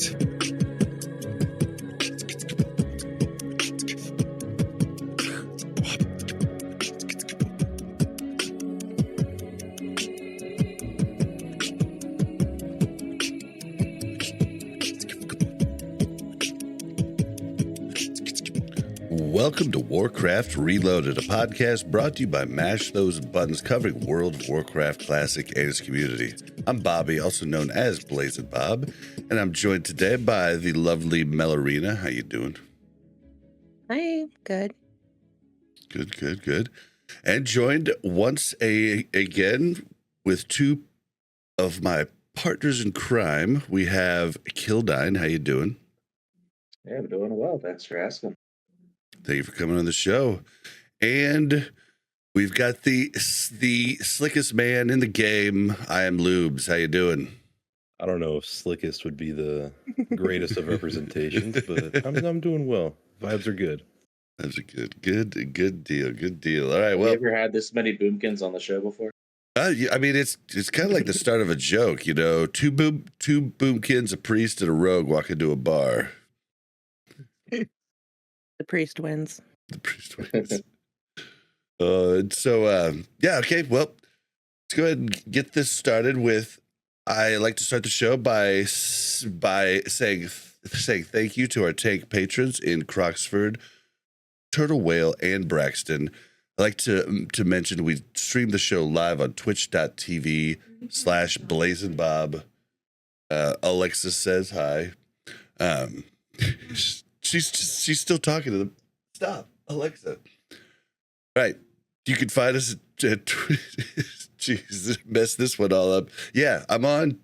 Welcome to Warcraft Reloaded, a podcast brought to you by Mash Those Buttons, covering World of Warcraft Classic and its community. I'm Bobby, also known as Blazing Bob, and I'm joined today by the lovely Melorina. How you doing? Hi, good. Good. And joined once again with two of my partners in crime. We have Killnine. How you doing? Yeah, I'm doing well. Thanks for asking. Thank you for coming on the show. And we've got the slickest man in the game. I am Lubes. How you doing? I don't know if slickest would be the greatest of representations, but I'm doing well. Vibes are good. That's a good deal. All right, Have well, you ever had this many boomkins on the show before? I mean, it's kind of like the start of a joke, you know. Two boomkins, a priest, and a rogue walk into a bar. The priest wins. The priest wins. Yeah, okay. Well, let's go ahead and get this started with. I like to start the show by saying thank you to our tank patrons in Croxford, Turtle Whale, and Braxton. I like to mention we stream the show live on twitch.tv/BlazingBob. Alexa says hi. She's still talking to them. Stop, Alexa. All right. You can find us at jeez, mess this one all up. Yeah, I'm on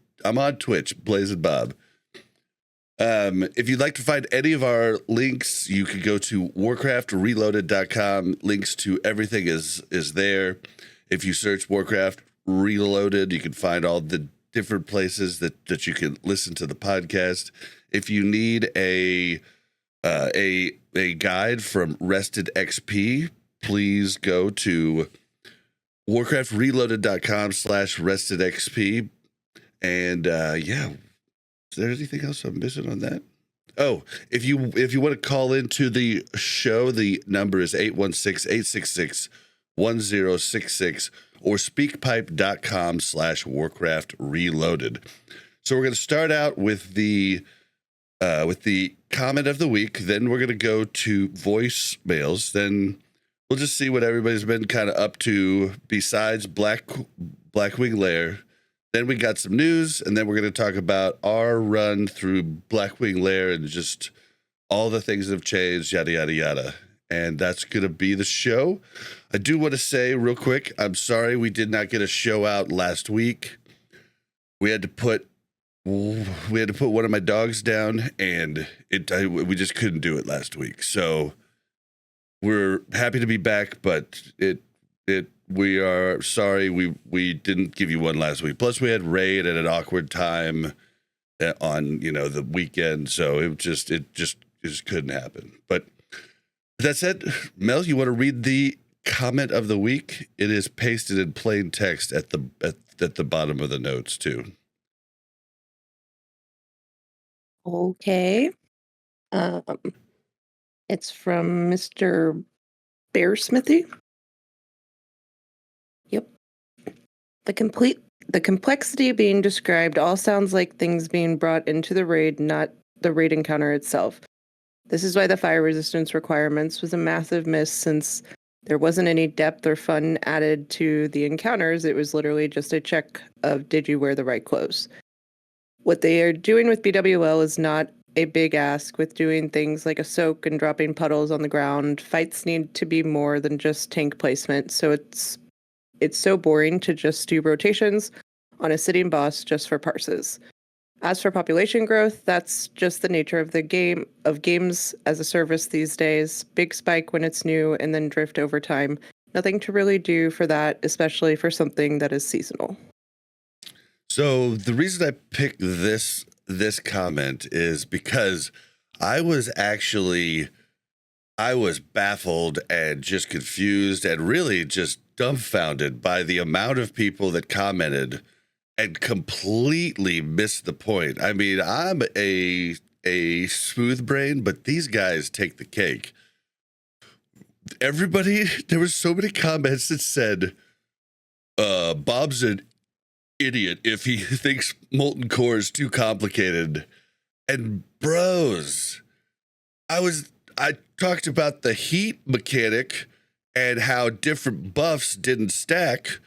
Twitch, Blazing Bob. If you'd like to find any of our links, you can go to warcraftreloaded.com. Links to everything is there. If you search Warcraft Reloaded, you can find all the different places that you can listen to the podcast. If you need a guide from Rested XP, please go to warcraftreloaded.com/restedxp. And yeah, is there anything else I'm missing on that? Oh, if you want to call into the show, the number is 816-866-1066 or speakpipe.com/warcraftreloaded. So we're going to start out with the comment of the week. Then we're going to go to voicemails. Then we'll just see what everybody's been kind of up to besides Blackwing Lair. Then we got some news, and then we're going to talk about our run through Blackwing Lair and just all the things that have changed, yada, yada, yada. And that's going to be the show. I do want to say real quick, I'm sorry we did not get a show out last week. We had to put one of my dogs down, and we just couldn't do it last week. So we're happy to be back, but we are sorry we didn't give you one last week. Plus, we had raid at an awkward time on the weekend, so it just couldn't happen. But that said, Mel, you want to read the comment of the week? It is pasted in plain text at the bottom of the notes too. Okay. It's from Mr. Bearsmithy. Yep. The complexity being described all sounds like things being brought into the raid, not the raid encounter itself. This is why the fire resistance requirements was a massive miss, since there wasn't any depth or fun added to the encounters. It was literally just a check of did you wear the right clothes. What they are doing with BWL is not a big ask with doing things like a soak and dropping puddles on the ground. Fights need to be more than just tank placement, so it's so boring to just do rotations on a sitting boss just for parses. As for population growth, that's just the nature of the games as a service these days. Big spike when it's new and then drift over time. Nothing to really do for that, especially for something that is seasonal. So the reason I picked this comment is because I was baffled and just confused and really just dumbfounded by the amount of people that commented and completely missed the point. I mean, I'm a smooth brain, but these guys take the cake. Everybody, there were so many comments that said, Bob's an idiot if he thinks Molten Core is too complicated. And bros, I talked about the heat mechanic and how different buffs didn't stack,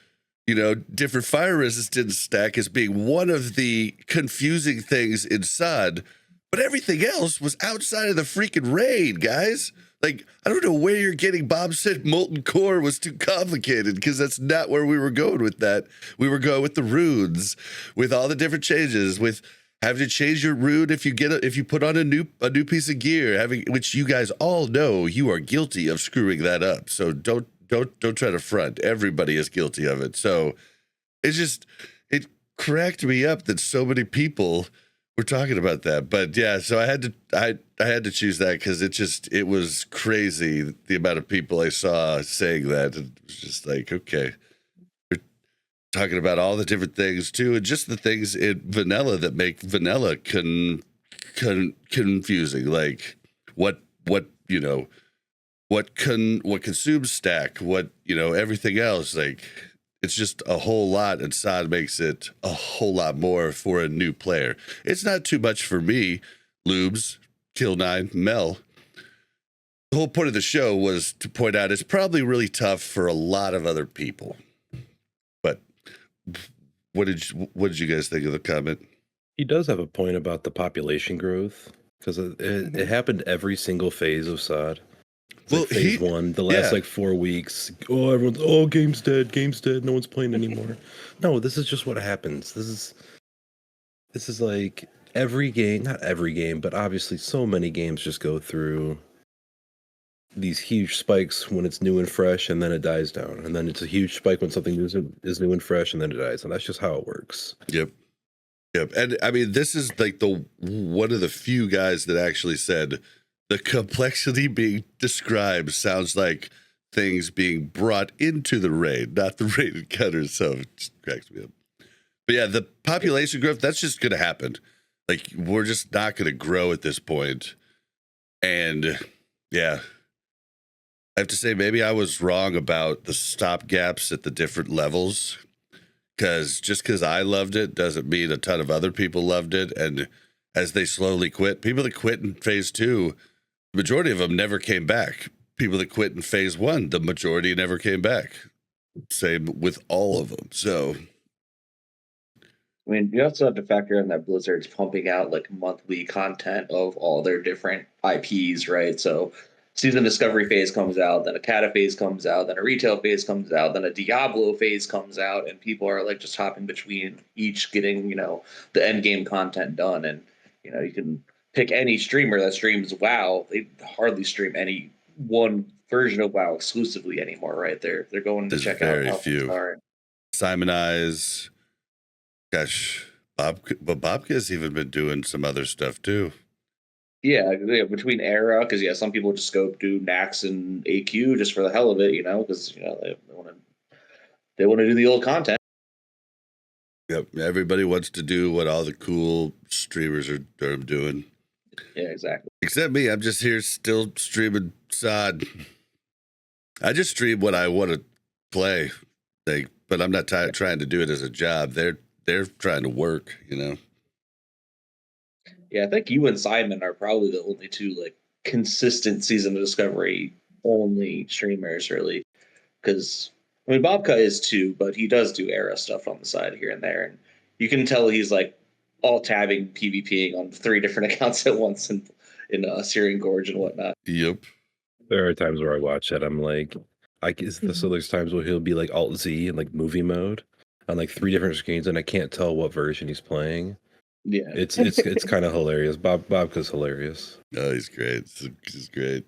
different fire resist didn't stack as being one of the confusing things in SOD, but everything else was outside of the freaking raid, guys. Like, I don't know where you're getting. Bob said Molten Core was too complicated, because that's not where we were going with that. We were going with the runes, with all the different changes, with having to change your rune if you put on a new piece of gear, which you guys all know you are guilty of screwing that up. So don't try to front. Everybody is guilty of it. So it cracked me up that so many people were talking about that. But yeah, so I had to choose that, because it was crazy the amount of people I saw saying that. It was just like, okay, we're talking about all the different things too, and just the things in vanilla that make vanilla confusing, like what consumes stack, everything else. Like, it's just a whole lot, and SOD makes it a whole lot more for a new player. It's not too much for me, Lubes, Killnine, Mel. The whole point of the show was to point out it's probably really tough for a lot of other people. But what did you guys think of the comment? He does have a point about the population growth, because it happened every single phase of SOD. Well, phase one, the last 4 weeks. Oh, everyone's game's dead, no one's playing anymore. No, this is just what happens. This is like every game, not every game, but obviously so many games just go through these huge spikes when it's new and fresh, and then it dies down, and then it's a huge spike when something is new and fresh, and then it dies, and that's just how it works. Yep. And I mean, this is like one of the few guys that actually said the complexity being described sounds like things being brought into the raid, not the raid encounters. So it just cracks me up. But yeah, the population growth, that's just going to happen. Like, we're just not going to grow at this point. And yeah, I have to say, maybe I was wrong about the stop gaps at the different levels. Because I loved it doesn't mean a ton of other people loved it. And as they slowly quit, people that quit in phase 2, the majority of them never came back. People that quit in phase 1, the majority never came back. Same with all of them. So, I mean, you also have to factor in that Blizzard's pumping out like monthly content of all their different IPs, right? So, season discovery phase comes out, then a Cata phase comes out, then a retail phase comes out, then a Diablo phase comes out, and people are like just hopping between each, getting the end game content done. And you can pick any streamer that streams WoW. They hardly stream any one version of WoW exclusively anymore, right? They're going to check out how things are. Simon Eyes, gosh, Bobka's even been doing some other stuff too. Yeah, between Era, because some people just go do Nax and AQ just for the hell of it, because they want to do the old content. Yep, everybody wants to do what all the cool streamers are doing. Yeah, exactly. Except me, I'm just here still streaming SOD. I just stream what I want to play, but I'm not trying to do it as a job. They're trying to work, Yeah, I think you and Simon are probably the only two like consistent season of discovery only streamers, really. Because Bobka is too, but he does do Era stuff on the side here and there, and you can tell he's like all tabbing, PvPing on 3 different accounts at once in Syrian Gorge and whatnot. Yep. There are times where I watch it, I'm like, so there's times where he'll be like Alt Z in like movie mode on like 3 different screens, and I can't tell what version he's playing. Yeah, it's kind of hilarious. Bobka's hilarious. Oh, he's great. He's great.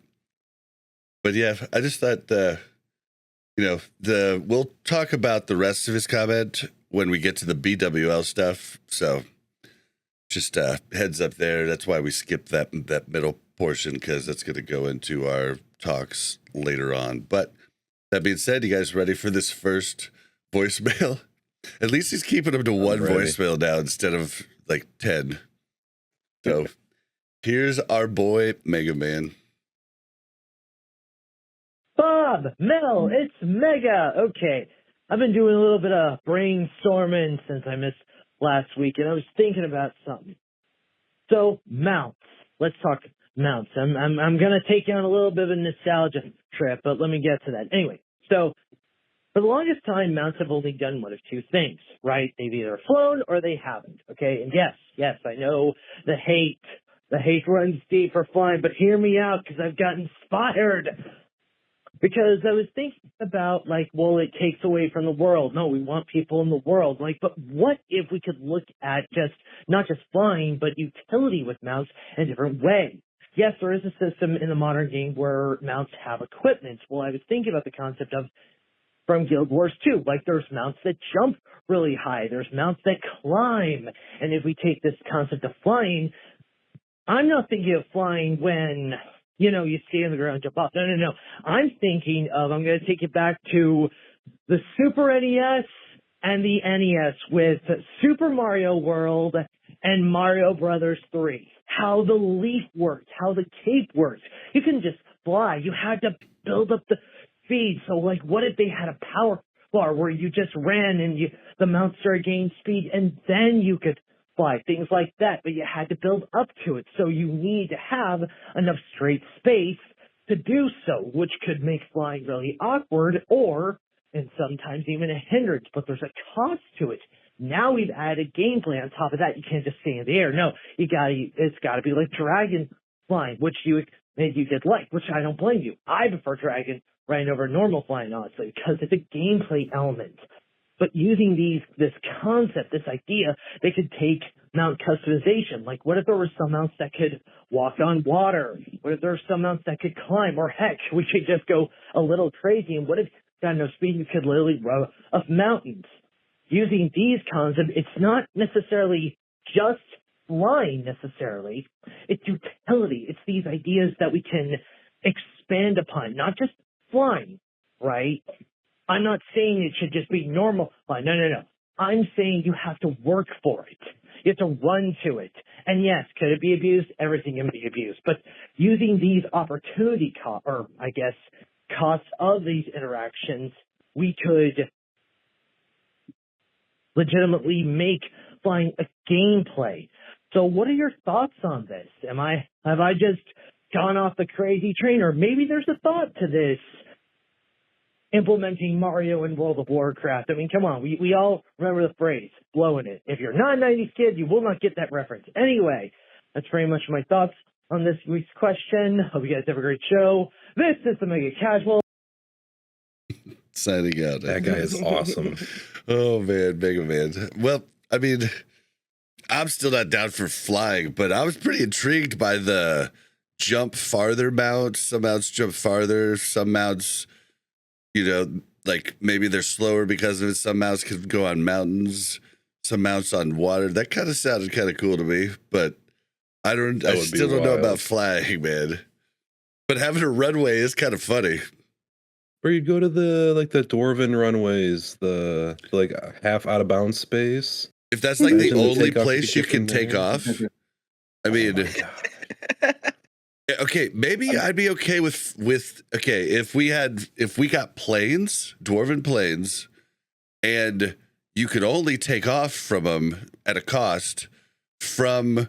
But yeah, I just thought we'll talk about the rest of his comment when we get to the BWL stuff. So just heads up there. That's why we skipped that middle portion, because that's going to go into our talks later on. But that being said, you guys ready for this first voicemail? At least he's keeping them to one ready. voicemail now instead of like 10. So here's our boy Mega Man. Bob, Mel, it's Mega. Okay, I've been doing a little bit of brainstorming since I missed last week, and I was thinking about something. So mounts. Let's talk mounts. I'm gonna take you on a little bit of a nostalgia trip, but let me get to that. Anyway, so for the longest time, mounts have only done one of two things, right? They've either flown or they haven't. Okay, and yes, I know the hate runs deep for flying, but hear me out because I've got inspired. Because I was thinking about, like, well, it takes away from the world. No, we want people in the world. Like, but what if we could look at not just flying, but utility with mounts in a different way? Yes, there is a system in the modern game where mounts have equipment. Well, I was thinking about the concept of from Guild Wars 2. Like, there's mounts that jump really high. There's mounts that climb. And if we take this concept of flying, I'm not thinking of flying when, you stay on the ground and jump off. No. I'm thinking of, I'm going to take it back to the Super NES and the NES with Super Mario World and Mario Brothers 3. How the leaf worked, how the cape worked. You couldn't just fly. You had to build up the speed. So, like, what if they had a power bar where you just ran and the mount started gaining speed and then you could fly, things like that, but you had to build up to it. So you need to have enough straight space to do so, which could make flying really awkward and sometimes even a hindrance, but there's a cost to it. Now we've added gameplay on top of that. You can't just stay in the air. No, it's gotta be like dragon flying, which you did like, which I don't blame you. I prefer dragon right over normal flying, honestly, because it's a gameplay element. But using this concept, this idea, they could take mount customization. Like, what if there were some mounts that could walk on water? What if there were some mounts that could climb? Or heck, we could just go a little crazy. And what if, got no speed, you could literally run up mountains? Using these concepts, it's not necessarily just flying necessarily. It's utility. It's these ideas that we can expand upon, not just flying, right? I'm not saying it should just be normal flying. No. I'm saying you have to work for it. You have to run to it. And yes, could it be abused? Everything can be abused. But using these opportunity costs of these interactions, we could legitimately make flying a gameplay. So what are your thoughts on this? Have I just gone off the crazy train? Or maybe there's a thought to this implementing Mario in World of Warcraft. I mean, come on, we all remember the phrase, blowing it. If you're not a 90s kid, you will not get that reference. Anyway, that's pretty much my thoughts on this week's question. Hope you guys have a great show. This is the Mega Casual. Signing out. That guy is awesome. Oh, man, Mega Man. Well, I mean, I'm still not down for flying, but I was pretty intrigued by the jump farther mounts. Some mounts jump farther, some mounts, like maybe they're slower because of it. Some mounts can go on mountains, some mounts on water. That kind of sounded kind of cool to me, but I still don't know about flying, man. But having a runway is kind of funny. Or you go to the dwarven runways, the like half out of bounds space. If that's like the only place you can take off, I mean, okay, maybe I'd be okay with if we got planes, dwarven planes, and you could only take off from them at a cost from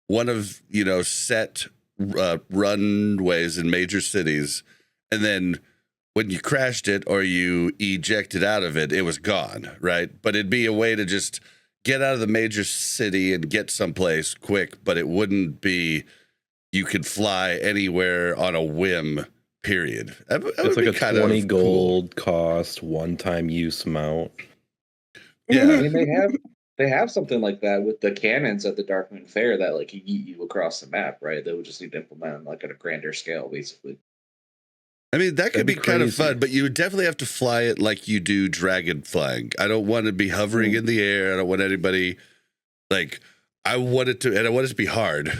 one of set runways in major cities, and then when you crashed it or you ejected out of it, it was gone, right? But it'd be a way to just get out of the major city and get someplace quick, but it wouldn't be you could fly anywhere on a whim, period. It's like a 20 gold cost, one-time use mount. Yeah, I mean, they have something like that with the cannons at the Darkmoon Fair that like yeet you across the map, right? They would just need to implement them like at a grander scale, basically. I mean, that could be kind of fun, but you would definitely have to fly it like you do dragon flying. I don't want to be hovering in the air. I don't want anybody I want it to be hard.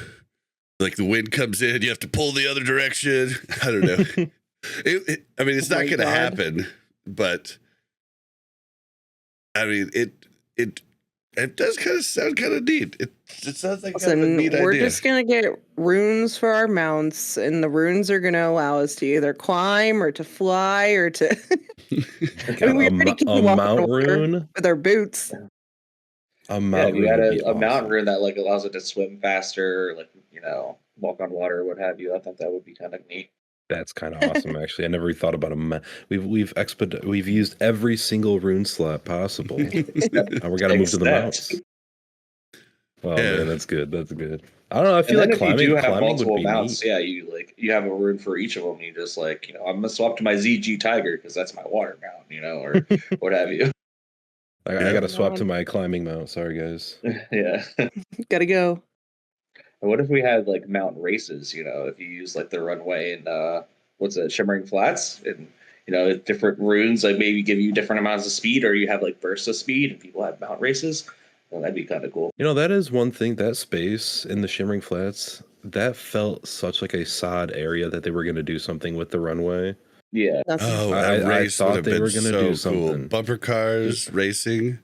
Like the wind comes in, you have to pull the other direction. I don't know. I mean, it's not going to happen, but I mean, it does kind of sound kind of neat. It sounds like kind of a Listen, neat we're idea. just gonna get runes for our mounts, and the runes are gonna allow us to either climb or to fly or to. I mean, we already keep a walking mount on water rune. with our boots. A mount if you rune had would be a mountain awesome. rune that like allows it to swim faster, like walk on water, what have you, I think that would be kind of neat. That's kind of awesome, actually. I never thought about we've used every single rune slot possible. Now we got to move to the mounts. Oh man, that's good. That's good. I don't know. I feel like climbing, if you do have climbing would multiple be mounts, neat. you have a rune for each of them. You just I'm gonna swap to my ZG Tiger because that's my water mount, or what have you. I got to swap to my climbing mount. Sorry, guys. Yeah. Gotta go. And what if we had like mountain races? If you use like the runway and Shimmering Flats, and different runes like maybe give you different amounts of speed, or you have like bursts of speed, and people have mountain races. Well, that'd be kind of cool. That is one thing. That space in the Shimmering Flats, that felt such like a sod area that they were going to do something with the runway. Yeah. Oh, I race thought would have they been were going to so do cool. something. Bumper cars, racing.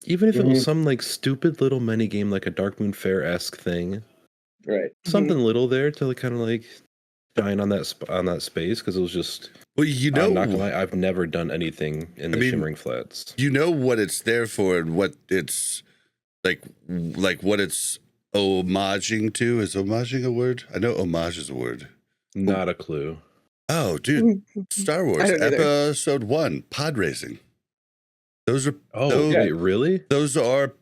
Even if it was some like stupid little mini game, like a Dark Moon Fair-esque thing. Right. Something little there to like, kind of like shine on that space, because it was just. Well, I'm not gonna lie, I've never done anything in the Shimmering Flats. You know what it's there for, and what it's like what it's homaging to. Is homaging a word? I know homage is a word. Not a clue. Oh, dude, Star Wars Episode 1, pod racing. Those are wait, really? Those are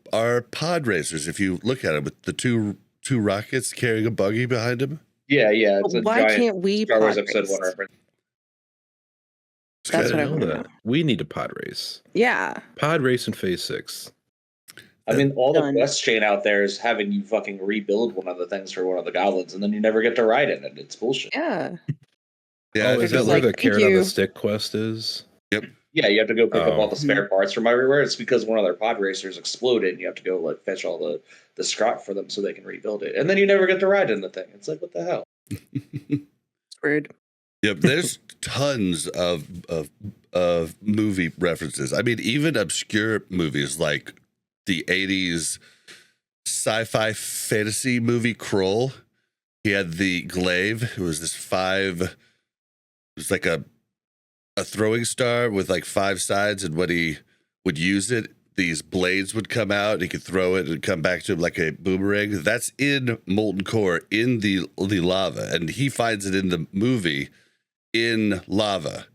pod racers. If you look at it, with the two rockets carrying a buggy behind them. Yeah. It's a Why giant can't we Star Wars pod Episode race? 1 reference. That's what I know want to that. know. We need a pod race. Yeah. Pod race in Phase 6. I mean, all Done. the quest chain out there is having you fucking rebuild one of the things for one of the goblins, and then you never get to ride in it. It's bullshit. Yeah. Yeah, is that just where like, the "Thank carrot on you." the stick quest is? Yep. Yeah, you have to go pick up all the Mhm. spare parts from everywhere. It's because one of their pod racers exploded, and you have to go like fetch all the scrap for them so they can rebuild it. And then you never get to ride in the thing. It's like, what the hell? It's weird. Yep, there's tons of movie references. I mean, even obscure movies like the 80s sci-fi fantasy movie Kroll. He had the glaive. It was this it was like a throwing star with like 5 sides, and when he would use it, these blades would come out, and he could throw it and come back to him like a boomerang. That's in Molten Core, in the lava, and he finds it in the movie in lava.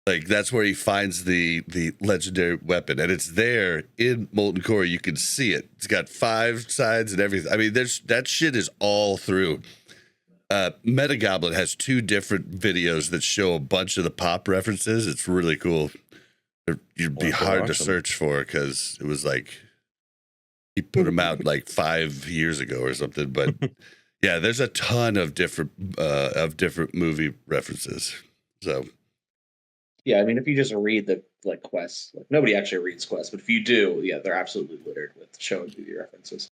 Like, that's where he finds the legendary weapon, and it's there in Molten Core. You can see it. It's got 5 sides and everything. I mean, that shit is all through. Metagoblin has 2 different videos that show a bunch of the pop references. It's really cool. You'd be hard to search for, because it was like he put them out like 5 years ago or something. But yeah, there's a ton of different movie references. So Yeah, I mean, if you just read the quests, nobody actually reads quests, but if you do, yeah, they're absolutely littered with showing movie references.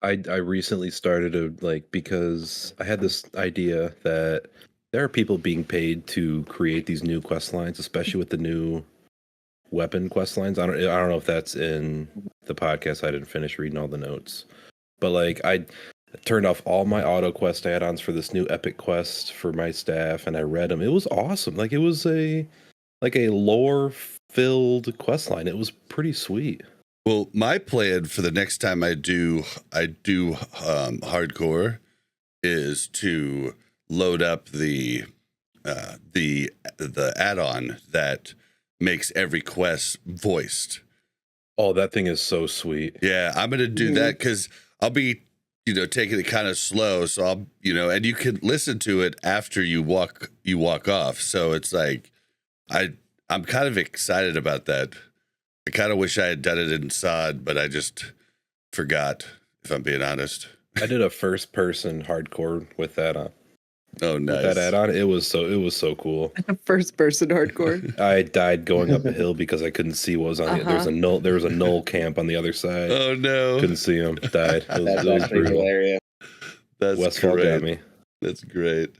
I recently started because I had this idea that there are people being paid to create these new quest lines, especially with the new weapon quest lines. I don't know if that's in the podcast. I didn't finish reading all the notes, but I turned off all my auto quest add-ons for this new epic quest for my staff, and I read them. It was awesome. It was a lore filled quest line. It was pretty sweet. Well, my plan for the next time I do hardcore is to load up the add-on that makes every quest voiced. Oh, that thing is so sweet. Yeah, I'm gonna do that, because I'll be taking it kind of slow, so I'll and you can listen to it after you walk off. So it's like I'm kind of excited about that. I kind of wish I had done it in SOD, but I just forgot, if I'm being honest. I did a first person hardcore with that Oh, nice. With that add-on. It was so cool. First person hardcore. I died going up a hill because I couldn't see what was on it. There was a null camp on the other side. Oh no. Couldn't see him. Died. That's actually hilarious. That's Westfall great. got me. That's great.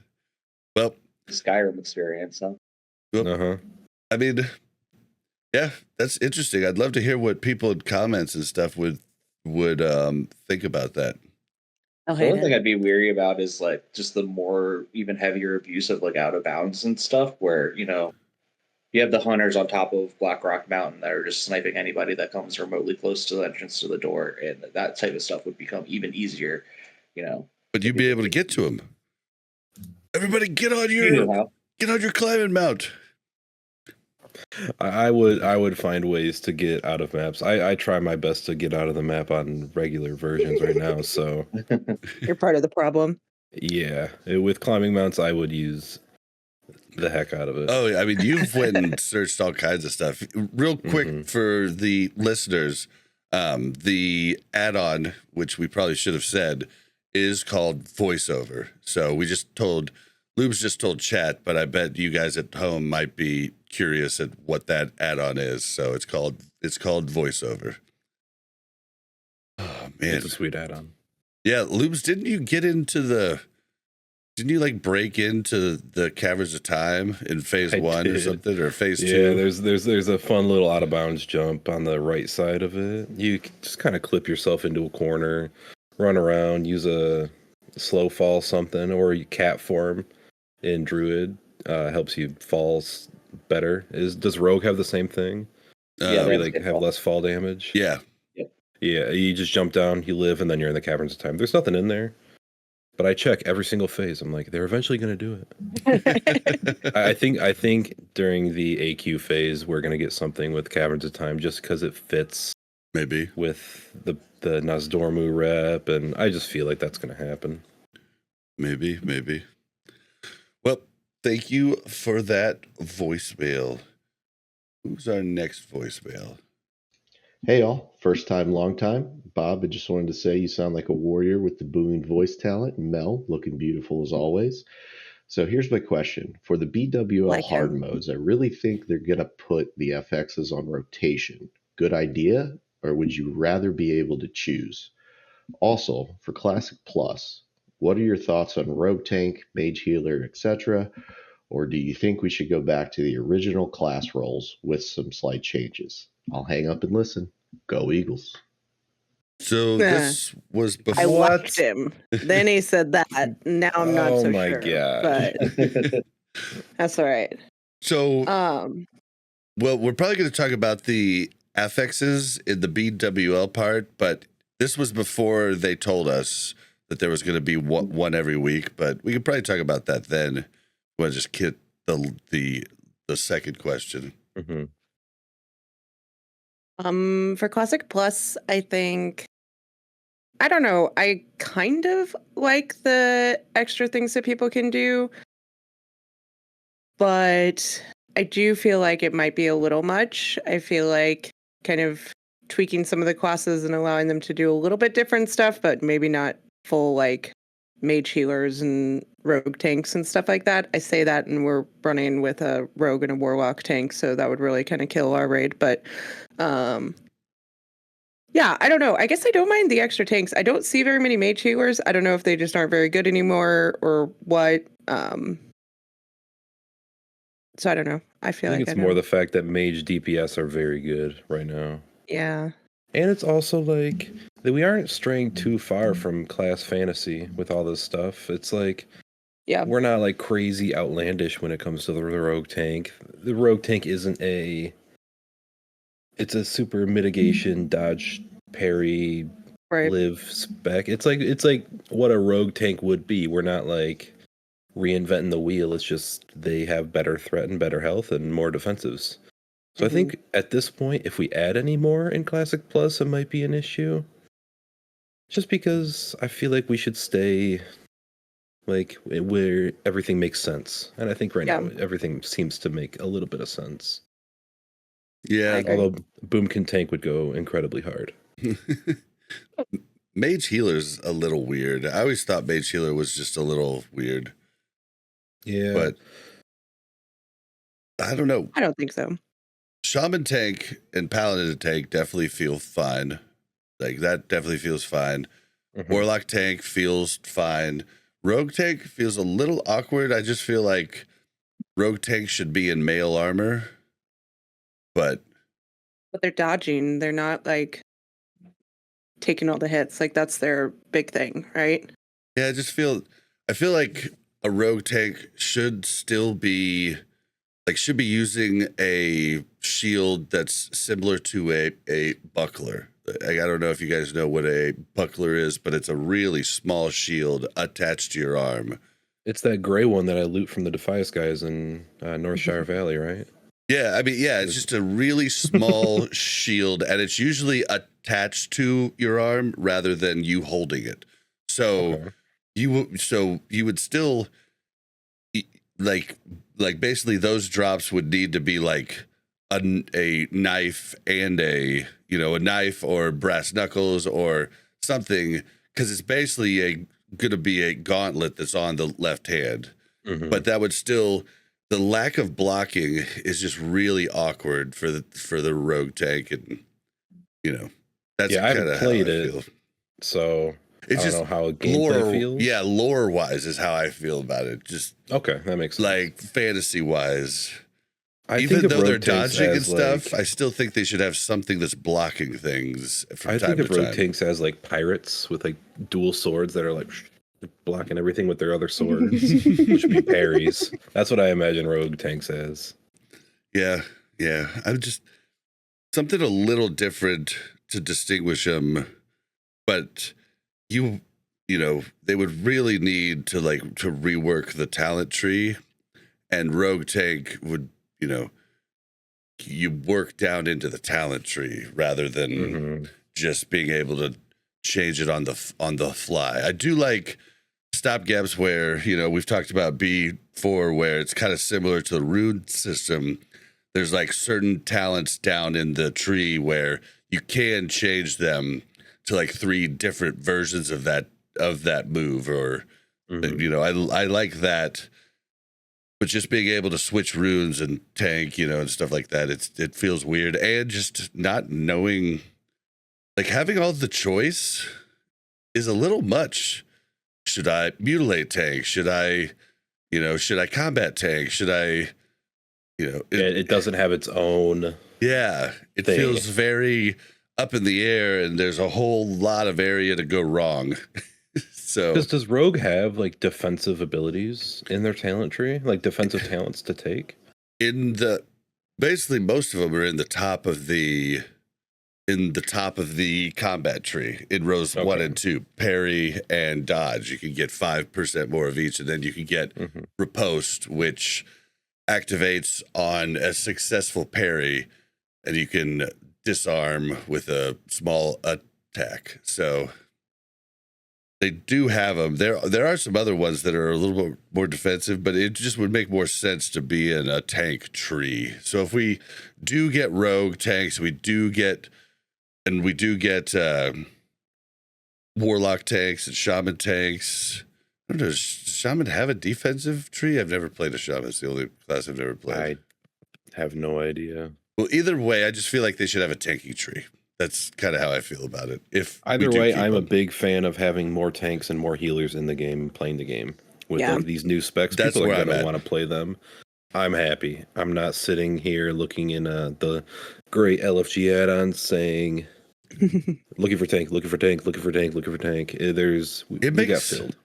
Well, Skyrim experience, huh? I mean, Yeah, that's interesting. I'd love to hear what people in comments and stuff would think about that. I'll The hate only thing it. I'd be weary about is like just the more even heavier abuse of like out of bounds and stuff, where you have the hunters on top of Black Rock Mountain that are just sniping anybody that comes remotely close to the entrance to the door, and that type of stuff would become even easier. But you'd be able to get to them. Everybody, get on You your know how. climbing mount. I would find ways to get out of maps. I try my best to get out of the map on regular versions right now. So You're part of the problem. yeah, with climbing mounts, I would use the heck out of it. Oh, I mean, you've went and searched all kinds of stuff. Real quick for the listeners, the add-on, which we probably should have said, is called voiceover. So Lube's just told chat, but I bet you guys at home might be curious at what that add-on is. So it's called voiceover. Oh man, It's a sweet add-on. Yeah, Lubes, didn't you like break into the Caverns of Time in phase 1 or something, or phase 2? Yeah, there's a fun little out of bounds jump on the right side of it. You can just kind of clip yourself into a corner, run around, use a slow fall something, or you cat form in Druid. Helps you falls better. Does Rogue have the same thing? Yeah, you like have less fall damage. Yeah. Yeah, you just jump down, you live, and then you're in the Caverns of Time. There's nothing in there. But I check every single phase. I'm like, they're eventually going to do it. I think during the AQ phase, we're going to get something with Caverns of Time just because it fits maybe with the Nozdormu rep, and I just feel like that's going to happen. Maybe. Well, thank you for that voicemail. Who's our next voicemail? Hey all, first time, long time. Bob, I just wanted to say you sound like a warrior with the booming voice talent. Mel, looking beautiful as always. So here's my question. For the BWL Like hard him. modes, I really think they're going to put the FXs on rotation. Good idea? Or would you rather be able to choose? Also, for Classic Plus, what are your thoughts on Rogue Tank, Mage Healer, etc.? Or do you think we should go back to the original class roles with some slight changes? I'll hang up and listen. Go Eagles. So this was before. I liked him. Then he said that. Now I'm not so my sure. gosh. But that's all right. So, well, we're probably going to talk about the FXs in the BWL part, but this was before they told us that there was going to be one every week. But we could probably talk about that then. We'll just get the second question. For Classic Plus, I think, I don't know, I kind of like the extra things that people can do, but I do feel like it might be a little much. I feel like kind of tweaking some of the classes and allowing them to do a little bit different stuff, but maybe not full like mage healers and rogue tanks and stuff like that. I say that and we're running with a rogue and a warlock tank, so that would really kind of kill our raid. But yeah, I don't know. I guess I don't mind the extra tanks. I don't see very many mage healers. I don't know if they just aren't very good anymore or what. So I don't know. I feel think like it's more the fact that mage DPS are very good right now. Yeah. And it's also like that we aren't straying too far from class fantasy with all this stuff. It's like, yeah, we're not like crazy outlandish when it comes to the rogue tank. The rogue tank isn't it's a super mitigation, dodge, parry, live spec. It's like what a rogue tank would be. We're not like reinventing the wheel. It's just they have better threat and better health and more defensives. So I think at this point, if we add any more in Classic Plus, it might be an issue. Just because I feel like we should stay like where everything makes sense. And I think right now everything seems to make a little bit of sense. Yeah. Although Boomkin Tank would go incredibly hard. Mage Healer's a little weird. I always thought Mage Healer was just a little weird. Yeah. But I don't know. I don't think so. Shaman Tank and Paladin Tank definitely feel fine. Like that definitely feels fine. Warlock Tank feels fine. Rogue Tank feels a little awkward. I just feel like Rogue Tank should be in mail armor. But But they're dodging. They're not like taking all the hits. Like that's their big thing, right? Yeah, I feel like a rogue tank should still be should be using a shield that's similar to a buckler. I don't know if you guys know what a buckler is, but it's a really small shield attached to your arm. It's that gray one that I loot from the Defias guys in Northshire Valley, right? Yeah, I mean, yeah, it's just a really small shield, and it's usually attached to your arm rather than you holding it. So Okay. you would still like basically those drops would need to be like a knife and a knife or brass knuckles or something, because it's basically going to be a gauntlet that's on the left hand. Mhm. But that would still, the lack of blocking is just really awkward for the rogue tank, and that's Yeah, I haven't kind of played how I it, feel. so It's I just don't know how gameplay feels. Yeah, lore wise is how I feel about it. Just Okay, that makes sense. like fantasy wise. I Even think of though they're rogue tanks dodging and as, stuff, like, I still think they should have something that's blocking things from I time think to of rogue time. tanks as like pirates with like dual swords that are like blocking everything with their other swords, which would be parries. That's what I imagine rogue tanks as. Yeah. I'm just something a little different to distinguish them, but they would really need to to rework the talent tree, and rogue tank would, you work down into the talent tree rather than Mhm. just being able to change it on the fly. I do like stopgaps where, we've talked about B4 where it's kind of similar to the rune system. There's like certain talents down in the tree where you can change them to like 3 different versions of that move, or Mhm. I like that. But just being able to switch runes and tank, and stuff like that, it feels weird. And just not knowing, like having all the choice is a little much. Should I mutilate tank? Should I combat tank? Should I, It doesn't have its own. yeah, it thing. feels very up in the air, and there's a whole lot of area to go wrong. So Does Rogue have like defensive abilities in their talent tree, like defensive talents to take? basically most of them are in the top of the combat tree in rows 1 Okay. and 2, parry and dodge. You can get 5% more of each, and then you can get Mhm. riposte, which activates on a successful parry, and you can disarm with a small attack. So they do have them. There are some other ones that are a little bit more defensive, but it just would make more sense to be in a tank tree. So if we do get rogue tanks, we do get warlock tanks and shaman tanks. I don't know, does shaman have a defensive tree? I've never played a shaman. It's the only class I've never played. I have no idea. Well, either way, I just feel like they should have a tanking tree. That's kind of how I feel about it. If we Either do way, keep I'm a them. big fan of having more tanks and more healers in the game, playing the game. With Yeah. these new specs, That's people are where I'm going to at. want to play them. I'm happy. I'm not sitting here looking in the great LFG add-ons saying, looking for tank, looking for tank, looking for tank, looking for tank. We got filled.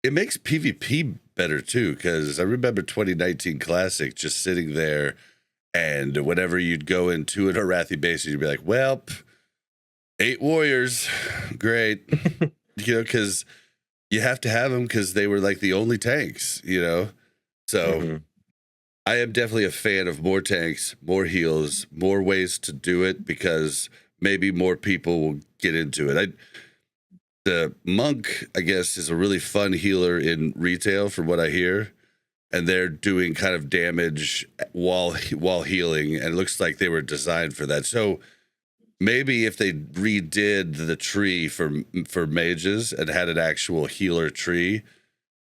It makes PvP better too, because I remember 2019 Classic just sitting there, and whenever you'd go into an Arathi base, you'd be like, well, 8 warriors, great. Because you have to have them because they were like the only tanks, So Mhm. I am definitely a fan of more tanks, more heals, more ways to do it, because maybe more people will get into it. The monk, I guess, is a really fun healer in retail from what I hear, and they're doing kind of damage while healing, and it looks like they were designed for that. So maybe if they redid the tree for mages and had an actual healer tree,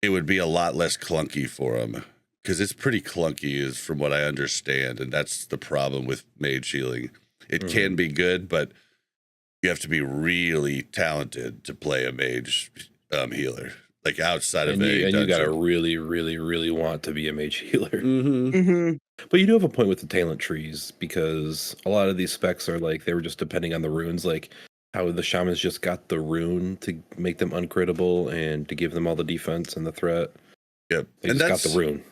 it would be a lot less clunky for them, because it's pretty clunky, is from what I understand, and that's the problem with mage healing. It can be good, but you have to be really talented to play a mage healer, like outside of And a you dungeon. got to really, really, really want to be a mage healer. Mm-hmm. Mm-hmm. But you do have a point with the talent trees, because a lot of these specs are like, they were just depending on the runes, like how the shamans just got the rune to make them uncrittable and to give them all the defense and the threat. Yep. They And just got that's the rune.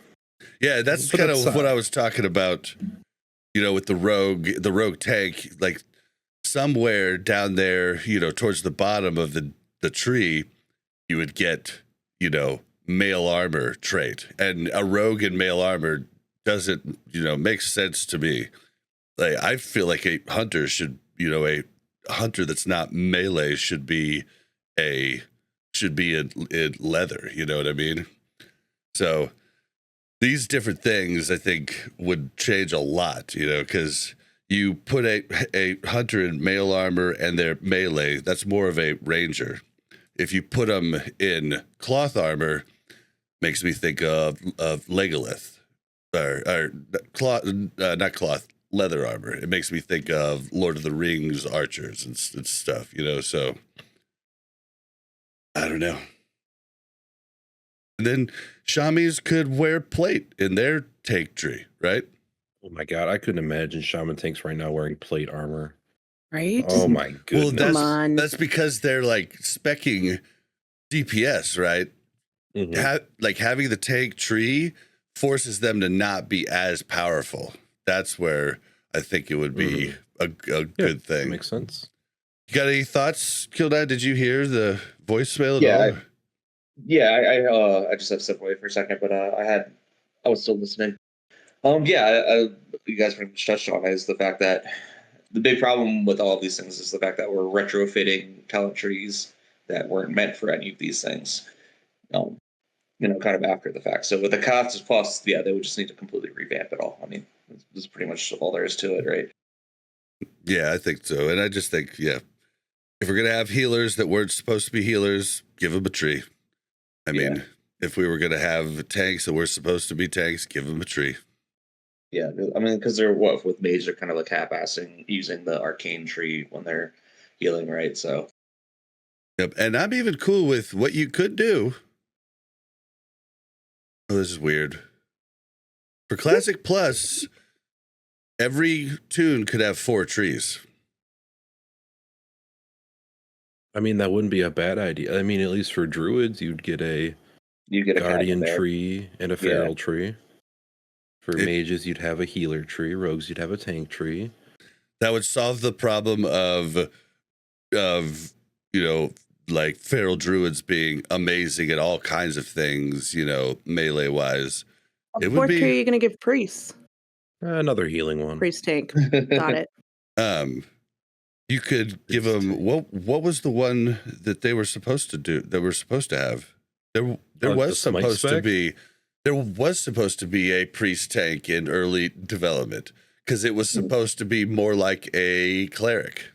Yeah, that's But kind that's of what sad. I was talking about, with the rogue tank, like somewhere down there, towards the bottom of the tree, you would get, mail armor trait. And a rogue in mail armor doesn't, make sense to me. Like, I feel like a hunter should, a hunter that's not melee should be in leather, you know what I mean? So these different things, I think, would change a lot, because you put a hunter in mail armor and they're melee, that's more of a ranger. If you put them in cloth armor, makes me think of Legolas, or cloth, not cloth, leather armor. It makes me think of Lord of the Rings archers and stuff, so I don't know. And then Shamis could wear plate in their tank tree, right? Oh my god, I couldn't imagine shaman tanks right now wearing plate armor. Right? Oh my Well, goodness. Come on. that's because they're like specking DPS, right? Mhm. Having the tank tree forces them to not be as powerful. That's where I think it would be a good thing. That makes sense. You got any thoughts, Killnine? Did you hear the voicemail at Yeah, all? I just have to step away for a second, but I was still listening. You guys pretty much touched on it, is the fact that the big problem with all of these things is the fact that we're retrofitting talent trees that weren't meant for any of these things. Kind of after the fact. So with the Costas Plus, they would just need to completely revamp it all. I mean, this is pretty much all there is to it, right? Yeah, I think so. And I just think, if we're going to have healers that weren't supposed to be healers, give them a tree. I mean, if we were going to have tanks that were supposed to be tanks, give them a tree. Yeah, I mean, because they're with mage, they're kind of like half-assing using the arcane tree when they're healing, right? So. Yep. And I'm even cool with what you could do. Oh, this is weird. For Classic Plus, every tune could have 4 trees. I mean, that wouldn't be a bad idea. I mean, at least for druids, you'd get a guardian tree and a feral tree. For mages, you'd have a healer tree. Rogues, you'd have a tank tree. That would solve the problem of like feral druids being amazing at all kinds of things, melee wise. What fourth tree are you going to give priests? Another healing one. Priest tank. Got it. You could give them what was the one that they were supposed to do, that we're supposed to have? There was supposed to be a priest tank in early development, because it was supposed to be more like a cleric.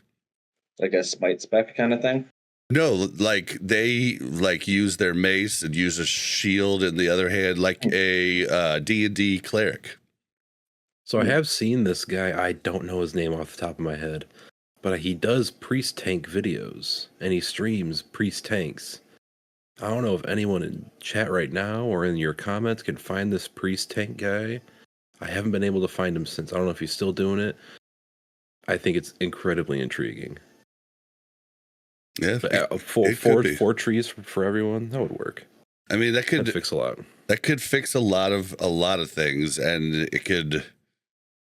Like a smite spec kind of thing? No, like they use their mace and use a shield in the other hand, like a D&D cleric. So I have seen this guy. I don't know his name off the top of my head, but he does priest tank videos and he streams priest tanks. I don't know if anyone in chat right now or in your comments can find this priest tank guy. I haven't been able to find him since. I don't know if he's still doing it. I think it's incredibly intriguing. Yeah, four trees for everyone, that would work. I mean, that'd fix a lot. That could fix a lot of things, and it could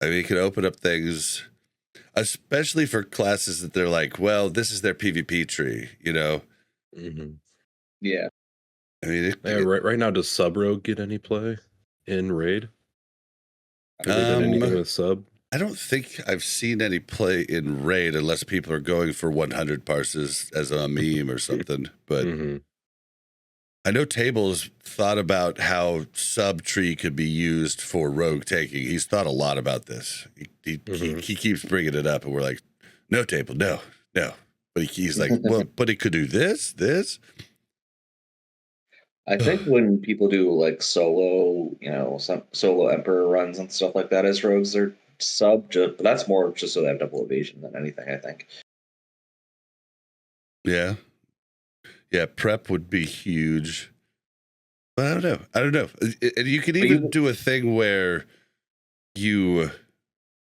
open up things, especially for classes that they're like, well, this is their PvP tree, Mm-hmm. Yeah. I mean, right now, does sub rogue get any play in raid? Have there been anything with sub? I don't think I've seen any play in raid unless people are going for 100 parses as a meme or something. But I know Tables thought about how sub tree could be used for rogue taking. He's thought a lot about this. He keeps bringing it up, and we're like, no, Table, no. But he's like, well, but it could do this. I think when people do like solo, some solo Emperor runs and stuff like that as rogues, they're sub, but that's more just so they have double evasion than anything, I think. Yeah, prep would be huge, but I don't know. And you could even do a thing where you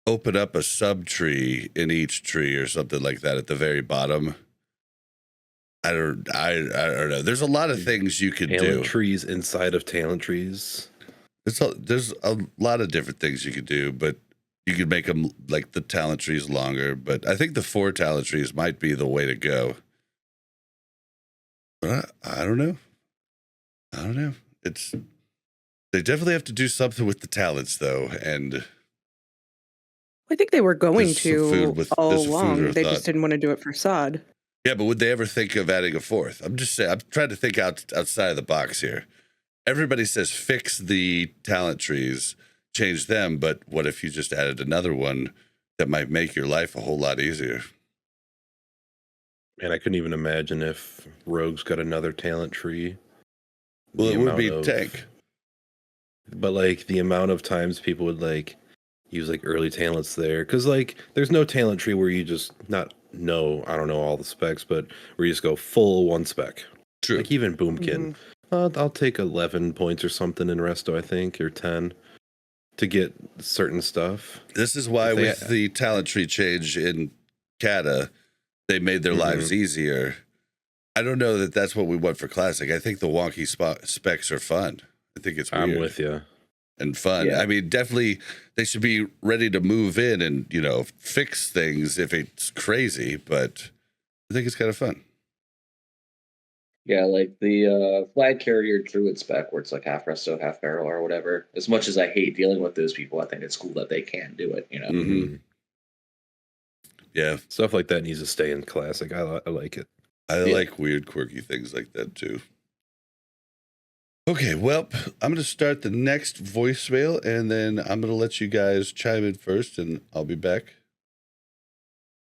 open up a sub tree in each tree or something like that at the very bottom. I don't know. There's a lot of things you could talent do. trees inside of talent trees. There's a lot of different things you could do, but you could make them like the talent trees longer. But I think the 4 talent trees might be the way to go. But I don't know. They definitely have to do something with the talents, though, and I think they were going There's some to food with- all there's some food along. or They thought. just didn't want to do it for sod. yeah. But would they ever think of adding a 4th? I'm just saying. I'm trying to think outside of the box here. Everybody says fix the talent trees, change them, but what if you just added another one that might make your life a whole lot easier? And I couldn't even imagine if Rogue's got another talent tree. Well, The it would amount be of- tank. But like the amount of times people would like use like early talents there, because like there's no talent tree where you just I don't know all the specs, but where you just go full 1 spec. True. Like even Boomkin, I'll take 11 points or something in Resto, I think, or 10 to get certain stuff. This is why If they- with the talent tree change in Kata, they made their lives easier. I don't know that that's what we want for Classic. I think the wonky specs are fun. I think it's weird I'm with you. and fun. Yeah. I mean, definitely they should be ready to move in and, fix things if it's crazy, but I think it's kind of fun. Yeah, like the flag carrier druid spec where it's like half resto, half barrel or whatever. As much as I hate dealing with those people, I think it's cool that they can do it, Mhm. Yeah, Stuff like that needs to stay in Classic. I like it. I Yeah. like weird, quirky things like that too. Okay, well, I'm going to start the next voicemail, and then I'm going to let you guys chime in first, and I'll be back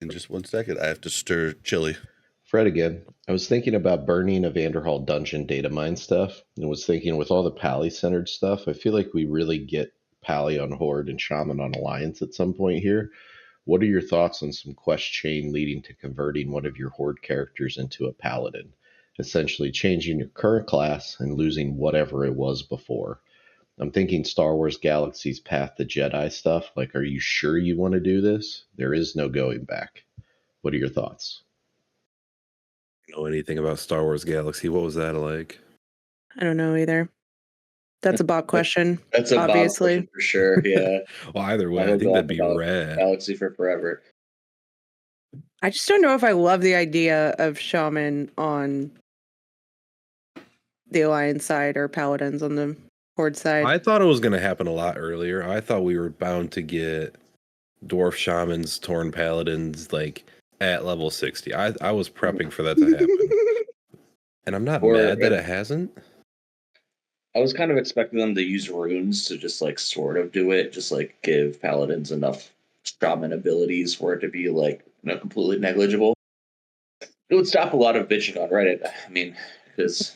in just 1 second. I have to stir chili. Fred again. I was thinking about burning a Vanderhall dungeon data mine stuff, and was thinking with all the Pally-centered stuff, I feel like we really get Pally on Horde and Shaman on Alliance at some point here. What are your thoughts on some quest chain leading to converting one of your Horde characters into a Paladin? Essentially changing your current class and losing whatever it was before. I'm thinking Star Wars Galaxy's Path to Jedi stuff. Like, are you sure you want to do this? There is no going back. What are your thoughts? Know anything about Star Wars Galaxy? What was that like? I don't know either. That's a bot question. That's a obviously. Bob question for sure. Yeah, Well, either way, I will think go that'd off be about rad. Galaxy for forever. I just don't know if I love the idea of Shaman on the Alliance side or Paladins on the Horde side. I thought it was going to happen a lot earlier. I thought we were bound to get Dwarf Shamans, Torn Paladins, like at level 60. I was prepping for that to happen. And I'm not Or- mad that it hasn't. I was kind of expecting them to use runes to just like sort of do it, just like give paladins enough shaman abilities for it to be like completely negligible. It would stop a lot of bitching on Reddit. I mean, because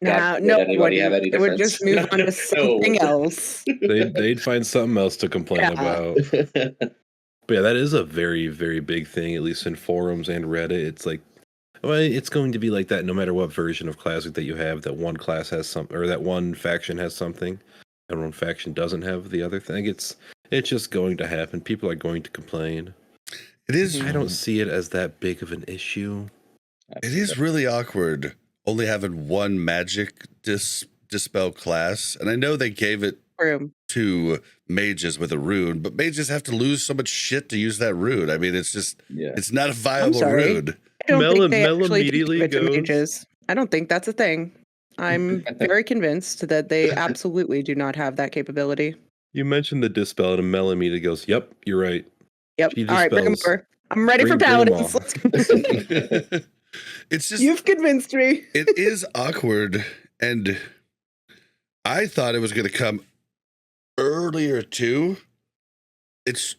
Nah, did no, anybody have any it would defense? just move on to something else. They'd find something else to complain Yeah. about. But yeah, that is a very, very big thing, at least in forums and Reddit. It's like, well, it's going to be like that no matter what version of Classic that you have, that one class has something, or that one faction has something, and one faction doesn't have the other thing. It's just going to happen. People are going to complain. It is. I don't see it as that big of an issue. It is really awkward only having one magic dispel class, and I know they gave it True. to mages with a rune, but mages have to lose so much shit to use that rune. I mean, it's just Yeah. it's not a viable sorry. rune. I don't Mel think they Mel actually immediately give it to goes- mages. I don't think that's a thing. I'm very convinced that they absolutely do not have that capability. You mentioned the dispel, and Mel immediately goes, "Yep, you're right." Yep. She All right, bring them dispels. over. I'm ready for Bring 'em paladins. all. Let's go. It's just You've convinced me. it is awkward, and I thought it was going to come earlier too. It's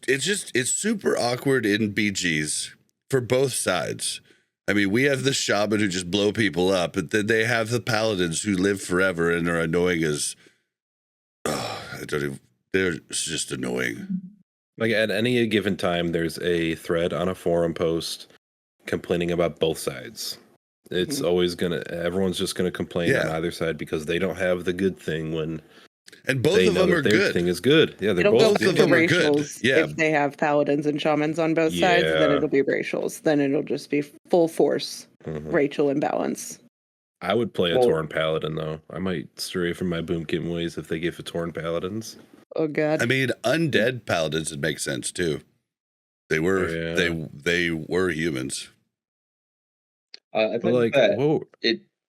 super awkward in BGs for both sides. I mean, we have the shaman who just blow people up, but then they have the paladins who live forever and are annoying as they're just annoying. Like at any given time, there's a thread on a forum post complaining about both sides. It's always everyone's just gonna complain on Yeah. either side because they don't have the good thing when And both they of know them that are their good. thing is good. Yeah, they're It'll go both through of the them are good. racials Yeah. if they have paladins and shamans on both sides. Then Yeah. it'll be racials. Then it'll just be full force Mhm. Rachel imbalance. I would play a Well- Tauren Paladin, though. I might stray from my Boomkin ways if they give it Tauren Paladins. Oh god. I mean, undead paladins would make sense too. They were they were humans. I But think like, that whoa,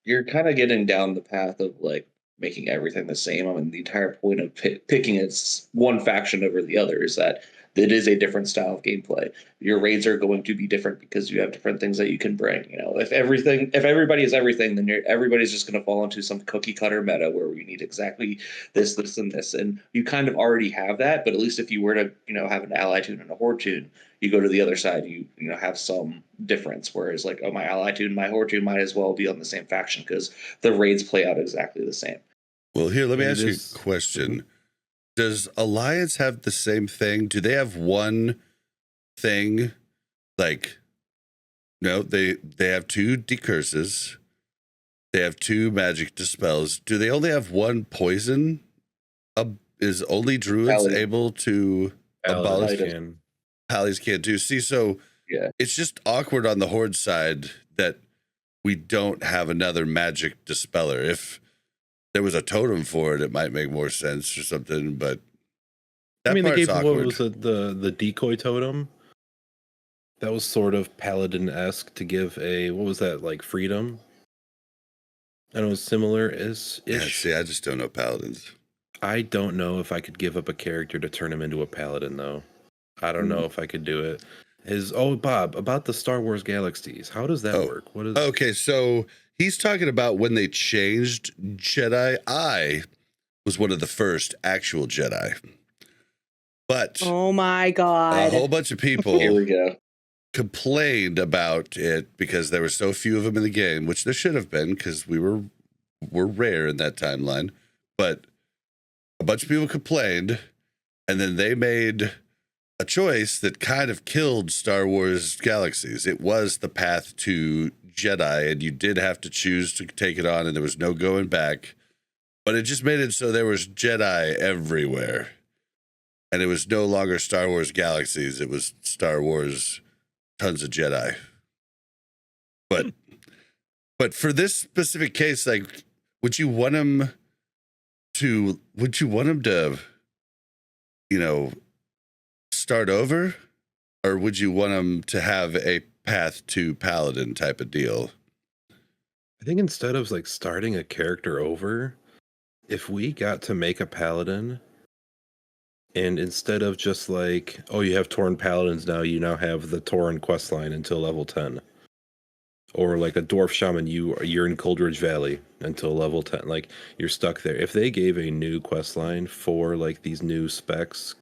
you're kind of getting down the path of like making everything the same. I mean, the entire point of picking it's one faction over the other is that it is a different style of gameplay. Your raids are going to be different because you have different things that you can bring. You know, if everybody is everything, then everybody's just going to fall into some cookie cutter meta where we need exactly this, and this, and you kind of already have that. But at least if you were to, have an ally tune and a horde tune, you go to the other side, you have some difference. Whereas like, oh, my ally tune, my horde tune might as well be on the same faction because the raids play out exactly the same. Well, here, let me It ask you is- a question. Does Alliance have the same thing? Do they have one thing? Like, no, they have 2 decurses. They have 2 magic dispels. Do they only have 1 poison? Is only druids Paladin. able to abolish? Paladins can. Pallies can't do. See, so Yeah. it's just awkward on the horde side that we don't have another magic dispeller. If there was a totem for it, it might make more sense or something. But that I mean, they part's gave awkward. what was it, the decoy totem? That was sort of paladin-esque to give a, what was that, like freedom? And it was similar ish. Yeah, see, I just don't know paladins. I don't know if I could give up a character to turn him into a paladin, though. I don't know if I could do it. Bob, about the Star Wars Galaxies, how does that work? What is? Okay, so he's talking about when they changed Jedi. I was one of the first actual Jedi. But Oh my a god. whole bunch of Here people we go. complained about it because there were so few of them in the game, which there should have been because we're rare in that timeline. But a bunch of people complained, and then they made a choice that kind of killed Star Wars Galaxies. It was the path to Jedi, and you did have to choose to take it on, and there was no going back. But it just made it so there was Jedi everywhere. And it was no longer Star Wars Galaxies. It was Star Wars tons of Jedi. But for this specific case, like, would you want him to, start over? Or would you want him to have a path to Paladin type of deal? I think instead of like starting a character over, if we got to make a paladin, and instead of just like, oh, you have Tauren paladins now, you now have the Tauren questline until level 10. Or like a dwarf shaman, you're in Coldridge Valley until level 10. Like, you're stuck there. If they gave a new questline for like these new specs,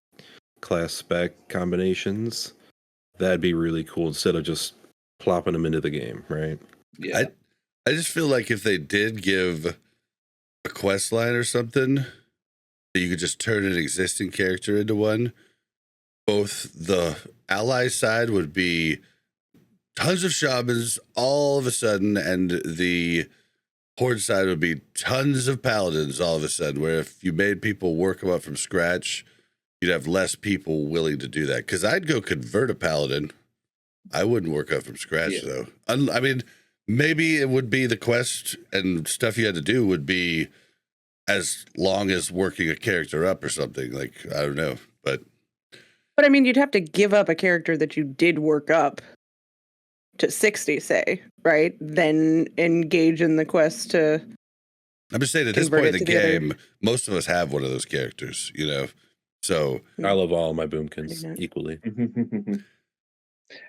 class spec combinations, that'd be really cool instead of just plopping them into the game, right? Yeah. I just feel like if they did give a quest line or something, that you could just turn an existing character into one, both the ally side would be tons of shamans all of a sudden, and the horde side would be tons of paladins all of a sudden, where if you made people work them up from scratch, you'd have less people willing to do that. Because I'd go convert a paladin. I wouldn't work up from scratch, though. I mean, maybe it would be the quest and stuff you had to do would be as long as working a character up or something. Like, I don't know. But I mean, you'd have to give up a character that you did work up to 60, say, right? Then engage in the quest to. I'm just saying, at this convert point it in the to the other- game, most of us have one of those characters, So I love all my boomkins Pretty much. equally.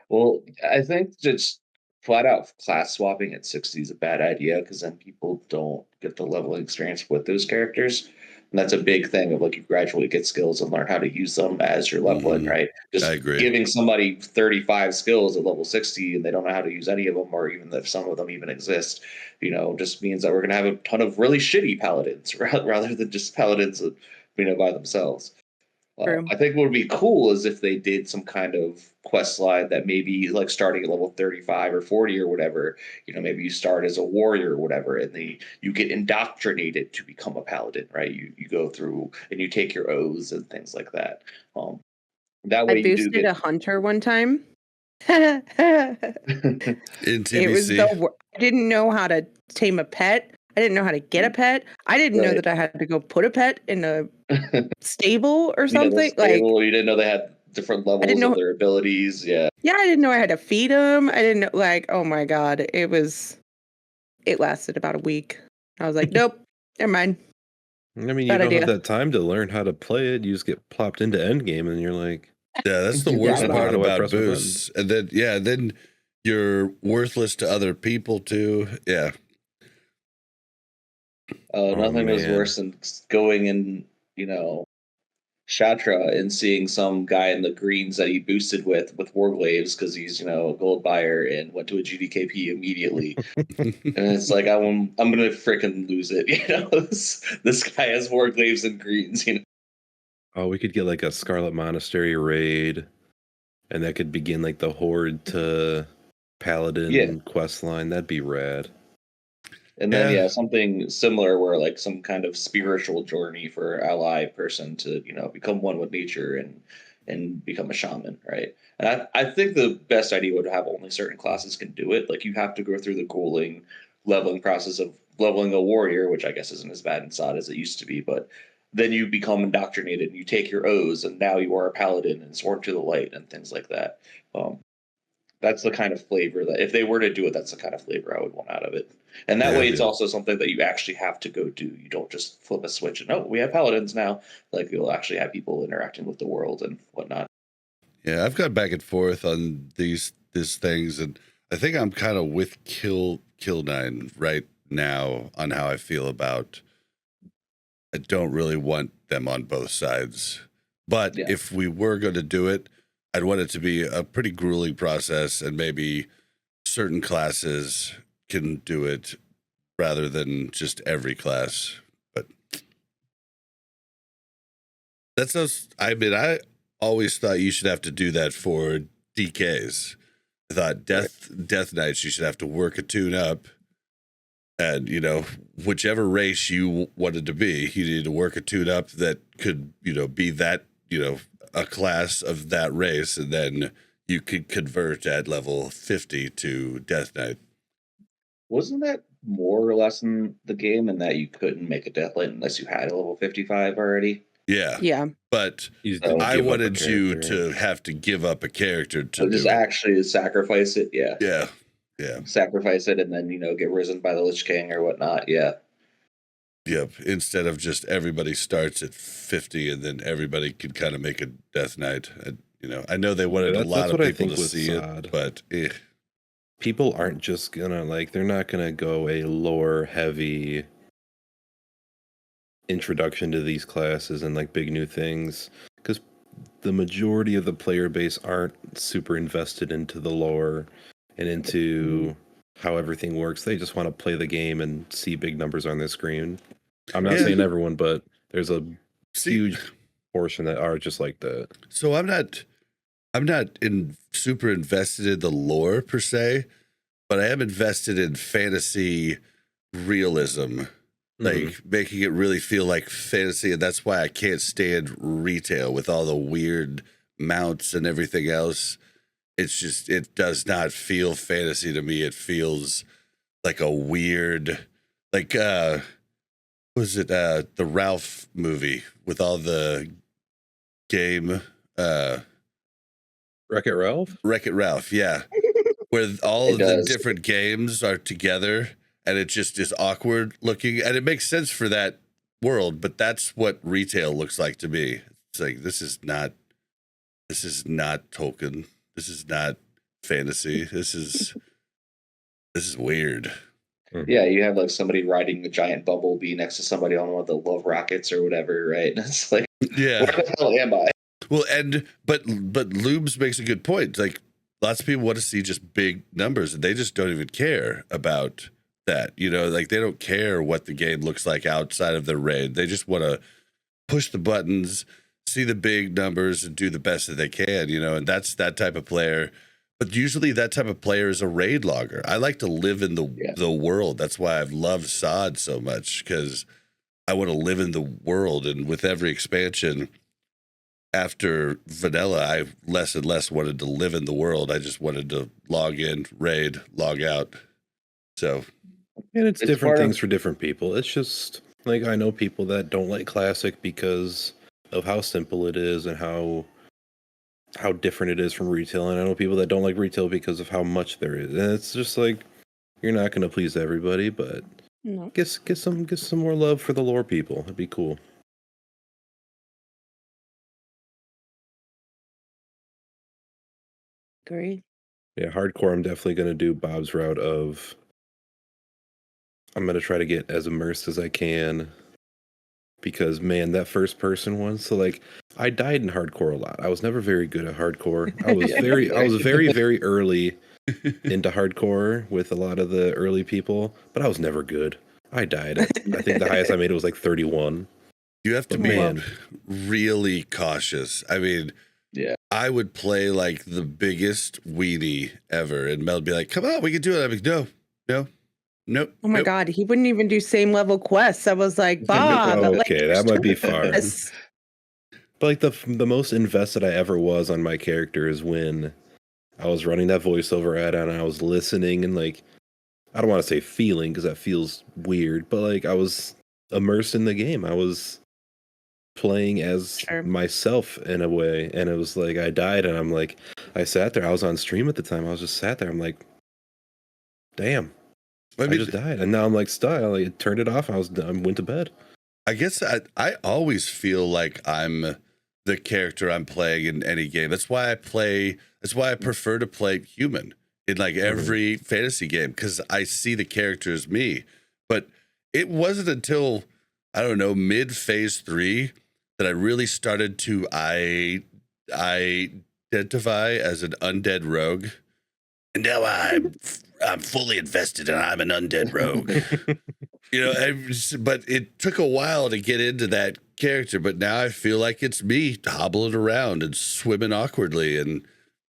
Well, I think just flat out class swapping at 60 is a bad idea because then people don't get the level of experience with those characters. And that's a big thing of like you gradually get skills and learn how to use them as you're leveling, right? Just I agree. giving somebody 35 skills at level 60 and they don't know how to use any of them, or even if some of them even exist, just means that we're going to have a ton of really shitty paladins rather than just paladins, by themselves. True. I think what would be cool is if they did some kind of quest line that maybe like starting at level 35 or 40 or whatever, maybe you start as a warrior or whatever, and you get indoctrinated to become a paladin, right? You go through and you take your oaths and things like that. That way I you do boosted get a hunter one time. It In was TBC. I didn't know how to tame a pet. I didn't know how to get a pet. I didn't know Right. that I had to go put a pet in a stable or the something. stable, you didn't know they had different levels know- of their abilities. Yeah. Yeah, I didn't know I had to feed them. I didn't know, oh my God. It lasted about a week. I was like, nope, never mind. I mean, you Bad don't idea. have that time to learn how to play it. You just get plopped into endgame, and you're like, Yeah, that's the Yeah, worst I know. part How do I about press my boosts. And then you're worthless to other people too. Yeah. Nothing is man. worse than going in, Shatra and seeing some guy in the greens that he boosted with Warglaves because he's a gold buyer and went to a GDKP immediately, and it's like I'm gonna freaking lose it. This guy has Warglaves and greens. Oh, we could get like a Scarlet Monastery raid, and that could begin like the Horde to Paladin quest line. That'd be rad. And then Yeah. something similar where like some kind of spiritual journey for ally person to become one with nature and become a shaman, right? And I think the best idea would have only certain classes can do it. Like you have to go through the leveling process of leveling a warrior, which I guess isn't as bad in SOD as it used to be, but then you become indoctrinated and you take your oaths and now you are a paladin and sworn to the light and things like that. That's the kind of flavor that if they were to do it, that's the kind of flavor I would want out of it. And that way it's also something that you actually have to go do. You don't just flip a switch and we have paladins now. Like you'll actually have people interacting with the world and whatnot. Yeah, I've gone back and forth on these things, and I think I'm kind of with Killnine right now on how I feel about. I don't really want them on both sides, but if we were going to do it, I'd want it to be a pretty grueling process, and maybe certain classes can do it rather than just every class. But that's us. I mean, I always thought you should have to do that for DKs. I thought Death Knights, you should have to work a tune up, and whichever race you wanted to be, you needed to work a tune up that could be that a class of that race, and then you could convert at level 50 to Death Knight. Wasn't that more or less in the game, and that you couldn't make a Death Knight unless you had a level 55 already? Yeah. But I wanted you to have to give up a character to just actually sacrifice it. Yeah. Sacrifice it and then get risen by the Lich King or whatnot. Yeah. Yep. Instead of just everybody starts at 50 and then everybody could kind of make a Death Knight. And, I know they wanted a lot of people to see it, but people aren't just gonna they're not gonna go a lore heavy introduction to these classes and big new things, because the majority of the player base aren't super invested into the lore and into how everything works. They just want to play the game and see big numbers on their screen. I'm not saying everyone, but there's a huge portion that are just like that. So I'm not super invested in the lore per se, but I am invested in fantasy realism, making it really feel like fantasy, and that's why I can't stand retail with all the weird mounts and everything else. It's just, it does not feel fantasy to me. It feels like a weird, was it the Ralph movie with all the game Wreck-It Ralph? Wreck-It Ralph, yeah. Where all of the different games are together and it just is awkward looking, and it makes sense for that world, but that's what retail looks like to me. It's like, this is not Tolkien. This is not fantasy. This is weird. Yeah, you have somebody riding a giant bumblebee next to somebody on one of the love rockets or whatever, right? And it's like, where the hell am I? Well, but Lubes makes a good point. Like, lots of people want to see just big numbers, and they just don't even care about that. They don't care what the game looks like outside of the raid. They just want to push the buttons, see the big numbers and do the best that they can, and that's that type of player. But usually that type of player is a raid logger. I like to live in the world. That's why I've loved SOD so much, because I want to live in the world. And with every expansion after vanilla, I less and less wanted to live in the world. I just wanted to log in, raid, log out. So, and it's different things for different people. It's just like, I know people that don't like classic because of how simple it is and how different it is from retail, and I know people that don't like retail because of how much there is. And it's just like, you're not going to please everybody, but No. get some more love for the lore people. It'd be cool. Agree. Yeah, hardcore, I'm definitely going to do Bob's route of, I'm going to try to get as immersed as I can, because man, that first person one, so like, I died in hardcore a lot. I was never very good at hardcore. I was very, very early into hardcore with a lot of the early people, but I was never good. I died. I think the highest I made it was like 31. You have to be really cautious. I mean, I would play like the biggest weenie ever, and Mel would be like, "Come on, we can do it." I'm like, "No. Nope." Oh my God, he wouldn't even do same level quests. I was like, Bob. Okay, that might be far. But like the most invested I ever was on my character is when I was running that voiceover ad and I was listening and like, I don't want to say feeling because that feels weird, but like I was immersed in the game. I was playing as myself in a way, and it was like I died and I'm like, I sat there. I was on stream at the time. I was just sat there. I'm like, damn. I just died, and now I'm like stuck. I like turned it off. I went to bed. I guess I always feel like I'm the character I'm playing in any game. That's why I play. That's why I prefer to play human in like every fantasy game, because I see the character as me. But it wasn't until, I don't know, mid phase 3 that I really started to identify as an undead rogue, and now I'm fully invested and I'm an undead rogue. But it took a while to get into that character, but now I feel like it's me hobbling around and swimming awkwardly. And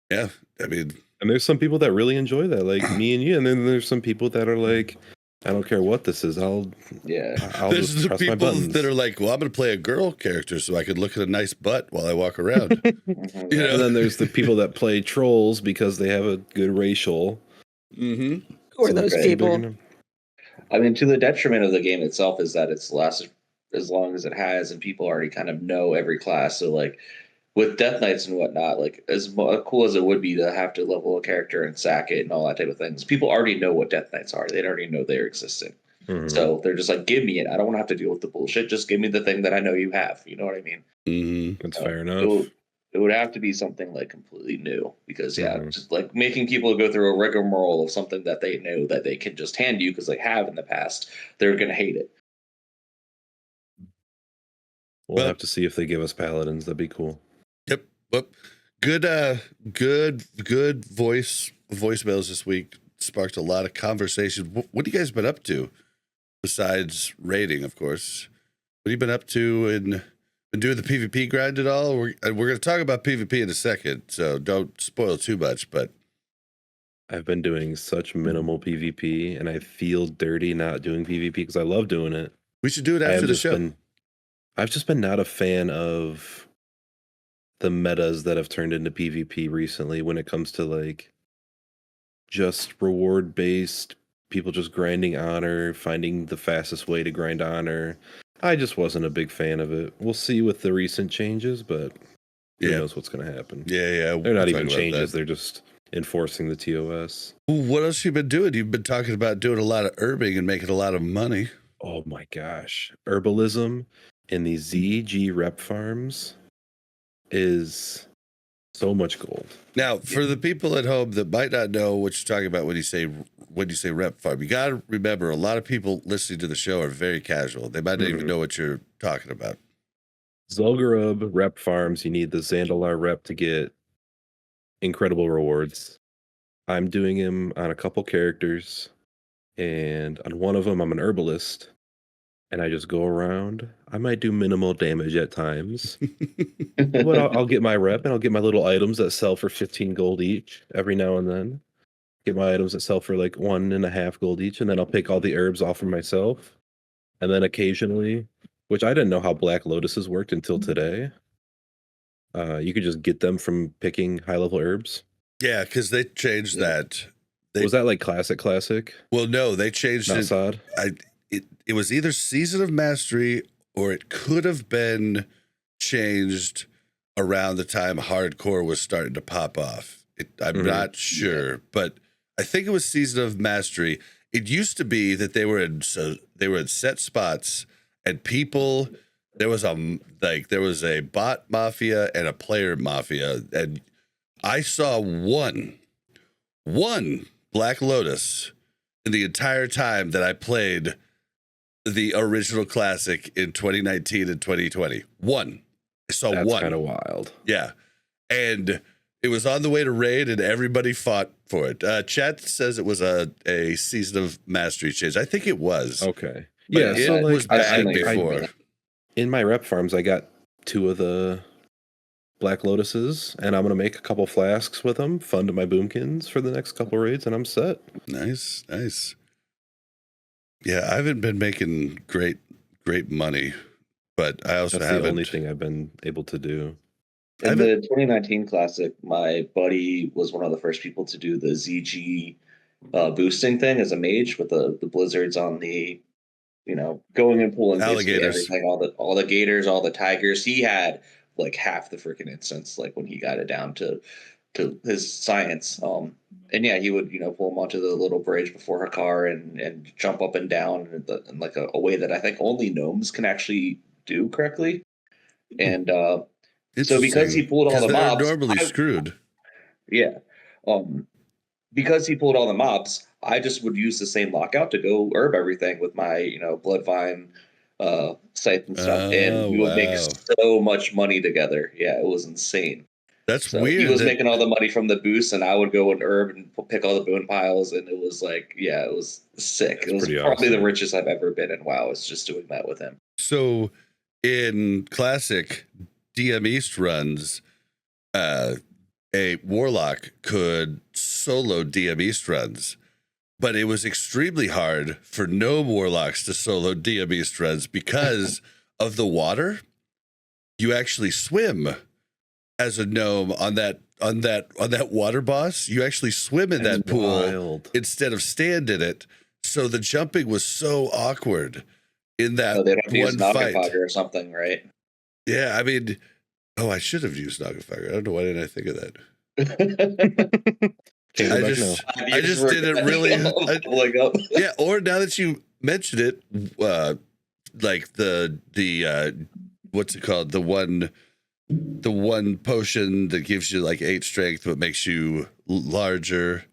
yeah, I mean, and there's some people that really enjoy that, like me and you. And then there's some people that are like, I don't care what this is. I'll there's just the press my people buttons. that are like, well, I'm going to play a girl character so I can look at a nice butt while I walk around. And then there's the people that play trolls because they have a good racial. Mm-hmm. Or those people. I mean, to the detriment of the game itself is that it's lasted as long as it has, and people already kind of know every class. So, like with Death Knights and whatnot, like as cool as it would be to have to level a character and sack it and all that type of things, people already know what Death Knights are. They already know they're existing. Mm-hmm. So they're just like, give me it. I don't want to have to deal with the bullshit. Just give me the thing that I know you have. You know what I mean? Mm-hmm. That's fair enough. It would have to be something like completely new, because just like making people go through a rigmarole of something that they know that they can just hand you because they have in the past, they're going to hate it. We'll have to see if they give us paladins. That'd be cool. Yep. Well, good voicemails this week. Sparked a lot of conversation. What have you guys been up to besides raiding, of course? What have you been up to and been doing the PvP grind at all? We're going to talk about PvP in a second, so don't spoil too much. But I've been doing such minimal PvP, and I feel dirty not doing PvP because I love doing it. We should do it after the show. I've just been not a fan of the metas that have turned into PvP recently when it comes to like just reward based, people just grinding honor, finding the fastest way to grind honor. I just wasn't a big fan of it. We'll see with the recent changes, but who knows what's going to happen. Yeah. They're not even changes. They're just enforcing the TOS. What else you been doing? You've been talking about doing a lot of herbing and making a lot of money. Oh my gosh. Herbalism in the ZG rep farms is so much gold. Now, for the people at home that might not know what you're talking about when you say rep farm, you got to remember a lot of people listening to the show are very casual. They might not even know what you're talking about. Zul'Gurub rep farms, you need the Zandalar rep to get incredible rewards. I'm doing him on a couple characters, and on one of them I'm an herbalist, and I just go around. I might do minimal damage at times, but I'll get my rep and I'll get my little items that sell for 15 gold each every now and then. Get my items that sell for like 1.5 gold each, and then I'll pick all the herbs off for myself. And then occasionally, which I didn't know how Black Lotuses worked until today, you could just get them from picking high level herbs. Yeah, because they changed that. Was that like classic? Well, no, they changed Not it. Sod? It was either Season of Mastery or it could have been changed around the time Hardcore was starting to pop off. I'm not sure, but I think it was Season of Mastery. It used to be that they were in set spots, and people there was a bot mafia and a player mafia, and I saw one Black Lotus in the entire time that I played the original classic in 2019 and 2020. One. I saw one. That's kind of wild. Yeah. And it was on the way to raid and everybody fought for it. Chat says it was a Season of Mastery change. I think it was. Okay. But Yeah, so it like, was bad I before. in my rep farms, I got 2 of the Black Lotuses, and I'm going to make a couple flasks with them, fund my boomkins for the next couple raids, and I'm set. Nice. Yeah, I haven't been making great money, but I also That's haven't. the only thing I've been able to do. In the 2019 Classic, my buddy was one of the first people to do the ZG boosting thing as a mage with the blizzards on the, going and pulling basically Alligators. everything, all the gators, all the tigers. He had like half the freaking instance, like when he got it down to his science. And yeah, he would pull them onto the little bridge before her car and jump up and down in like a way that I think only gnomes can actually do correctly. And so because he pulled all the mobs, normally screwed. Yeah. Because he pulled all the mobs, I just would use the same lockout to go herb everything with my, Bloodvine scythe and stuff. And we would make so much money together. Yeah, it was insane. That's so weird. He was making all the money from the boost, and I would go and herb and pick all the boon piles, and it was like, yeah, it was sick. It was probably the richest I've ever been in WoW. It's just doing that with him. So in Classic DM East runs, a Warlock could solo DM East runs, but it was extremely hard for gnome Warlocks to solo DM East runs because of the water. You actually swim as a gnome on that water boss. You actually swim in that pool instead of stand in it. So the jumping was so awkward in that they'd have to use one fight or something, right? Yeah, I mean, I should have used Nagafire. I don't know, why didn't I think of that? I just didn't really. Yeah, or now that you mentioned it, like the what's it called? The one potion that gives you like 8 strength but makes you larger,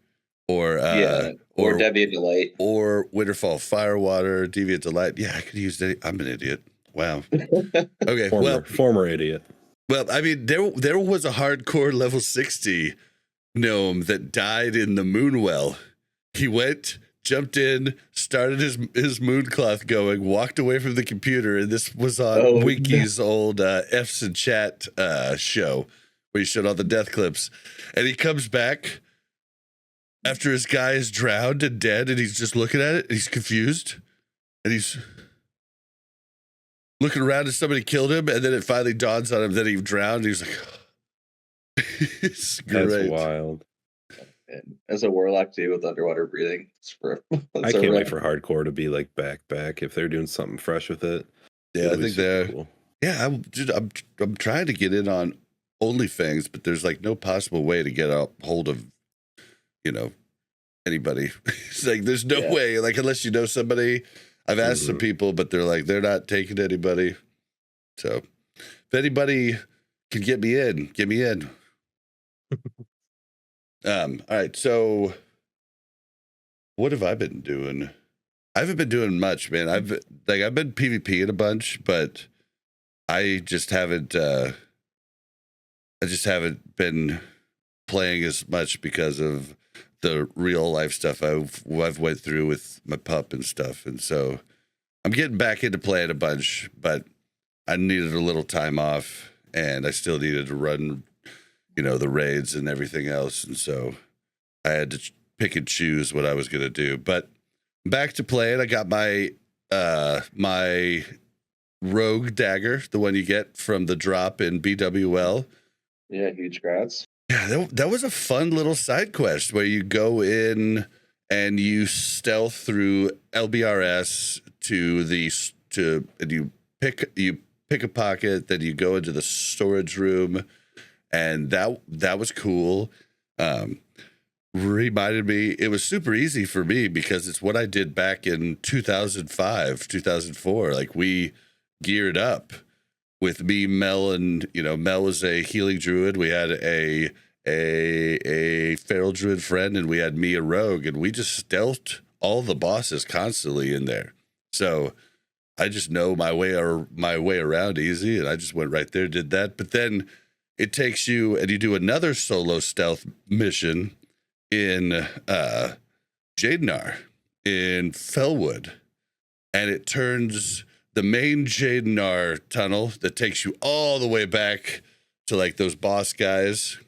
or Deviant Delight, or Winterfall Firewater, Deviant Delight. Yeah, I could use that. I'm an idiot. Wow. Okay, former idiot. Well, I mean, there was a hardcore level 60 gnome that died in the Moonwell. He went, jumped in, started his mooncloth going, walked away from the computer, and this was on Wiki's old F's and Chat show where he showed all the death clips. And he comes back after his guy is drowned and dead, and he's just looking at it, and he's confused, and he's looking around and somebody killed him, and then it finally dawns on him that he drowned. He's like, it's great. That's wild. And as a warlock too, with underwater breathing, I can't wait for hardcore to be like back if they're doing something fresh with it. Yeah, I think they're cool. Yeah, I'm trying to get in on OnlyFans, but there's like no possible way to get a hold of anybody. It's like there's no way, like unless you know somebody. I've asked some people, but they're like, they're not taking anybody. So if anybody can get me in, get me in. All right. So what have I been doing? I haven't been doing much, man. I've been PvPing a bunch, but I just haven't been playing as much because of the real life stuff I've went through with my pup and stuff. And so I'm getting back into playing a bunch, but I needed a little time off, and I still needed to run, the raids and everything else, and so I had to pick and choose what I was going to do. But back to playing, I got my my rogue dagger, the one you get from the drop in BWL. Yeah, huge congrats. Yeah, that was a fun little side quest where you go in and you stealth through LBRS and you pick a pocket, then you go into the storage room, and that was cool. Reminded me, it was super easy for me because it's what I did back in 2005, 2004. Like, we geared up with me, Mel, and Mel was a healing druid. We had a feral druid friend, and we had me, a rogue, and we just stealthed all the bosses constantly in there. So I just know my way around easy, and I just went right there, did that. But then it takes you and you do another solo stealth mission in Jadenar in Felwood, and it turns the main Jadenar tunnel that takes you all the way back to like those boss guys.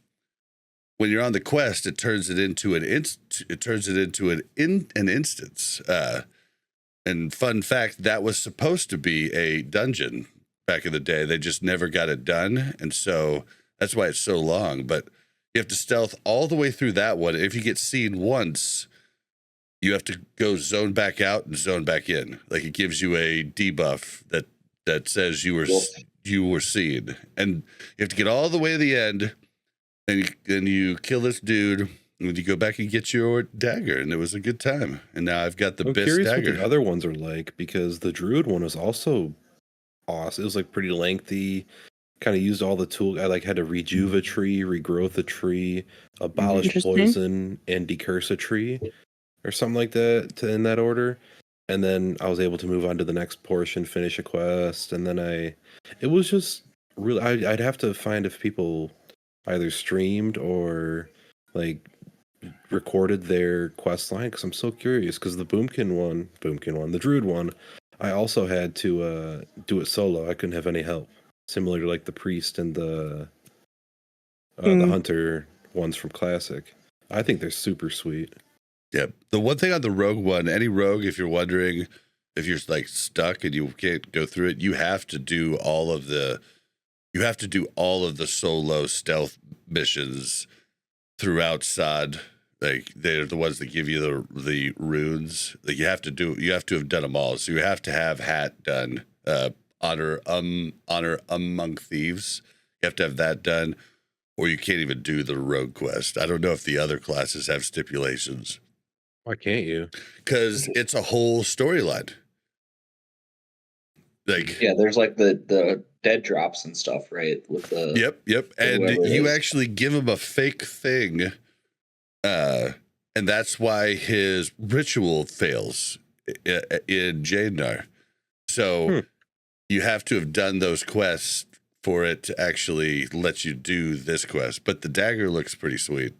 When you're on the quest, it turns it into an instance. And fun fact, that was supposed to be a dungeon back in the day. They just never got it done, and so that's why it's so long. But you have to stealth all the way through that one. If you get seen once, you have to go zone back out and zone back in. Like, it gives you a debuff that says you were seen, and you have to get all the way to the end. And you kill this dude, and you go back and get your dagger, and it was a good time. And now I've got the best dagger. I'm curious what the other ones are like, because the Druid one was also awesome. It was like pretty lengthy. Kind of used all the tools. I had to rejuve a tree, regrowth a tree, abolish poison, and decurse a tree, or something like that, in that order. And then I was able to move on to the next portion, finish a quest, and then it was just really. I'd have to find if people either streamed or recorded their quest line, because I'm so curious. Because the Boomkin one, the Druid one, I also had to do it solo. I couldn't have any help. Similar to the priest and the hunter ones from Classic. I think they're super sweet. Yeah. The one thing on the rogue one, any rogue, if you're wondering if you're stuck and you can't go through it, you have to do all of the solo stealth missions throughout SOD. They're the ones that give you the runes. You have to have done them all. So you have to have Hat done. Honor among thieves. You have to have that done, or you can't even do the rogue quest. I don't know if the other classes have stipulations. Why can't you? Because it's a whole storyline. There's the dead drops and stuff, right? With the yep, and you actually give him a fake thing, and that's why his ritual fails in Jadenar. So you have to have done those quests for it to actually let you do this quest. But the dagger looks pretty sweet.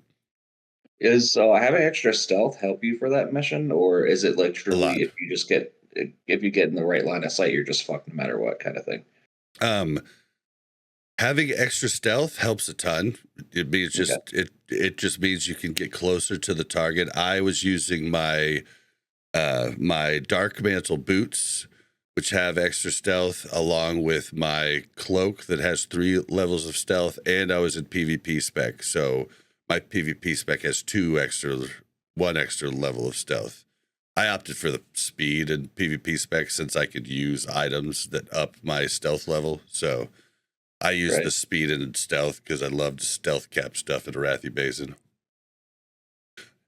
Is having extra stealth help you for that mission, or is it truly if you get in the right line of sight, you're just fucked no matter what kind of thing? Having extra stealth helps a ton. It means it just means you can get closer to the target. I was using my my Dark Mantle boots, which have extra stealth, along with my cloak that has 3 levels of stealth, and I was in PvP spec, so my PvP spec has 1 extra level of stealth. I opted for the speed and PvP spec since I could use items that up my stealth level, so I used the speed and stealth because I loved stealth cap stuff at Arathi Basin.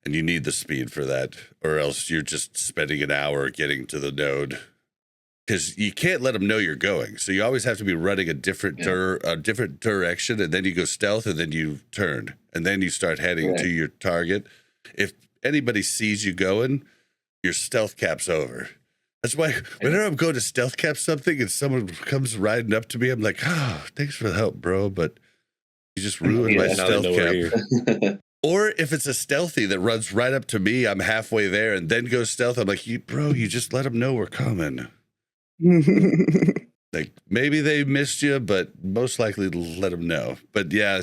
And you need the speed for that, or else you're just spending an hour getting to the node. Because you can't let them know you're going, so you always have to be running a different direction, and then you go stealth, and then you turn, and then you start heading to your target. If anybody sees you going, your stealth cap's over. That's why whenever I'm going to stealth cap something, and someone comes riding up to me, I'm like, "Oh, thanks for the help, bro," but you just ruined my stealth cap. Or if it's a stealthy that runs right up to me, I'm halfway there, and then goes stealth. I'm like, "Bro, you just let them know we're coming." Like maybe they missed you, but most likely let them know. But yeah,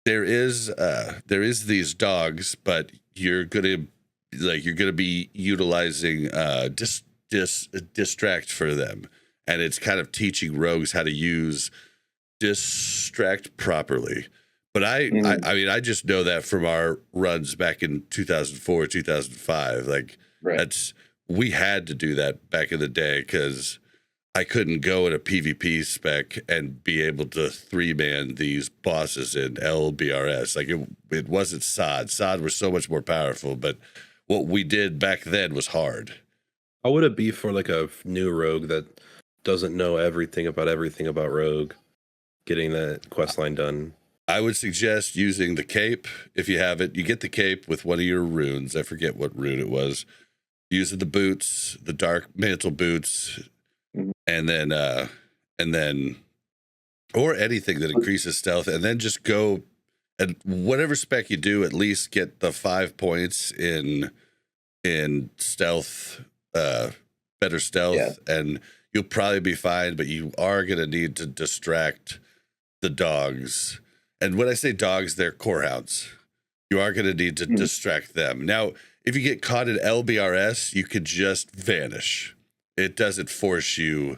there is these dogs, but you're gonna be utilizing distract for them, and it's kind of teaching rogues how to use distract properly. But I mean, I just know that from our runs back in 2004, 2005. Like we had to do that back in the day because I couldn't go in a PvP spec and be able to 3-man these bosses in LBRS. Like it wasn't SOD. SOD was so much more powerful, but what we did back then was hard. How would it be for like a new rogue that doesn't know everything about rogue, getting that quest line done? I would suggest using the cape if you have it. You get the cape with one of your runes. I forget what rune it was. Using the boots, the dark mantle boots, and then or anything that increases stealth, and then just go and whatever spec you do, at least get the 5 points in stealth, better stealth, and you'll probably be fine. But you are gonna need to distract the dogs. And when I say dogs, they're core hounds. You are going to need to distract them. Now, if you get caught in LBRS, you could just vanish. It doesn't force you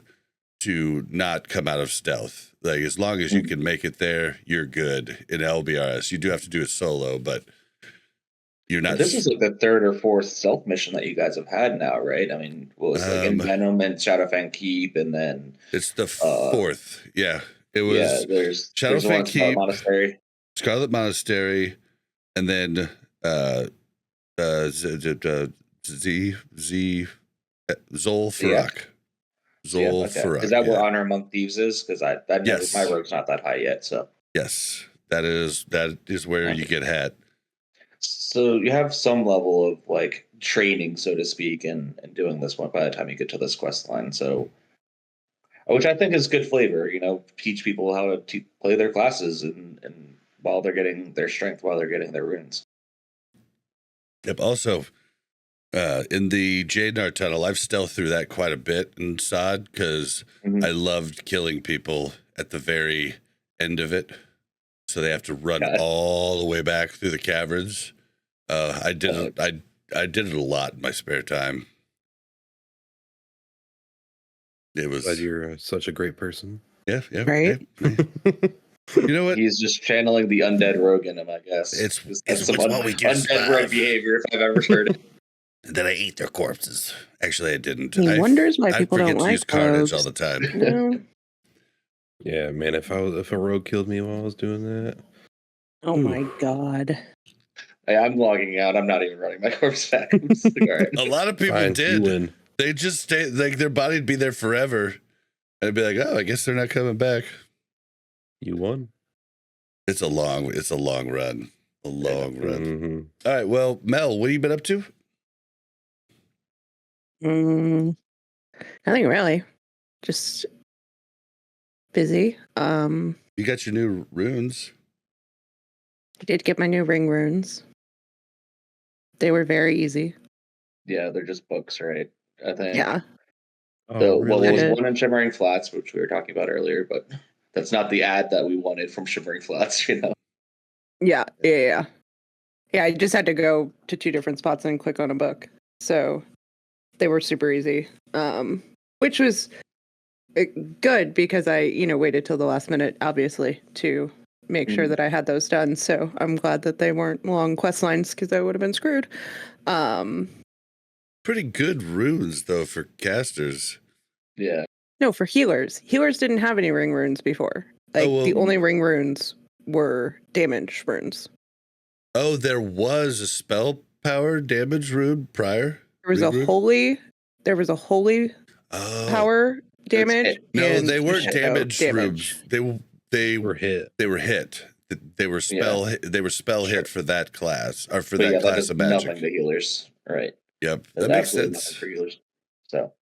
to not come out of stealth. Like as long as you can make it there, you're good in LBRS. You do have to do it solo, but you're not. This is like the third or fourth stealth mission that you guys have had now, right? I mean, what was like Envenom and Shadowfang Keep, and then it's the fourth. Yeah. It was there's Shadowfang Keep, Scarlet Monastery, and then Zolfarak. Zolfarak. Is that where Honor Among Thieves is? Because my rogue's not that high yet. So yes, that is where you get hat. So you have some level of like training, so to speak, and doing this one by the time you get to this quest line. So. Which I think is good flavor, teach people how to play their classes and while they're getting their strength, while they're getting their runes. Yep. Also, in the Jadenar Tunnel, I've stealthed through that quite a bit in SOD because I loved killing people at the very end of it. So they have to run all the way back through the caverns. I did it. I did it a lot in my spare time. It was. Glad you're such a great person. Yeah. Right. Yeah. You know what? He's just channeling the undead rogue in him, I guess. It's some undead rogue behavior if I've ever heard it. And then I ate their corpses. Actually, I didn't. He wonders why people don't like use carnage rogues all the time. No. Yeah, man. If a rogue killed me while I was doing that. Oh my god. I'm logging out. I'm not even running my corpse back. I'm just like, all right. A lot of people did. They just stay, like their body'd be there forever. And it'd be like, oh, I guess they're not coming back. You won. It's a long run. A long run. All right. Well, Mel, what have you been up to? Nothing really. Just busy. You got your new runes. I did get my new ring runes. They were very easy. Yeah, they're just books, right? I think. Yeah. So, well, there was one in Shimmering Flats, which we were talking about earlier, but that's not the ad that we wanted from Shimmering Flats, Yeah. Yeah, I just had to go to 2 different spots and click on a book. So they were super easy, which was good because I, waited till the last minute, obviously, to make sure that I had those done. So I'm glad that they weren't long quest lines because I would have been screwed. Pretty good runes, though, for casters. Yeah. No, for healers. Healers didn't have any ring runes before. The only ring runes were damage runes. Oh, there was a spell power damage rune prior? There was a holy power damage. No, they weren't damage runes. They were hit. They were hit. They were spell hit for that class or for that class of magic. Nothing to healers, right? Yep, that makes sense. For healers.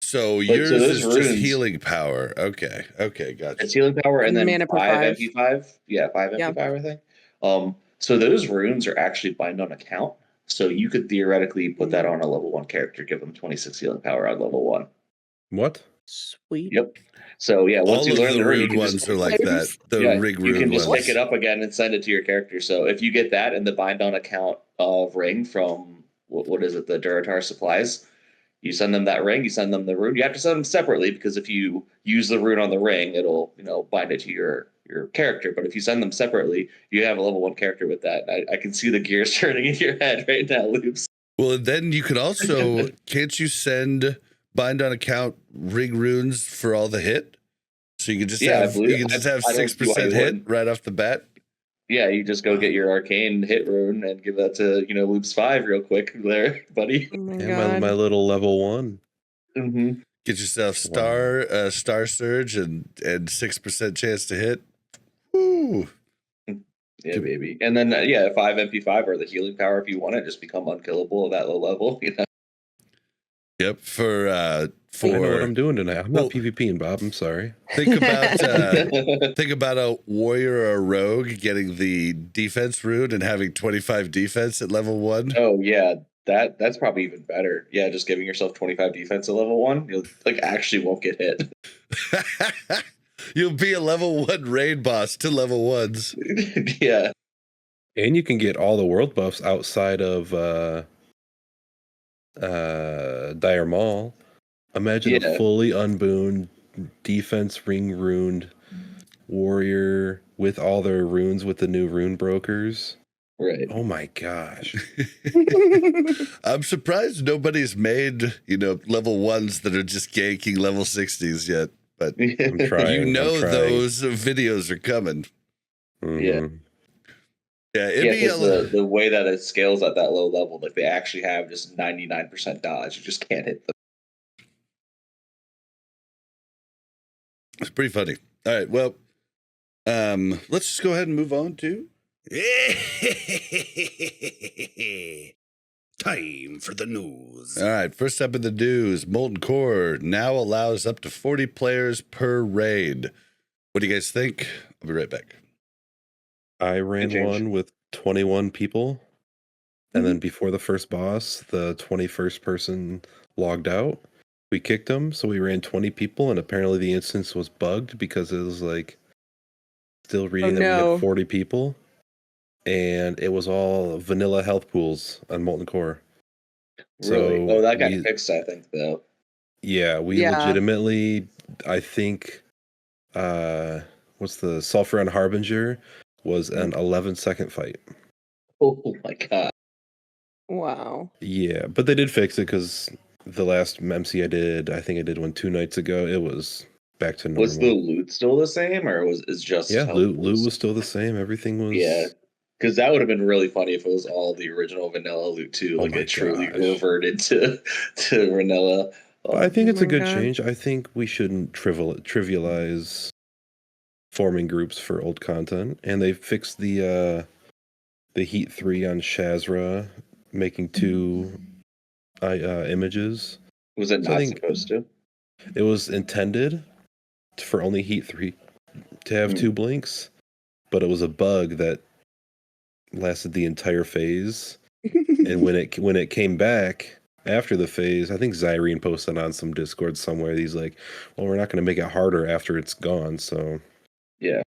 So yours is just healing power. Okay, gotcha. It's healing power and then mana 5 MP5. Yeah, 5 MP5, I think. So those runes are actually bind on account. So you could theoretically put that on a level 1 character, give them 26 healing power on level 1. What? Sweet. Yep. So yeah, once All you of learn the the rune, you rude can ones just are like that. The rig you can rude just ones. pick it up again and send it to your character. So if you get that and the bind on account of ring from what is it, the Duratar supplies, you send them that ring, you send them the rune. You have to send them separately because if you use the rune on the ring, it'll bind it to your character. But if you send them separately, you have a level 1 character with that. I can see the gears turning in your head right now, Loops. Well, then you could also can't you send bind on account rig runes for all the hit? So you can just have 6% hit right off the bat. Yeah, you just go get your arcane hit rune and give that to Loops 5 real quick there, buddy. Oh my Yeah, my little level 1. Mm-hmm. Get yourself star surge and 6% chance to hit. Woo. Yeah, baby. And then 5 MP5 or the healing power if you want it, just become unkillable at that low level. Yep. For I know what I'm doing tonight. I'm not PvPing, Bob. I'm sorry. Think about a warrior or a rogue getting the defense rune and having 25 defense at level 1. Oh yeah, that's probably even better. Yeah, just giving yourself 25 defense at level 1, you actually won't get hit. You'll be a level 1 raid boss to level 1s. Yeah. And you can get all the world buffs outside of Dire Maul. Imagine a fully unbooned defense ring runed warrior with all their runes with the new rune brokers. Right. Oh my gosh. I'm surprised nobody's made, level 1s that are just ganking level 60s yet. But I'm trying. Those videos are coming. Mm-hmm. Yeah. Yeah, the way that it scales at that low level, they actually have just 99% dodge. You just can't hit them. It's pretty funny. All right, well, let's just go ahead and move on to time for the news. All right, first up in the news, Molten Core now allows up to 40 players per raid. What do you guys think? I'll be right back. I ran one with 21 people, and then before the first boss, the 21st person logged out. We kicked them, so we ran 20 people, and apparently the instance was bugged because it was still reading that we had 40 people, and it was all vanilla health pools on Molten Core. Really? So that got fixed, I think, though. Yeah, legitimately, I think, what's the Sulfur on Harbinger was an 11-second fight. Oh my god. Wow. Yeah, but they did fix it because the last MC I think I did one 2 nights ago. It was back to normal. Was the loot still the same, or is just loot was still the same? Everything was because that would have been really funny if it was all the original vanilla loot too. It truly reverted to vanilla. I think it's a good change. I think we shouldn't trivialize forming groups for old content, and they fixed the Heat 3 on Shazra, making 2 images. Was it not supposed to? It was intended for only Heat 3 to have 2 blinks, but it was a bug that lasted the entire phase. And when it came back after the phase, I think Zyrene posted on some Discord somewhere. He's like, "Well, we're not going to make it harder after it's gone." So yeah.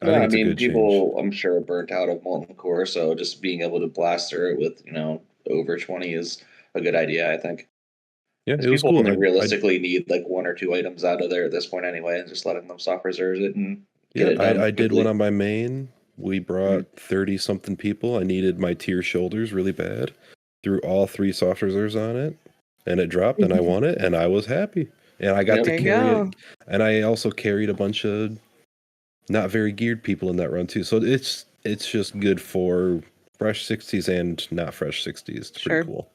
I mean, people, I'm sure, are burnt out of Molten Core, so just being able to blast through it with over 20 is a good idea, I think. Yeah, it was cool. Only realistically need 1 or 2 items out of there at this point anyway, and just letting them soft reserve it and get it done. I did one on my main. We brought 30 something people. I needed my tier shoulders really bad. Threw all 3 soft reserves on it, and it dropped, and I won it, and I was happy. And I got to carry it. And I also carried a bunch of not very geared people in that run too. So it's just good for fresh 60s and not fresh 60s. It's pretty cool.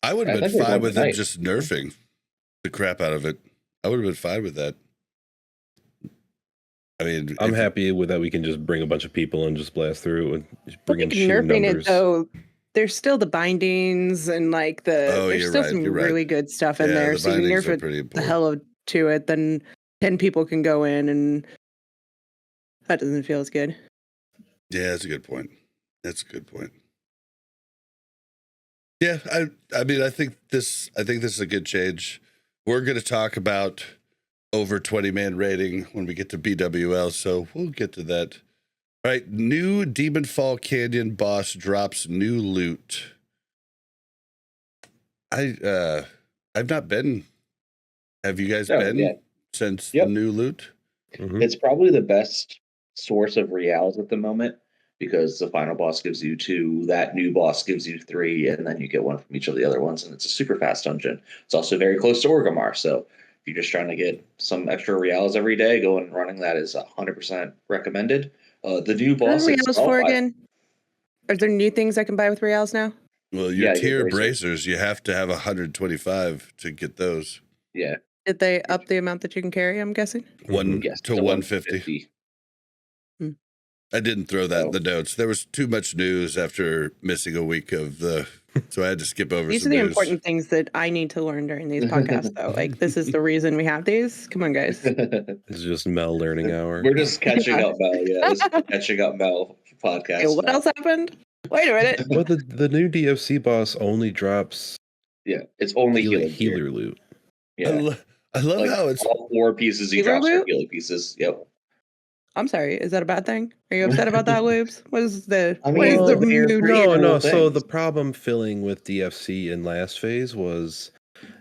I would have been fine with them just nerfing the crap out of it. I would have been fine with that. I mean, I'm happy with that. We can just bring a bunch of people and just blast through and bring in sheer nerfing numbers. It though, there's still the bindings and there's still some really good stuff in there. So you nerf it the hell to it, then 10 people can go in, and that doesn't feel as good. Yeah, that's a good point. That's a good point. Yeah, I mean, I think this is a good change. We're going to talk about over 20-man rating when we get to BWL, so we'll get to that. All right, new Demonfall Canyon boss drops new loot. I've not been. Have you guys been since the new loot? Mm-hmm. It's probably the best source of reals at the moment because the final boss gives you 2, that new boss gives you 3, and then you get 1 from each of the other ones, and it's a super fast dungeon. It's also very close to Orgrimmar, so if you're just trying to get some extra reals every day, going and running that is 100% recommended. The new boss itself, for again? Are there new things I can buy with reals now? Well, your tier bracers, you have to have 125 to get those. Yeah. Did they up the amount that you can carry, I'm guessing? To 150. I didn't throw that in the notes. There was too much news after missing a week of so I had to skip over These are the important things that I need to learn during these podcasts, though. Like, this is the reason we have these. Come on, guys. It's just Mel learning hour. We're just catching up Mel. Yeah, this is catching up Mel podcast. Okay, what else happened? Wait a minute. Well, the new DFC boss only drops. Yeah, it's only healer loot. Yeah, I love like, how it's all 4 pieces he drops are healing pieces. Yep. I'm sorry. Is that a bad thing? Are you upset about that, Loops? What is the? No. So the problem filling with DFC in last phase was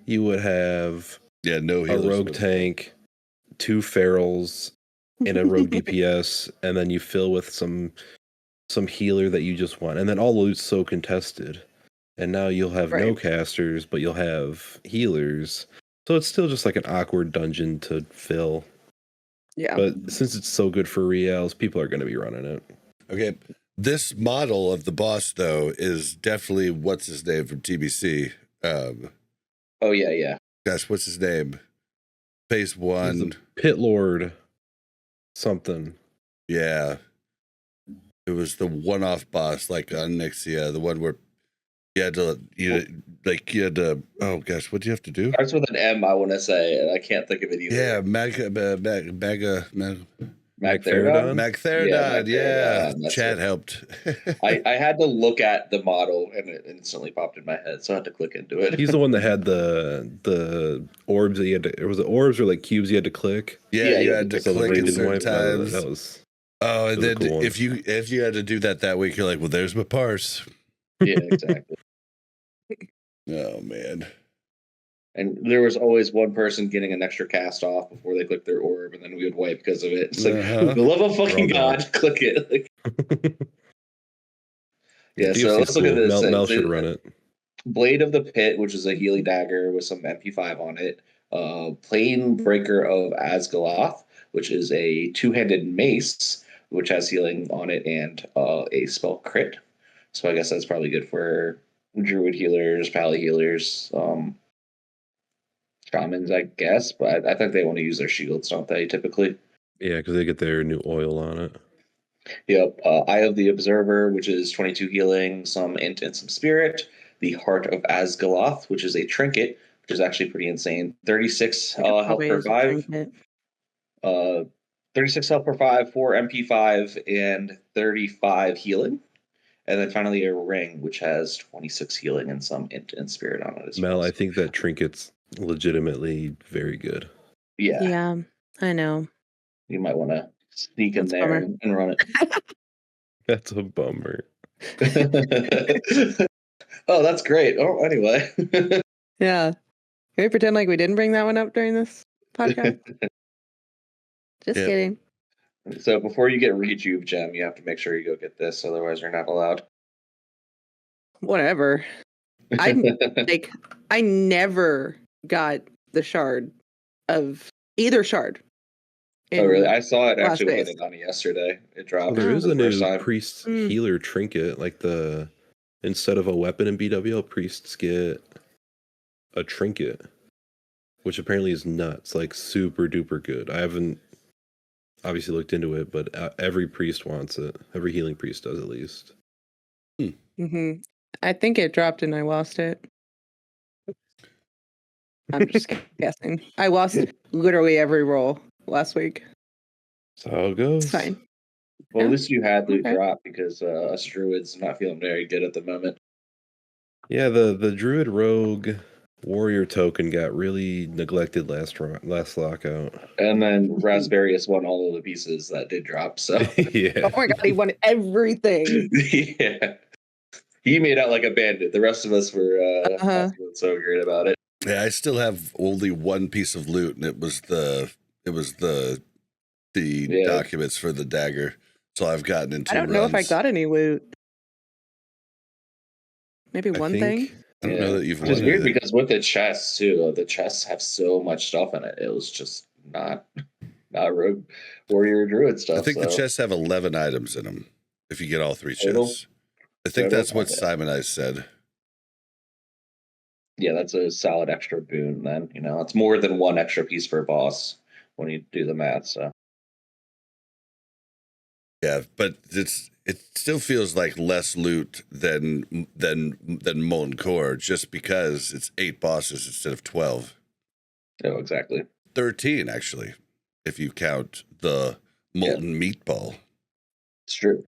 you would have a rogue tank, 2 ferals, and a rogue DPS, and then you fill with some healer that you just want, and then all loot's so contested. And now you'll have no casters, but you'll have healers. So it's still just like an awkward dungeon to fill. Yeah. But since it's so good for reals, people are going to be running it. Okay. This model of the boss, though, is definitely what's his name from TBC. Oh, yeah. Gosh, what's his name? Phase 1. Pit Lord something. Yeah. It was the one-off boss, like on Nixia, the one where you had to, oh gosh, what do you have to do? Starts with an M, I want to say, and I can't think of it either. Yeah, Magtheridon, yeah. Chad helped. I had to look at the model, and it instantly popped in my head, so I had to click into it. He's the one that had the orbs that you had to, was it orbs or like cubes you had to click? Yeah, you had to click at certain times. That was... Oh, and then cool if you had to do that week, you're like, well, there's my parse. Yeah, exactly. Oh man. And there was always one person getting an extra cast off before they clicked their orb, and then we would wipe because of it. It's like, for the love of fucking God, click it. Like, yeah, so let's look at this. Mel should run it. Blade of the Pit, which is a Healy dagger with some MP5 on it. Plane Breaker of Asgaloth, which is a 2-handed mace, which has healing on it and a spell crit. So I guess that's probably good for Druid healers, Pally healers, shamans, I guess. But I think they want to use their shields, don't they, typically? Yeah, because they get their new oil on it. Yep. Eye of the Observer, which is 22 healing, some int and some spirit. The Heart of Asgaloth, which is a trinket, which is actually pretty insane. 36 health per 5. 36 health per 5, 4 MP5, and 35 healing. And then finally a ring, which has 26 healing and some int and spirit on it as well. Mel, I think that trinket's legitimately very good. Yeah. Yeah, I know. You might want to sneak in there and run it. That's a bummer. Oh, that's great. Oh, anyway. Yeah. Can we pretend like we didn't bring that one up during this podcast? Just kidding. So before you get Rejuve Gem, you have to make sure you go get this, otherwise you're not allowed. Whatever. I never got the shard of either shard. Oh really? I saw it actually when it on yesterday. It dropped. Well, there is a new priest healer trinket, like instead of a weapon in BWL, priests get a trinket, which apparently is nuts, like super duper good. I haven't obviously looked into it, but every priest wants it. Every healing priest does, at least. Mm-hmm. I think it dropped and I lost it. I'm just guessing. I lost literally every roll last week. That's how it goes. It's fine. Well, Yeah. at least you had loot Okay. drop because us druids not feeling very good at the moment. Yeah, the Druid Rogue Warrior token got really neglected last lockout. And then Raspberries won all of the pieces that did drop. So Yeah. Oh my god, he won everything. yeah, he made out like a bandit. The rest of us were not feeling so great about it. Yeah, I still have only one piece of loot, and it was the Yeah. documents for the dagger. So I've gotten in 2 I don't know if I runs. got any loot. Maybe I one think- thing. I don't know that you've Which is won weird anything. because with the chests too, the chests have so much stuff in it. It was just not rogue warrior druid stuff. I think the so. chests have 11 items in them if you get all 3 Total? chests. I think Total? that's what Okay. Simon I said. Yeah, that's a solid extra boon then. You know, it's more than one extra piece per boss when you do the math. So Yeah, but it still feels like less loot than Molten Core just because it's 8 bosses instead of 12. oh, exactly. 13 actually, if you count the molten meatball. It's true.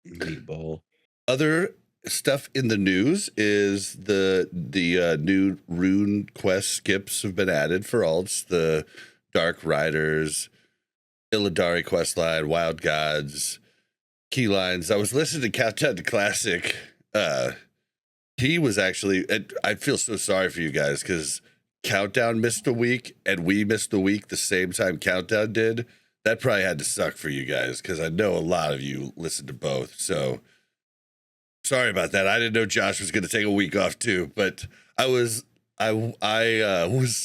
Meatball. Other stuff in the news is the new rune quest skips have been added for alts. The Dark Riders, Illidari questline, Wild Gods, Keylines. I was listening to Countdown to Classic. He was actually, I feel so sorry for you guys because Countdown missed a week and we missed a week the same time Countdown did. That probably had to suck for you guys because I know a lot of you listened to both. So sorry about that. I didn't know Josh was going to take a week off too, but I was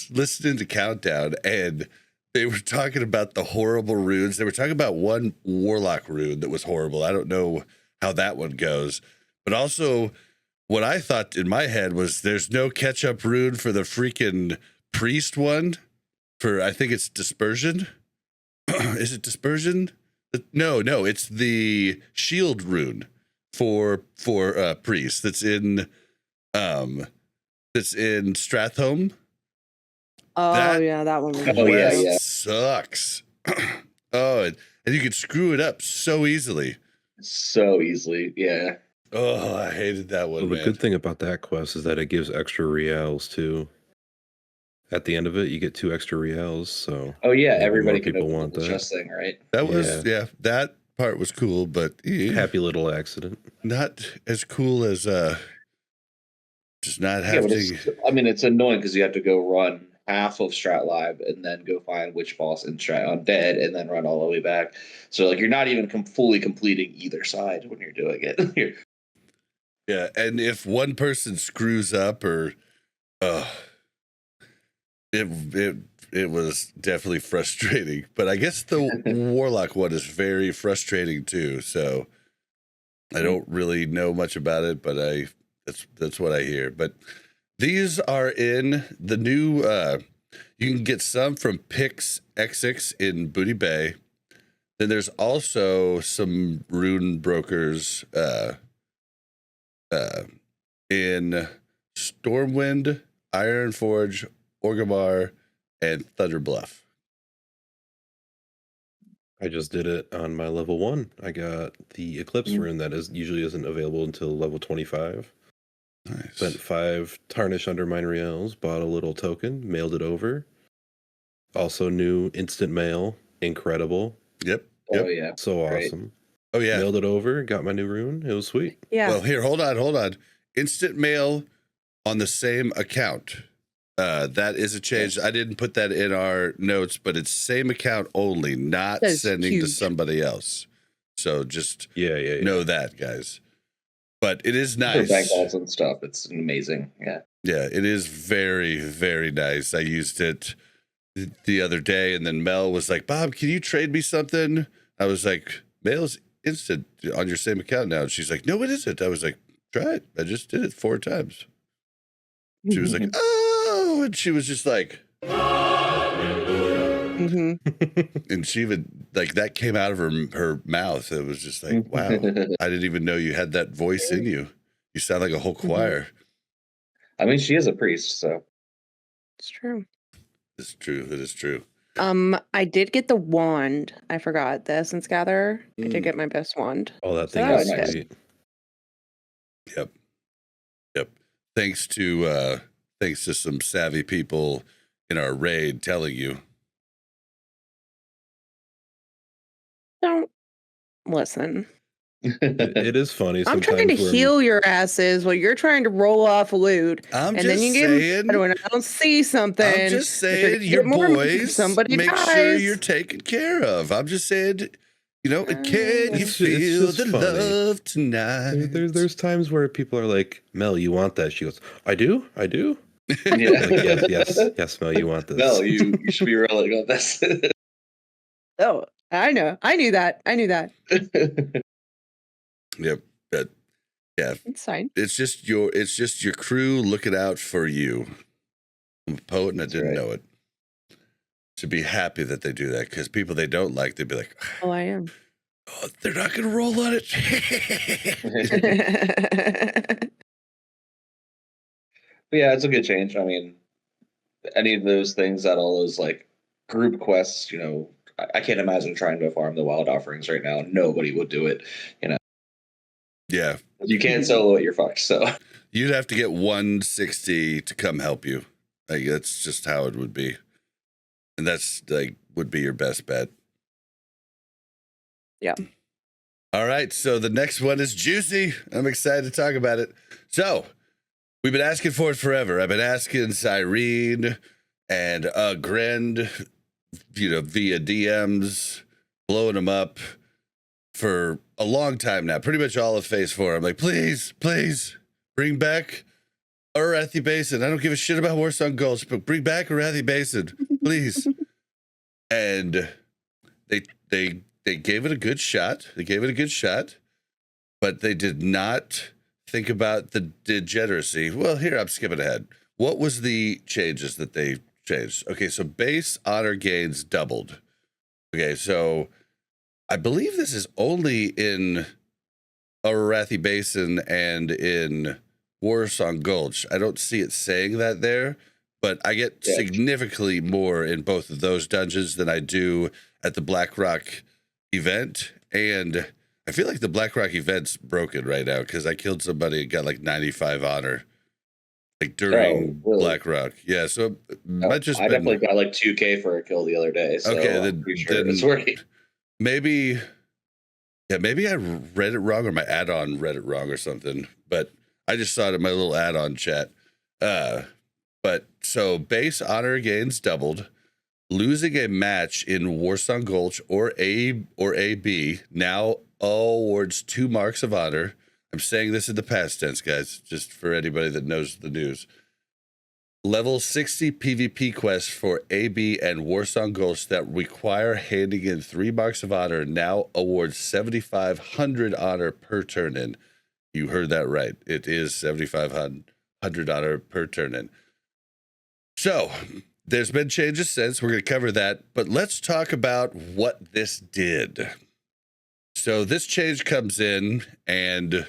listening to Countdown and they were talking about the horrible runes. They were talking about one Warlock rune that was horrible. I don't know how that one goes, but also what I thought in my head was there's no catch-up rune for the freaking priest one for, I think it's Dispersion. Is it Dispersion? No, it's the shield rune for priest that's in Stratholme. Oh That yeah, that one. Was Oh, yeah, yeah. Sucks. And you could screw it up so easily. So easily. Yeah. Oh, I hated that one, Well, the man. good thing about that quest is that it gives extra reals too. At the end of it, you get 2 extra reals. So Oh yeah, maybe everybody more can people open want the that. chest thing, right? That was that part was cool, but Happy little accident. not as cool as just not Yeah, have but to. it's annoying because you have to go run half of Strat Live and then go find which boss in Strat Undead and then run all the way back. So like you're not even fully completing either side when you're doing it. Yeah, and if one person screws up or it was definitely frustrating. But I guess the Warlock one is very frustrating too. So I don't really know much about it, but that's what I hear. But these are in the new you can get some from Pix X6 in Booty Bay. Then there's also some rune brokers in Stormwind, Ironforge, Orgrimmar, and Thunder Bluff. I just did it on my level 1. I got the Eclipse rune that usually isn't available until level 25. Nice. Spent 5 Tarnish Undermine reals, bought a little token, mailed it over. Also new instant mail, incredible. Yep. Oh yeah. So Great. awesome. Oh yeah. Mailed it over, got my new rune. It was sweet. Yeah. Well, here, hold on. Instant mail on the same account. That is a change. I didn't put that in our notes, but it's same account only, not That is sending to huge. somebody else. So just Yeah. know that, guys. But it is For nice. bank vaults and stuff, it's amazing. Yeah. Yeah, it is very, very nice. I used it the other day, and then Mel was like, "Bob, can you trade me something?" I was like, "Mail's instant on your same account now." And she's like, "No, it isn't." I was like, "Try it. I just did it 4 times." She was like, "Oh," and she was just like, and she even like that came out of her mouth. It was just like, wow, I didn't even know you had that voice in you. You sound like a whole choir. I mean, she is a priest, so It's true. It's true. It is true. I did get the wand. I forgot the Essence Gatherer. I did Mm. get my best wand. Oh, that So thing that is was good. sweet. Yep. Thanks to some savvy people in our raid telling you. Don't listen. It is funny I'm sometimes. trying to where heal your asses while you're trying to roll off loot. I'm And then just you get saying. mad when I don't see something. I'm just that you're saying, gonna your get more mad if boys somebody make dies. sure you're taken care of. I'm just saying, can you It's feel just the funny. love tonight? There's times where people are like, Mel, you want that? She goes, I do. Yeah. Like, yes, Mel, you want this. No, you should be rolling on this. Oh, I know. I knew that. Yep. But yeah, It's fine. it's just your crew looking out for you. I'm a poet and I didn't know it. Should be happy that they do that, because people they don't like, they'd be like, Oh, I am. oh, they're not gonna roll on it. But yeah, it's a good change. I mean, any of those things that all those like group quests, I can't imagine trying to farm the wild offerings right now. Nobody would do it. Yeah. You can't solo it, you're fucked. So You'd have to get 160 to come help you. Like, that's just how it would be. And that's would be your best bet. Yeah. All right. So the next one is juicy. I'm excited to talk about it. So we've been asking for it forever. I've been asking Cyrene and Grend, via DMs, blowing them up for a long time now. Pretty much all of Phase 4. I'm like, please, bring back Arathi Basin. I don't give a shit about Warsong Gulch, but bring back Arathi Basin, please. And they gave it a good shot. But they did not think about the degeneracy. Well, here, I'm skipping ahead. What was the changes that they changed? Okay, so base honor gains doubled. Okay, so I believe this is only in Arathi Basin and in Warsong Gulch. I don't see it saying that there, but I get significantly more in both of those dungeons than I do at the Blackrock event. And I feel like the Blackrock event's broken right now, because I killed somebody and got like 95 honor, like during Blackrock. Yeah, so it might just I definitely got like 2K for a kill the other day. So okay, I'm pretty sure it's working. Maybe I read it wrong, or my add-on read it wrong or something, but I just saw it in my little add-on chat. But so base honor gains doubled. Losing a match in Warsong Gulch or AB now awards 2 marks of honor. I'm saying this in the past tense, guys, just for anybody that knows the news. Level 60 PvP quests for AB and Warsong Gulch that require handing in 3 marks of honor now awards 7,500 honor per turn in. You heard that right. It is 7,500 honor per turn in. So there's been changes since. We're going to cover that, but let's talk about what this did. So this change comes in, and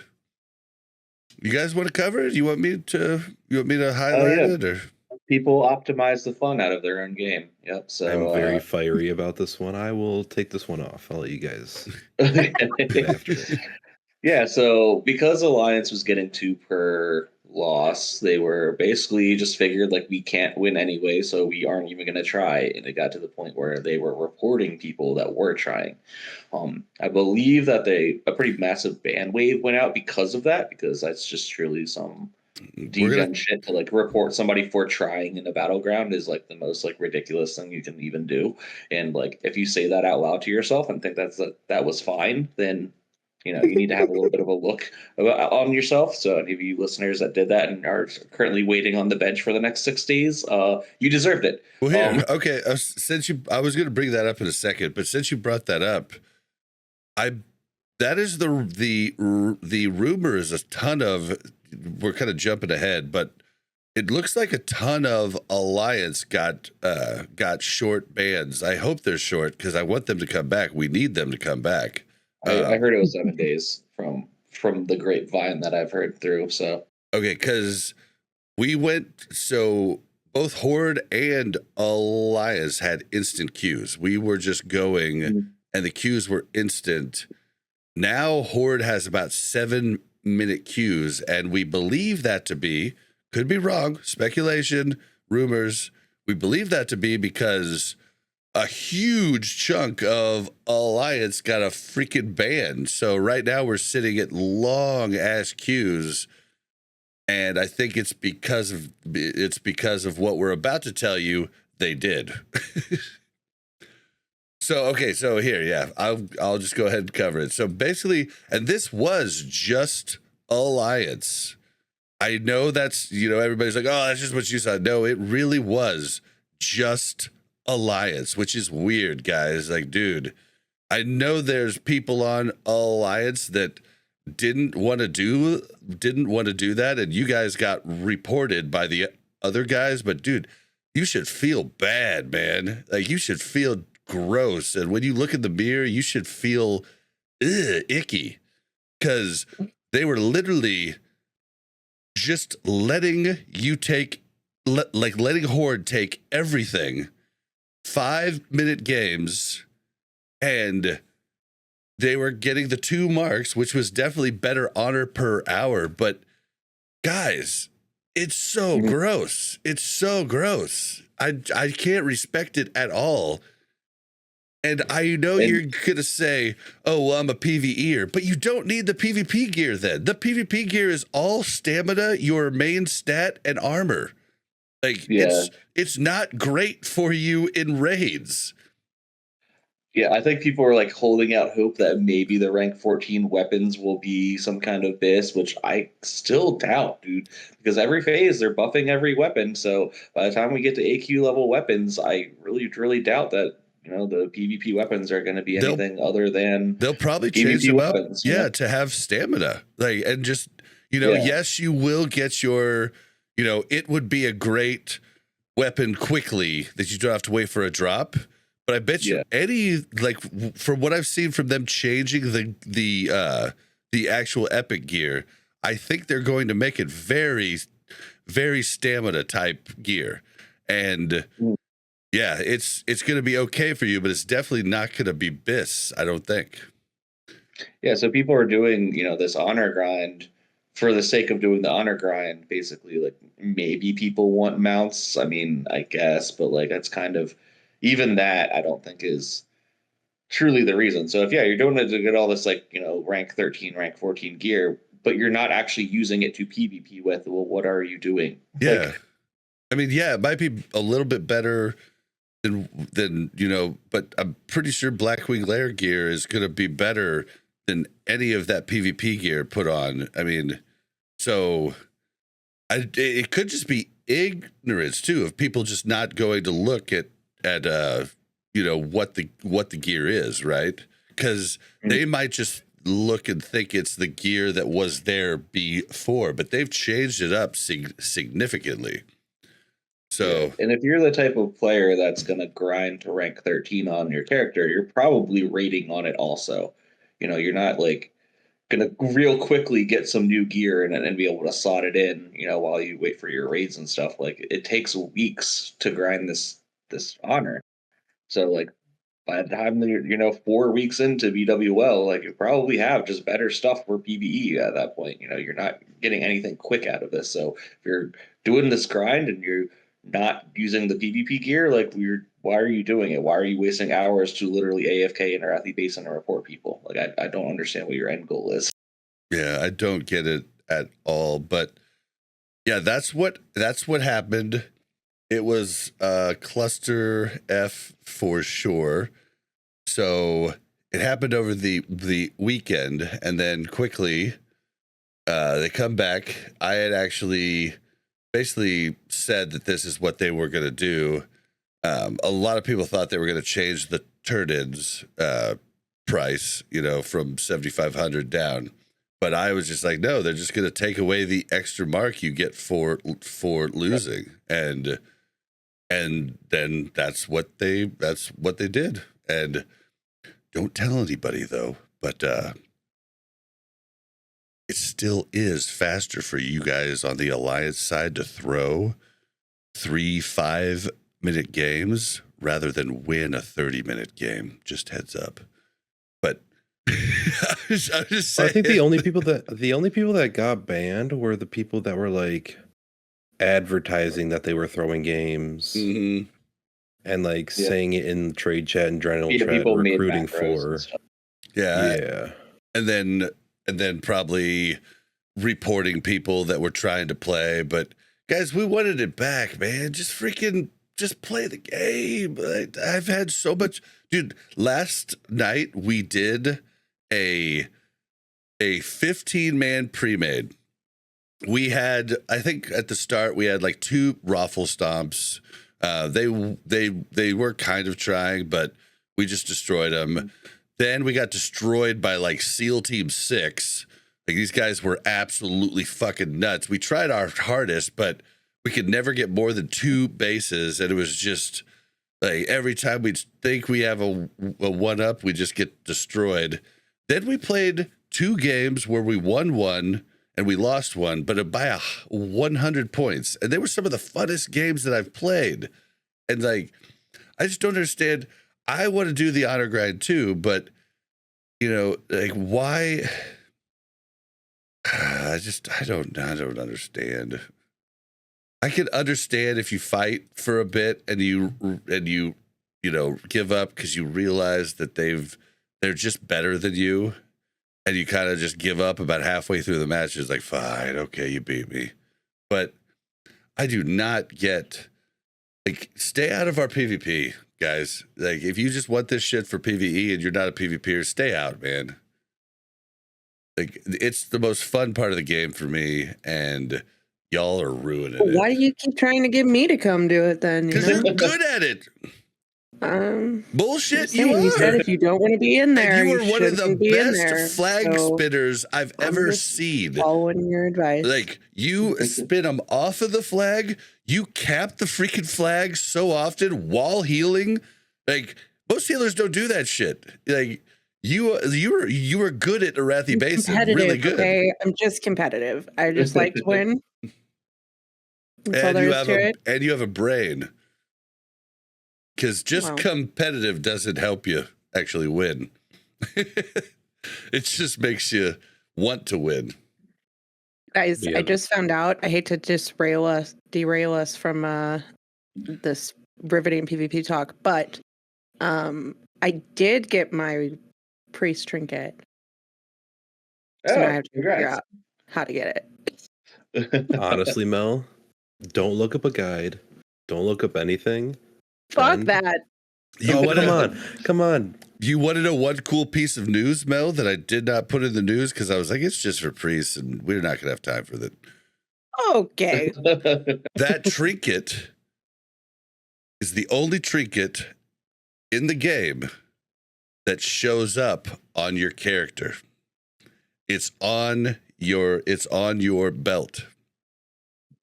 you guys want to cover it? You want me to highlight it, or people optimize the fun out of their own game? Yep. So I'm very fiery about this one. I will take this one off. I'll let you guys get after it. Yeah. So because Alliance was getting 2 per loss, they were basically just figured like we can't win anyway, so we aren't even going to try. And it got to the point where they were reporting people that were trying. I believe that a pretty massive ban wave went out because of that, because that's just truly some degen shit to like report somebody for trying in a battleground is like the most like ridiculous thing you can even do. And like if you say that out loud to yourself and think that was fine, then you need to have a little bit of a look on yourself. So any of you listeners that did that and are currently waiting on the bench for the next 6 days, you deserved it. Well, here, okay. I was going to bring that up in a second, but since you brought that up, that is the rumor is a ton of. We're kind of jumping ahead, but it looks like a ton of Alliance got short bans. I hope they're short, because I want them to come back. We need them to come back. I heard it was 7 days from the grapevine that I've heard through. So okay, because we went both Horde and Alliance had instant queues. We were just going, and the queues were instant. Now Horde has about 7-minute queues, and we believe that to be, could be wrong, speculation, rumors. We believe that to be because a huge chunk of Alliance got a freaking ban. So right now we're sitting at long ass queues. And I think it's because of what we're about to tell you. They did. So here, yeah, I'll just go ahead and cover it. So basically, and this was just Alliance. I know that's, everybody's like, oh, that's just what you saw. No, it really was just Alliance, which is weird, guys. Like, dude, I know there's people on Alliance that didn't want to do that, and you guys got reported by the other guys, but dude, you should feel bad, man. Like, you should feel gross, and when you look in the mirror, you should feel icky, because they were literally just letting you letting Horde take everything, 5-minute games, and they were getting the 2 marks, which was definitely better honor per hour. But guys, it's so gross. It's so gross. I can't respect it at all. And I know you're going to say, oh, well, I'm a PvEer, but you don't need the PvP gear then. The PvP gear is all stamina, your main stat, and armor. Like, it's not great for you in raids. Yeah, I think people are like holding out hope that maybe the rank 14 weapons will be some kind of BIS, which I still doubt, dude. Because every phase they're buffing every weapon. So by the time we get to AQ level weapons, I really doubt that the PvP weapons are going to be anything other than they'll probably PvP change them weapons, up, to have stamina. Like, and just yes, you will get your, it would be a great weapon quickly that you don't have to wait for a drop. But I bet you from what I've seen from them changing the actual epic gear, I think they're going to make it very, very stamina type gear. And yeah, it's going to be okay for you, but it's definitely not going to be BIS, I don't think. Yeah, so people are doing, this honor grind for the sake of doing the honor grind, basically. Like, maybe people want mounts. I mean, I guess, but like, that's kind of, even that I don't think is truly the reason. So if you're doing it to get all this rank 13, rank 14 gear, but you're not actually using it to PvP with, well, what are you doing? Yeah. I mean, yeah, it might be a little bit better than but I'm pretty sure Blackwing Lair gear is going to be better than any of that PvP gear put on. I mean, so it could just be ignorance too, of people just not going to look at what the gear is, right? Because they might just look and think it's the gear that was there before, but they've changed it up significantly. So, and if you're the type of player that's going to grind to rank 13 on your character, you're probably rating on it also. You're not like going to real quickly get some new gear and be able to slot it in, while you wait for your raids and stuff. Like, it takes weeks to grind this honor. So like, by the time you're 4 weeks into BWL, like, you probably have just better stuff for PvE at that point. You're not getting anything quick out of this. So if you're doing this grind and you're not using the PvP gear, like, why are you doing it? Why are you wasting hours to literally AFK in Arathi Basin and report people? Like, I don't understand what your end goal is. Yeah, I don't get it at all. But yeah, that's what happened. It was cluster F for sure. So it happened over the weekend, and then quickly they come back. I had actually basically said that this is what they were going to do. A lot of people thought they were going to change the turn-ins price, from 7,500 down. But I was just like, no, they're just going to take away the extra mark you get for losing, and then that's what they did. And don't tell anybody though, but it still is faster for you guys on the Alliance side to throw 3 5-minute games rather than win a 30-minute game. Just heads up. But I was just saying. I think the only people that got banned were the people that were like advertising that they were throwing games and like saying it in trade chat and general chat, recruiting for. Yeah. And then probably reporting people that were trying to play. But guys, we wanted it back, man. Just play the game. I've had so much, dude. Last night we did a 15-man pre-made. We had, I think at the start we had like 2 raffle stomps. They were kind of trying, but we just destroyed them. Then we got destroyed by like SEAL Team 6. Like these guys were absolutely fucking nuts. We tried our hardest, but we could never get more than 2 bases, and it was just like every time we'd think we have a 1-up, we just get destroyed. Then we played 2 games where we won 1 and we lost 1, but by 100 points. And they were some of the funnest games that I've played. And like, I just don't understand. I want to do the honor grind too, but you know, like why? I don't understand. I can understand if you fight for a bit and you give up because you realize that they're just better than you, and you kind of just give up about halfway through the match. It's like, fine, okay, you beat me. But I do not get, like, stay out of our PvP, guys. Like, if you just want this shit for PvE and you're not a PvPer, stay out, man. Like, it's the most fun part of the game for me, and y'all are ruining it. Why do you keep trying to get me to come do it then? Because you're good at it. Bullshit, you said if you don't want to be in there, and you are one of the best there, flag spinners I've ever seen. Following your advice. Like, you spin them off of the flag, you cap the freaking flag so often while healing. Like, most healers don't do that shit. Like, you were good at Arathi Basin, really good. Okay, I'm just competitive. I just like to win. And you have a brain. Because just competitive doesn't help you actually win. It just makes you want to win. Guys, I just found out. I hate to derail us from this riveting PvP talk, but I did get my priest trinket. So now I have to figure out how to get it. Honestly, Mel, don't look up a guide. Don't look up anything. Fuck that. Come on. You want to know one cool piece of news, Mel, that I did not put in the news because I was like, it's just for priests and we're not going to have time for that. Okay. That trinket is the only trinket in the game that shows up on your character. It's on your belt.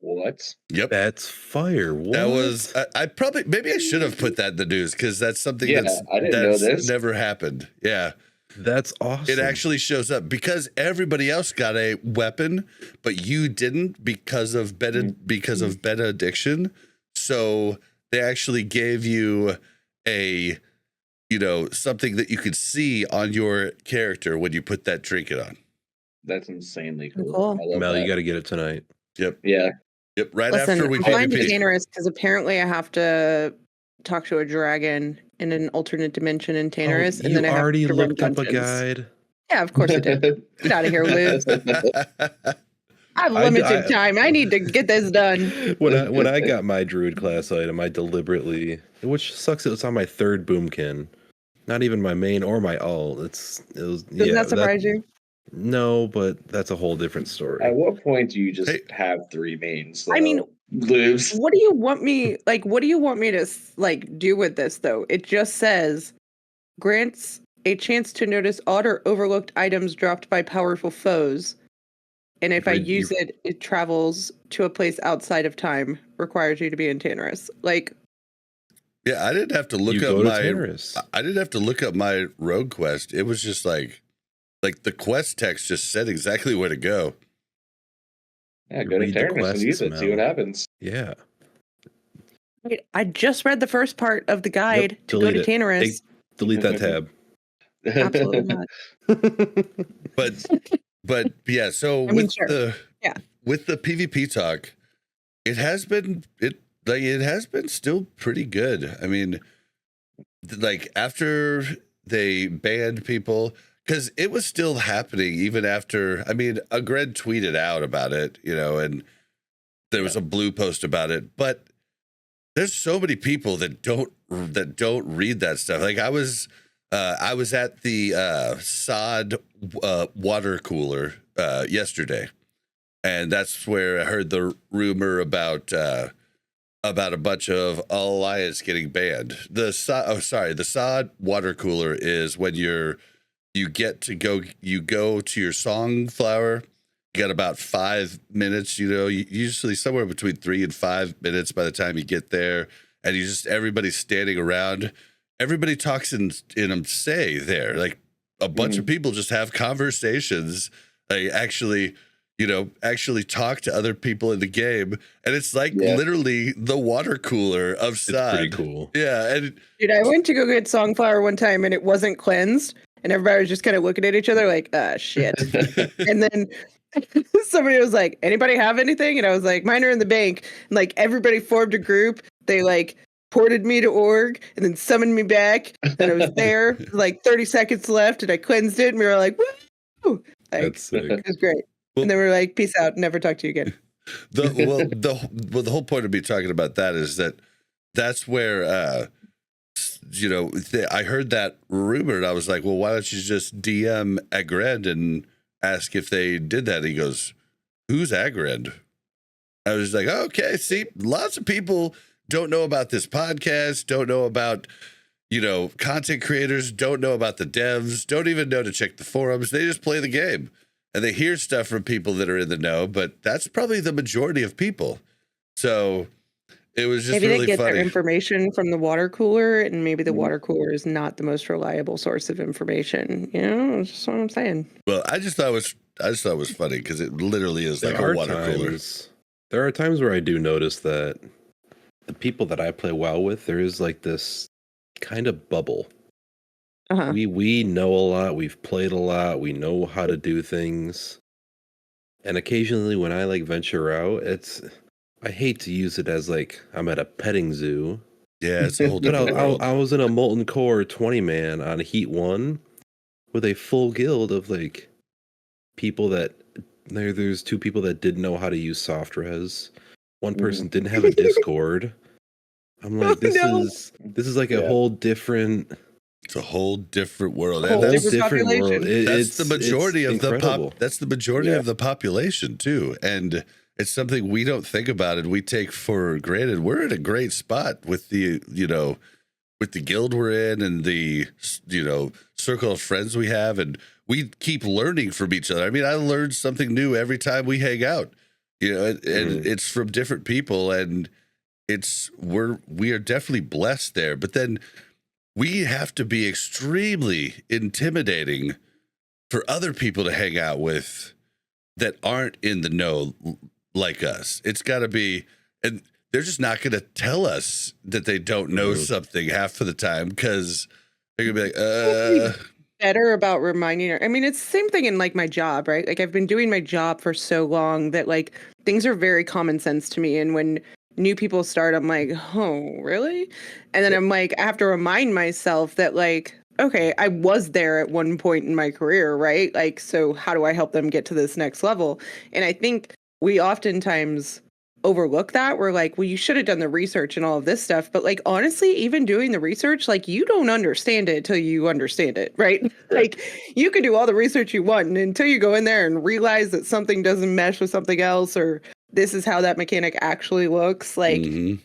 What? Yep. That's fire. What? That was, maybe I should have put that in the news because that's something I didn't know this. Never happened. Yeah. That's awesome. It actually shows up because everybody else got a weapon, but you didn't because of beta addiction. So they actually gave you something that you could see on your character when you put that trinket on. That's insanely cool. Mel, you got to get it tonight. Yep. Yeah. Yep. Right Listen, after we I'm PvP. Tannerus because apparently I have to talk to a dragon in an alternate dimension in Tannerus, and then I have to run looked up a dungeons. guide. Yeah, of course I did. Get out of here, Liz. I have limited time. I need to get this done. When I got my druid class item, I deliberately, which sucks, it was on my 3rd boomkin, not even my main or my alt. Doesn't that surprise you? No, but that's a whole different story. At what point do you just have 3 mains? I mean, Lives. What do you want me to do with this though? It just says grants a chance to notice odd or overlooked items dropped by powerful foes. And if I use it, it travels to a place outside of time, requires you to be in Tannerus. Yeah, I didn't have to look up my rogue quest. It was just like the quest text just said exactly where to go. Yeah, go to Tannerus and use it. See what happens. Yeah. Wait, I just read the first part of the guide to go delete to it. Tannerus. Delete that tab. Absolutely not. But yeah, so I mean, with sure. the Yeah. with the PvP talk, it has been still pretty good. I mean, like after they banned people, because it was still happening even after. I mean, Agred tweeted out about it, and there was a blue post about it, but there's so many people that don't read that stuff. Like I was at the sod water cooler yesterday, and that's where I heard the rumor about a bunch of Alliance getting banned. The sod water cooler is when you go to your Songflower. You got about 5 minutes, usually somewhere between 3 and 5 minutes by the time you get there. And everybody's standing around. Everybody talks in say there. Like a bunch of people just have conversations. Like actually talk to other people in the game. And it's like literally the water cooler of Sod. It's pretty cool. Yeah. And Dude, I went to go get Songflower one time and it wasn't cleansed. And everybody was just kind of looking at each other like, shit. And then somebody was like, anybody have anything? And I was like, mine are in the bank. And like everybody formed a group. They like ported me to org and then summoned me back. And I was there, like 30 seconds left, and I cleansed it. And we were like, woo! Like, that's sick. It was great. And then we were like, peace out, never talk to you again. The whole point of me talking about that is that's where I heard that rumor and I was like, well, why don't you just DM Agred and ask if they did that? He goes, who's Agred? I was like, oh, okay, see, lots of people don't know about this podcast, don't know about, content creators, don't know about the devs, don't even know to check the forums. They just play the game and they hear stuff from people that are in the know, but that's probably the majority of people. So it was just maybe really they get funny. their information from the water cooler, and maybe the water cooler is not the most reliable source of information. That's just what I'm saying. Well, I just thought it was funny because it literally is like a water cooler. There are times where I do notice that the people that I play WoW with, there is like this kind of bubble. Uh-huh. We know a lot, we've played a lot, we know how to do things. And occasionally when I like venture out, I hate to use it as like I'm at a petting zoo. Yeah, it's a whole different world. I was in a Molten Core 20-man on Heat 1 with a full guild of like people that there's 2 people that didn't know how to use soft res. One person didn't have a Discord. I'm like, this is like a whole different. It's a whole different world. Whole different world. That's the majority of That's the majority of the population too, and it's something we don't think about and we take for granted. We're in a great spot with the with the guild we're in and the circle of friends we have, and we keep learning from each other. I mean, I learn something new every time we hang out. And it's from different people, and we are definitely blessed there. But then we have to be extremely intimidating for other people to hang out with that aren't in the know like us. It's got to be, and they're just not going to tell us that they don't know something half of the time because they're going to be like, better about reminding her. I mean, it's the same thing in like my job, right? Like I've been doing my job for so long that like things are very common sense to me. And when new people start, I'm like, oh, really? And then I'm like, I have to remind myself that like, okay, I was there at one point in my career, right? Like, so how do I help them get to this next level? And I think we oftentimes overlook that. We're like, well, you should have done the research and all of this stuff. But like, honestly, even doing the research, like you don't understand it till you understand it, right? Like you can do all the research you want, and until you go in there and realize that something doesn't mesh with something else, or this is how that mechanic actually looks, like you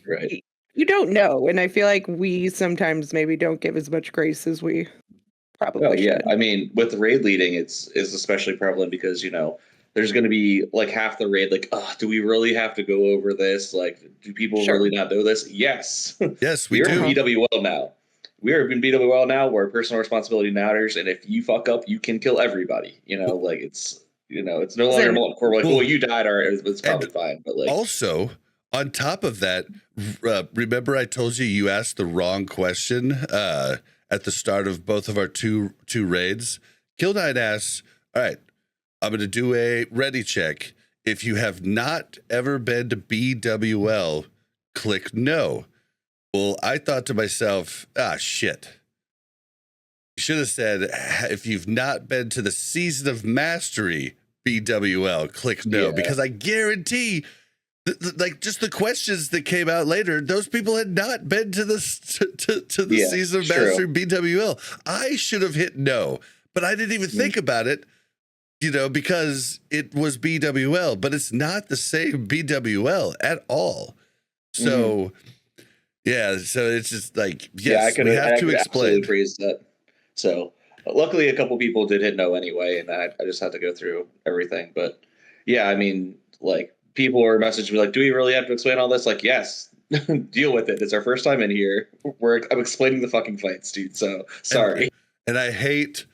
don't know. And I feel like we sometimes maybe don't give as much grace as we probably should. I mean, with raid leading, it's especially prevalent because, there's going to be like half the raid, like, do we really have to go over this? Like, do people really not know this? Yes. Yes, we do. BWL now. We are in BWL now where personal responsibility matters. And if you fuck up, you can kill everybody. Like it's no longer Molten Core. Like, well, you died, all right, it's probably fine. But like, also, on top of that, remember I told you asked the wrong question at the start of both of our two raids? Killnine asks, all right, I'm going to do a ready check. If you have not ever been to BWL, click no. Well, I thought to myself, shit. You should have said, if you've not been to the Season of Mastery, BWL, click no. Because I guarantee, like, just the questions that came out later, those people had not been to the Season of Mastery, BWL. I should have hit no, but I didn't even think about it, because it was BWL, but it's not the same BWL at all. So, so it's just like, yes, we have to explain. Freeze that. So, luckily, a couple people did hit no anyway, and I just had to go through everything. But, yeah, I mean, like, people were messaging me like, do we really have to explain all this? Like, yes, deal with it. It's our first time in here. I'm explaining the fucking fights, dude. So, sorry. And I hate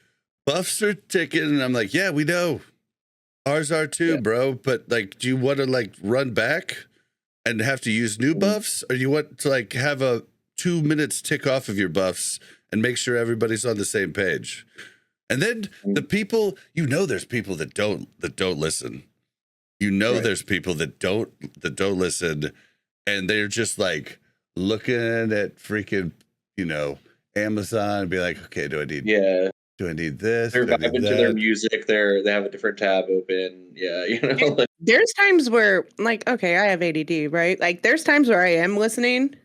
buffs are ticking, and I'm like, yeah, we know. Ours are too, bro. But, like, do you want to, like, run back and have to use new buffs? Or you want to, like, have a 2 minutes tick off of your buffs and make sure everybody's on the same page? And then the people, there's people that don't listen. There's people that don't listen, and they're just like looking at freaking, Amazon and be like, okay, do I need this? They're vibing to their music. They have a different tab open. Yeah, There's times where, like, okay, I have ADD, right? Like, there's times where I am listening,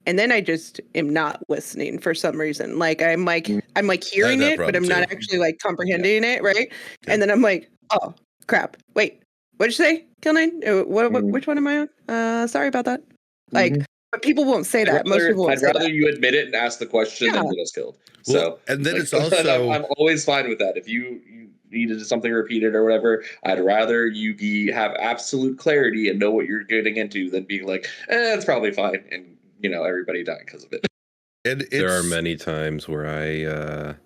and then I just am not listening for some reason. Like, I'm hearing it, but I'm not actually like comprehending it, right? Yeah. And then I'm like, oh crap, wait, what'd you say, Killnine? Which one am I on? Sorry about that. Like, but people won't say that. Most people won't say that. I'd rather you admit it and ask the question than get us killed. Well, and then it's also, I'm always fine with that. If you needed something repeated or whatever, I'd rather you have absolute clarity and know what you're getting into than being like, it's probably fine, and everybody dying because of it. And there are many times where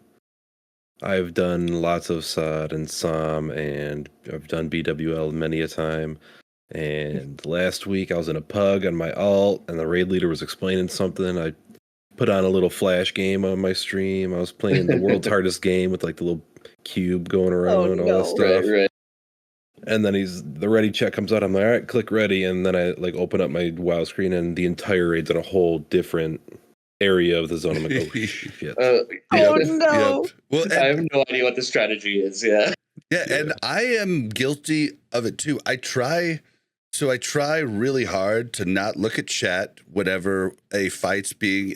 I've done lots of SOD and SOM, and I've done BWL many a time. And last week I was in a pug on my alt, and the raid leader was explaining something. I put on a little flash game on my stream. I was playing the world's hardest game with like the little cube going around and all that stuff. Right. And then the ready check comes out. I'm like, all right, click ready. And then I like open up my WoW screen, and the entire raid's in a whole different area of the zone. I'm like, oh shit. No. Yep. Well, I have no idea what the strategy is. Yeah. And I am guilty of it too. I try really hard to not look at chat whenever a fight's being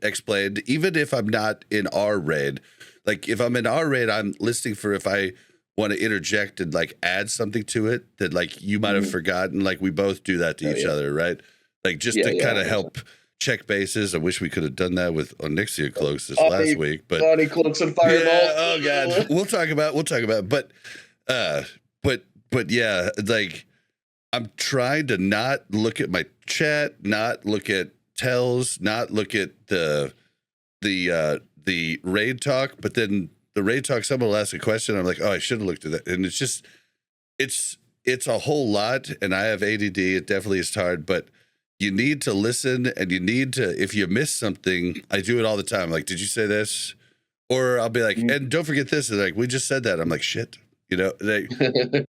explained, even if I'm not in our raid. Like, if I'm in our raid, I'm listening for if I want to interject and like add something to it that like you might have forgotten. Like, we both do that to each other, right? Like, just to kind of help check bases. I wish we could have done that with Onyxia cloaks this last week, but body cloaks and fireball. Yeah, oh god, we'll talk about it. But yeah, like, I'm trying to not look at my chat, not look at tells, not look at the raid talk, but then the raid talk, someone will ask a question, I'm like, oh, I should have looked at that. And it's just it's a whole lot, and I have ADD. It definitely is hard, but you need to listen, and you need to, if you miss something, I do it all the time. Like, did you say this? Or I'll be like, and don't forget this. And like, we just said that. I'm like, shit. Like,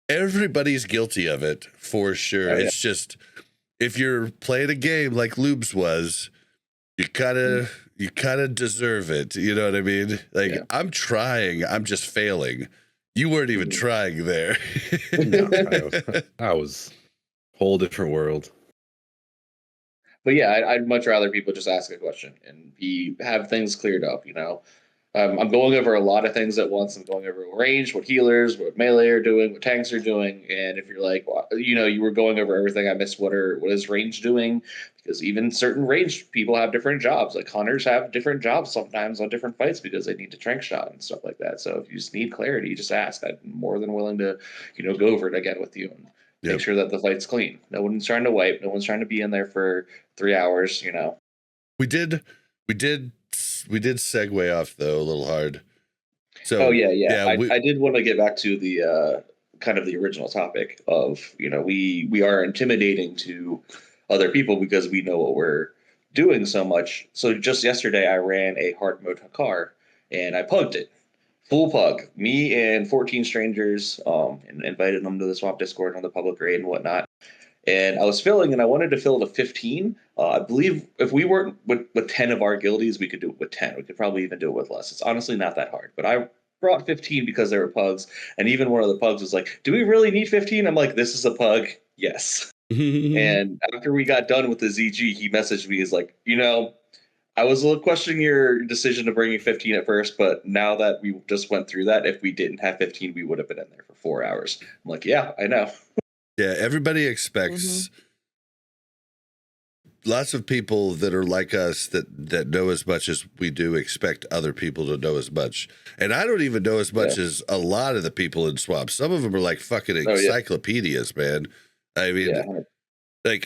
everybody's guilty of it for sure. It's just, if you're playing a game like Lubes was, you kind of deserve it. You know what I mean? Like, I'm trying, I'm just failing. You weren't even trying there. No, I was whole different world. But yeah, I'd much rather people just ask a question and have things cleared up. I'm going over a lot of things at once. I'm going over range, what healers, what melee are doing, what tanks are doing. And if you're like, well, you were going over everything, I missed what is range doing? Because even certain range people have different jobs. Like, hunters have different jobs sometimes on different fights because they need to trank shot and stuff like that. So if you just need clarity, just ask. I'm more than willing to, go over it again with you and make sure that the fight's clean. No one's trying to wipe. No one's trying to be in there for 3 hours. We did segue off though a little hard. So I did want to get back to the kind of the original topic of, we are intimidating to other people because we know what we're doing so much. So just yesterday I ran a hard mode car and I pugged it. Full pug. Me and 14 strangers, and invited them to the Swamp Discord on the public raid and whatnot. And I was filling, and I wanted to fill to 15. I believe if we weren't with 10 of our guildies, we could do it with 10. We could probably even do it with less. It's honestly not that hard. But I brought 15 because they were pugs. And even one of the pugs was like, do we really need 15? I'm like, this is a pug. Yes. And after we got done with the ZG, he messaged me. He's like, I was a little questioning your decision to bring you 15 at first, but now that we just went through that, if we didn't have 15, we would have been in there for 4 hours. I'm like, yeah, I know. Yeah, everybody expects lots of people that are like us that know as much as we do expect other people to know as much. And I don't even know as much as a lot of the people in Swamp. Some of them are like fucking encyclopedias, man. I mean,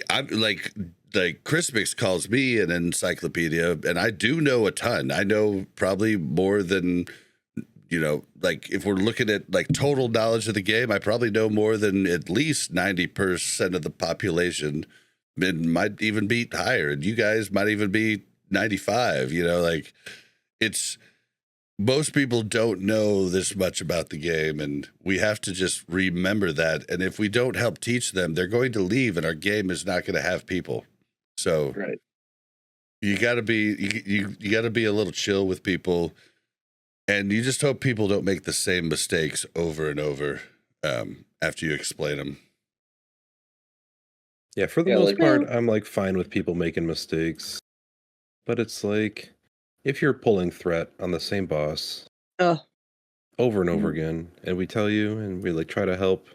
I'm like Chris Mix calls me an encyclopedia, and I do know a ton. I know probably more than, like if we're looking at like total knowledge of the game, I probably know more than at least 90% of the population. It might even be higher, and you guys might even be 95. Like it's most people don't know this much about the game, and we have to just remember that. And if we don't help teach them, they're going to leave, and our game is not going to have people. So you got to be you got to be a little chill with people, and you just hope people don't make the same mistakes over and over after you explain them. Yeah, for the most part, I'm like fine with people making mistakes, but it's like if you're pulling threat on the same boss over and over again, and we tell you and we like try to help.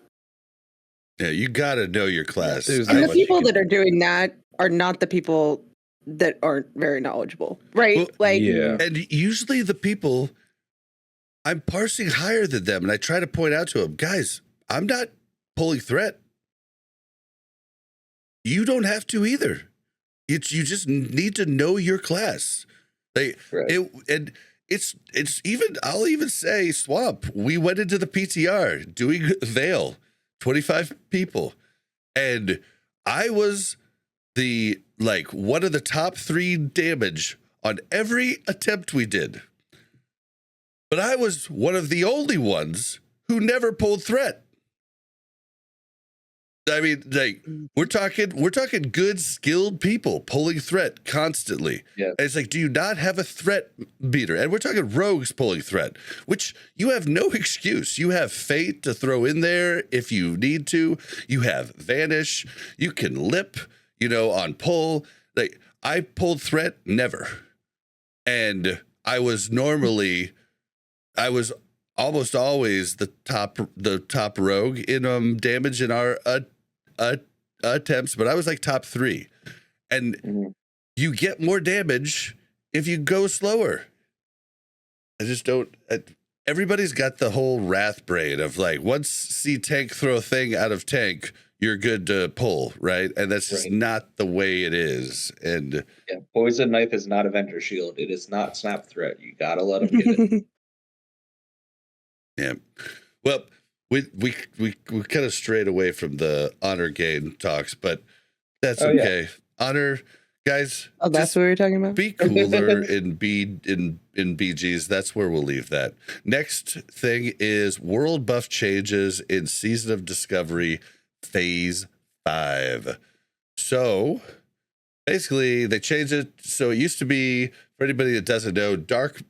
Yeah, you got to know your class. And the people that are doing that are not the people that aren't very knowledgeable, right? Well, and usually the people, I'm parsing higher than them, and I try to point out to them, guys, I'm not pulling threat. You don't have to either. You just need to know your class. And it's even, I'll even say Swamp. We went into the PTR doing Veil, 25 people, and I was one of the top 3 damage on every attempt we did. But I was one of the only ones who never pulled threat. I mean, like we're talking good, skilled people pulling threat constantly. Yeah. And it's like, do you not have a threat beater? And we're talking rogues pulling threat, which you have no excuse. You have Fate to throw in there if you need to. You have Vanish. You can lip, on pull. Like I pulled threat never, and I was almost always the top rogue in damage in our attempts, but I was like top 3, and you get more damage if you go slower. I just don't. Everybody's got the whole wrath brain of like once see tank throw a thing out of tank, you're good to pull, right? And that's just not the way it is. And poison knife is not Avenger Shield. It is not snap threat. You gotta let them get it. Yeah. Well, we kind of strayed away from the honor game talks, but that's okay. Honor, guys. Oh, that's what we were talking about? Be cooler in BGs. That's where we'll leave that. Next thing is world buff changes in Season of Discovery Phase 5. So basically they changed it. So it used to be, for anybody that doesn't know, Dark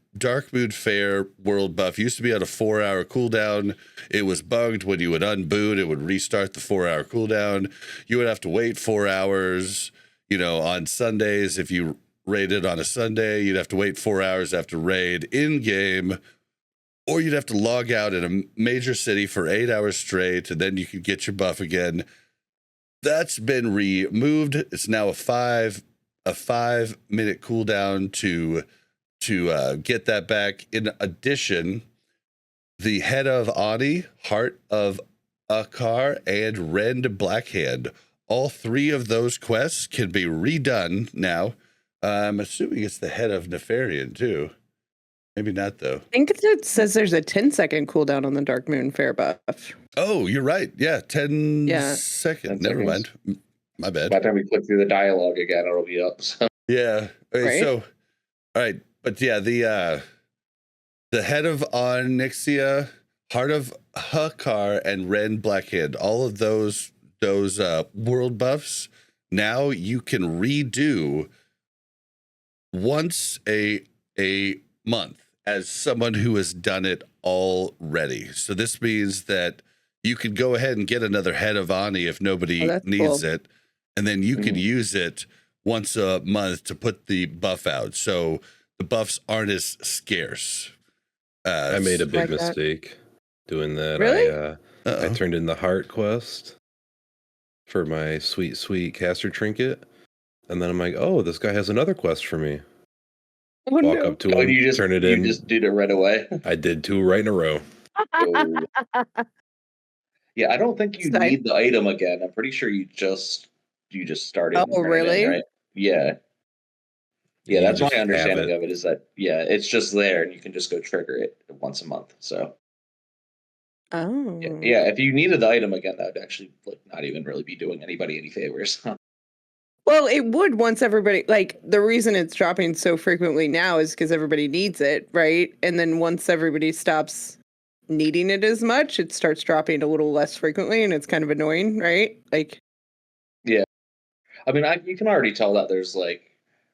Moon Fair world buff used to be on a 4-hour cooldown. It was bugged when you would unboot, it would restart the 4-hour cooldown. You would have to wait 4 hours, on Sundays. If you raided on a Sunday, you'd have to wait 4 hours after raid in game, or you'd have to log out in a major city for 8 hours straight, and then you could get your buff again. That's been removed. It's now a 5-minute cooldown to get that back. In addition, the Head of Ani, Heart of Akar, and Rend Blackhand, all 3 of those quests can be redone now. I'm assuming it's the Head of Nefarian too. Maybe not though. I think it says there's a 10-second cooldown on the Dark Moon Fair buff. Oh, you're right. Yeah, 10 Yeah. seconds. 10 Never seconds. mind. My bad. By the time we click through the dialogue again, it'll be up. So. Yeah. Okay, Right? so, all right. But yeah, the head of Onyxia, Heart of Hakar, and Ren Blackhand, all of those world buffs, now you can redo once a month as someone who has done it already. So this means that you could go ahead and get another head of Ani if nobody needs cool. it, and then you could use it once a month to put the buff out. So the buffs aren't as scarce. I made a big Like that. mistake doing that. Really? I turned in the heart quest for my sweet caster trinket, and then I'm like, oh, this guy has another quest for me. Oh, Walk no. up to him, turn it in. You just did it right away. I did 2 right in a row. Oh. Yeah, I don't think you Side- need the item again. I'm pretty sure you just started. Oh, and turned it in, really? right? Yeah. Yeah, You that's my just have understanding it. of it is that, yeah, it's just there and you can just go trigger it once a month. So, Oh. yeah, if you needed the item again, that would actually not even really be doing anybody any favors. Well, it would once everybody, like, the reason it's dropping so frequently now is because everybody needs it, right? And then once everybody stops needing it as much, it starts dropping a little less frequently, and it's kind of annoying, right? Like, Yeah. I mean, you can already tell that there's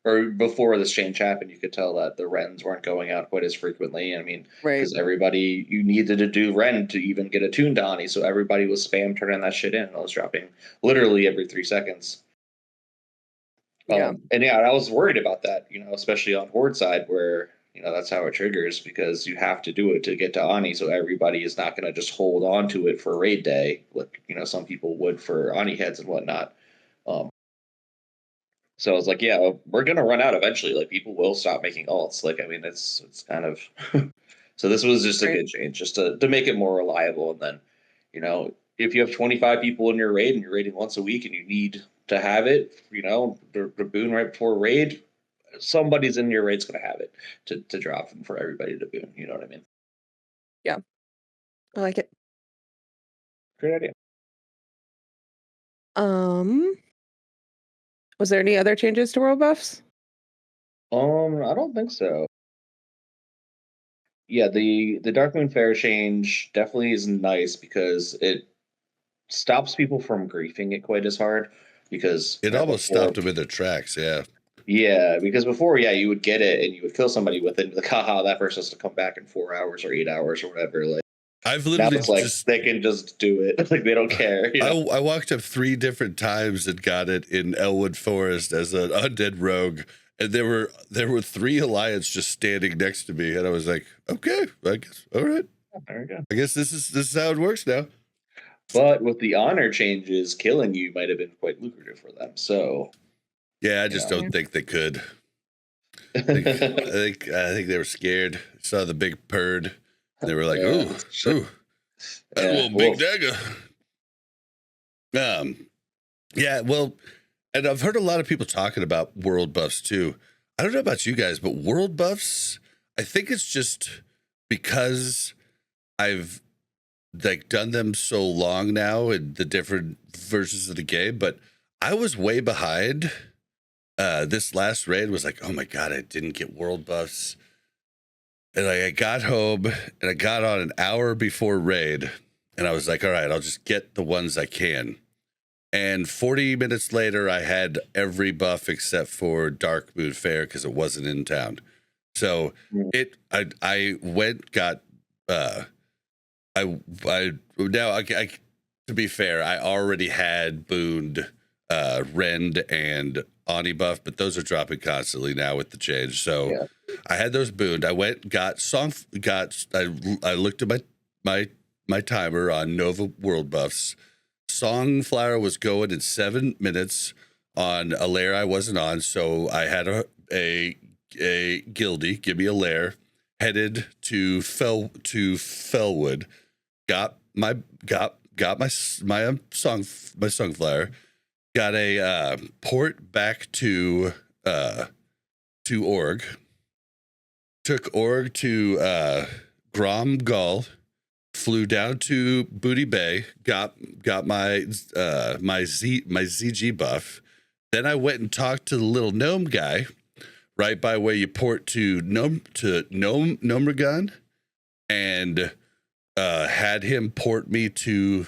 or before this change happened, you could tell that the Rens weren't going out quite as frequently. I mean, right. because you needed to do Ren to even get attuned to Ani, so everybody was spam turning that shit in. It was dropping literally every 3 seconds. Yeah. And yeah, I was worried about that, especially on Horde side where, that's how it triggers because you have to do it to get to Ani. So everybody is not going to just hold on to it for raid day. Like, some people would for Ani heads and whatnot. So I was like, yeah, we're going to run out eventually. Like people will stop making alts. Like, I mean, it's kind of, so this was just a good change just to make it more reliable. And then, if you have 25 people in your raid and you're raiding once a week and you need to have it, the boon right before raid, somebody's in your raid's going to have it to drop and for everybody to boon. You know what I mean? Yeah. I like it. Great idea. Was there any other changes to world buffs? I don't think so. Yeah, the Dark Moon Fair change definitely is nice because it stops people from griefing it quite as hard because it almost stopped them in their tracks. Yeah, because before, you would get it and you would kill somebody with it. Like, haha, that person has to come back in 4 hours or 8 hours or whatever. Like, I've literally now it's they can just do it. Like they don't care. I walked up 3 different times and got it in Elwood Forest as an undead rogue, and there were 3 alliance just standing next to me, and I was like, okay, I guess all right. There we go. I guess this is how it works now. But with the honor changes, killing you might have been quite lucrative for them. So yeah, I just don't think they could. I think they were scared. Saw the big purd. They were like, ooh, that little big dagger. Yeah, well, and I've heard a lot of people talking about world buffs too. I don't know about you guys, but world buffs, I think it's just because I've done them so long now in the different versions of the game, but I was way behind. This last raid was like, oh my God, I didn't get world buffs. And I got home and I got on an hour before raid and I was like, all right, I'll just get the ones I can. And 40 minutes later, I had every buff except for Dark Moon Fair because it wasn't in town. So I went, got, to be fair, I already had booned Rend and Ani buff, but those are dropping constantly now with the change. So I had those booned. I went, got song, I looked at my timer on Nova world buffs. Songflower was going in 7 minutes on a lair I wasn't on, so I had a guildie give me a lair, headed to Fellwood, got my Songflower, got a port back to Org took Org to Grom Gull, flew down to Booty Bay, got my my ZG buff. Then I went and talked to the little gnome guy, right by where you port to Gnomeregan, and had him port me to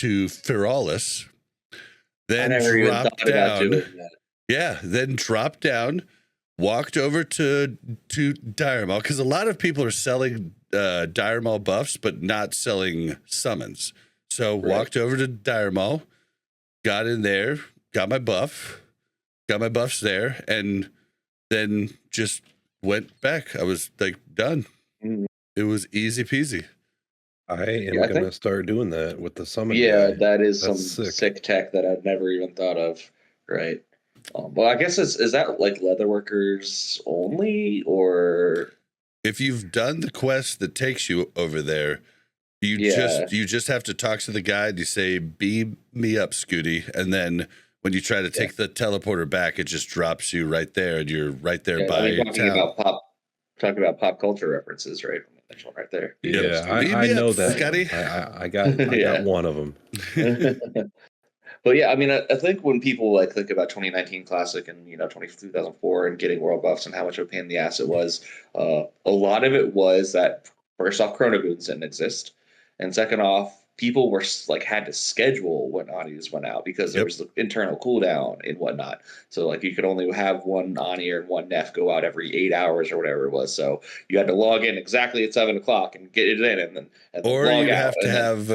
Feralis. Then I never even thought about doing that. Yeah, then dropped down, walked over to Dire Maul, because a lot of people are selling Dire Maul buffs, but not selling summons. So walked over to Dire Maul, got in there, got my buffs there, and then just went back. I was like done. It was easy peasy. I am gonna start doing that with the summon. Yeah, guy. that is That's some sick tech that I've never even thought of. Right. Well, I guess is that like leatherworkers only, or if you've done the quest that takes you over there, you just have to talk to the guide. You say, "Beam me up, Scooty," and then when you try to take the teleporter back, it just drops you right there, and you're right there by town. Talking about pop culture references, right? That's one right there. Yeah, I know that, Scotty. I got one of them. But yeah, I mean, I think when people like think about 2019 Classic and 2004 and getting world buffs and how much of a pain in the ass it was, a lot of it was that first off, Chrono Boons didn't exist, and second off, people were like had to schedule when Ani's went out because there was the internal cooldown and whatnot. So like you could only have one Ani or one Nef go out every 8 hours or whatever it was. So you had to log in exactly at 7 o'clock and get it in, and then log out,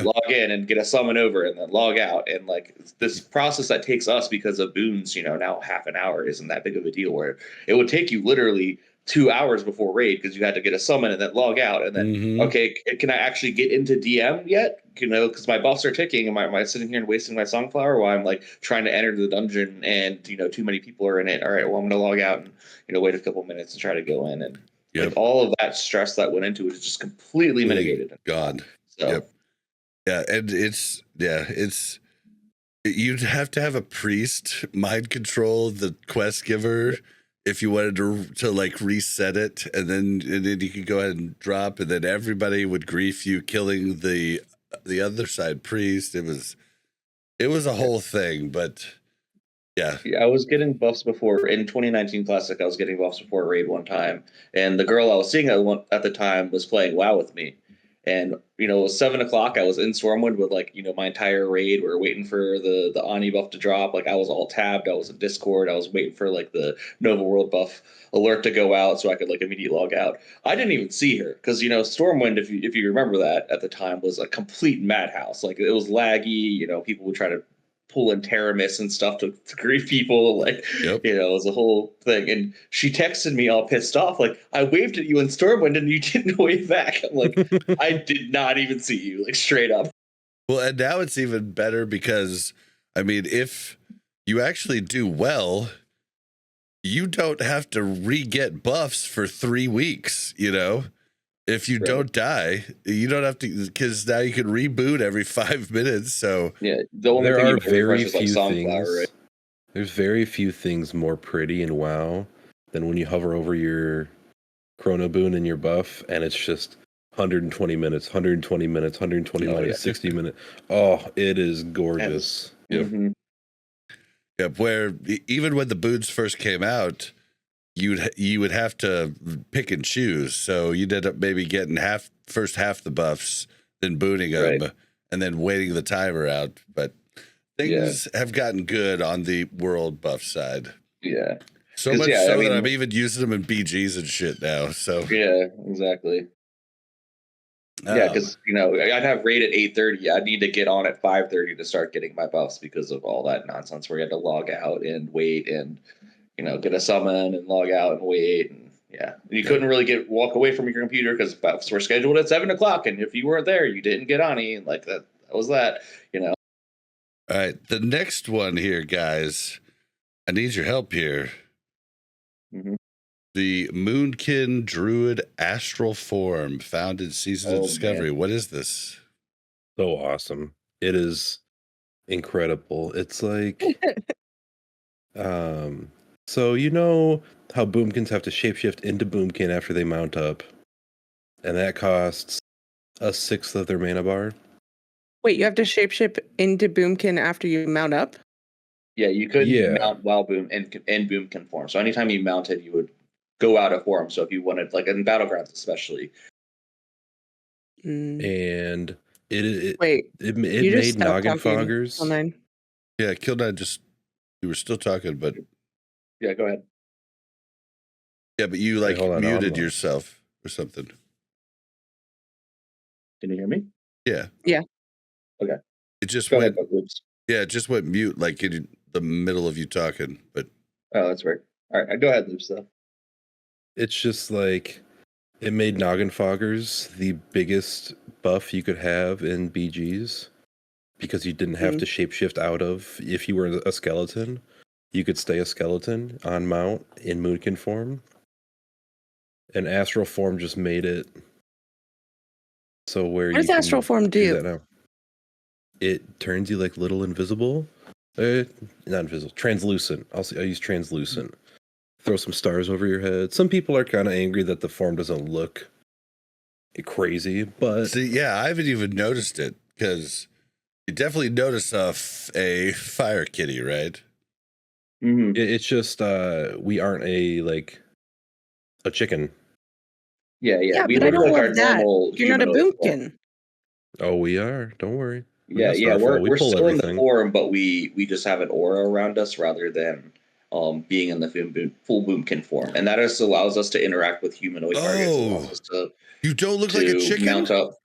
log in and get a summon over, and then log out. And like this process that takes us because of boons, now half an hour isn't that big of a deal. Where it would take you literally 2 hours before raid because you had to get a summon and then log out, and then okay, can I actually get into DM yet? Because my buffs are ticking, and am I sitting here and wasting my Songflower while I'm like trying to enter the dungeon and too many people are in it? All right, well I'm gonna log out and wait a couple minutes and try to go in, and like all of that stress that went into it is just completely mitigated. God. So yeah, and it's you'd have to have a priest mind control the quest giver if you wanted to like reset it, and then you could go ahead and drop, and then everybody would grief you killing the other side priest. It was a whole thing, but yeah, I was getting buffs before in 2019 Classic. I was getting buffs before raid one time, and the girl I was seeing at the time was playing WoW with me. And it was 7 o'clock. I was in Stormwind with my entire raid. We were waiting for the Ani buff to drop. Like I was all tabbed. I was in Discord. I was waiting for like the Nova World buff alert to go out so I could like immediately log out. I didn't even see her because Stormwind, if you remember that at the time, was a complete madhouse. Like it was laggy. People would try to pull in Teramis and stuff to grief people. Like, it was a whole thing. And she texted me all pissed off. Like, I waved at you in Stormwind and you didn't wave back. I'm like, I did not even see you, like straight up. Well, and now it's even better because, I mean, if you actually do well, you don't have to re-get buffs for 3 weeks, If you don't die, you don't have to, because now you can reboot every 5 minutes. So the only there thing are very few things. Right? There's very few things more pretty in WoW than when you hover over your Chrono Boon and your buff, and it's just 120 minutes, 120 minutes, 120 minutes, 60 minutes. Oh, it is gorgeous. Yep. Where even when the boons first came out, you would have to pick and choose. So you'd end up maybe getting first half the buffs, then booting them, and then waiting the timer out. But things have gotten good on the world buff side. Yeah. So much that I'm even using them in BGs and shit now. So yeah, exactly. Yeah, because I'd have raid at 8:30. I'd need to get on at 5:30 to start getting my buffs because of all that nonsense where you had to log out and wait and get a summon and log out and wait, and you couldn't really walk away from your computer because buffs were scheduled at 7 o'clock, and if you weren't there, you didn't get Ani, and like that was that. All right, the next one here, guys. I need your help here. The Moonkin Druid Astral Form found in Season of Discovery. Man. What is this? So awesome! It is incredible. It's like So you know how boomkins have to shapeshift into boomkin after they mount up, and that costs 1/6 of their mana bar. Wait, you have to shapeshift into Boomkin after you mount up? Yeah, you couldn't Yeah. mount while in Boomkin form. So anytime you mounted, you would go out of form. So if you wanted, like in Battlegrounds especially. And it Wait, it you just made stopped noggin talking, foggers. Killnine. Yeah, Killnine just, you were still talking, but Yeah, go ahead. yeah, but you Wait, like hold on, no, I'm muted lost. yourself or something. Can you hear me? Yeah. Yeah. Okay. It just Go went. ahead, Loops. Yeah, it just went mute, like in the middle of you talking. But Oh, that's weird. All right, go ahead, Loops, though. It's just like it made noggin foggers the biggest buff you could have in BGs because you didn't have to shapeshift out of. If you were a skeleton, you could stay a skeleton on mount in Moonkin form. And Astral Form just made it so where What does you Astral can Form do? that now. It turns you like little invisible. Not invisible, translucent. I'll use translucent. Throw some stars over your head. Some people are kind of angry that the form doesn't look crazy, but see, yeah, I haven't even noticed it because you definitely notice a fire kitty, right? Mm-hmm. it's just we aren't a chicken. Yeah. Yeah, We but I look don't like our love that. normal You're not a humanoid form. Boomkin. Oh, we are. Don't worry. Yeah, got Starfall. We we're pull still in everything. the form, but we just have an aura around us rather than being in the full Boomkin form, and that just allows us to interact with humanoid targets. Allows us to You don't look like a chicken? mount up.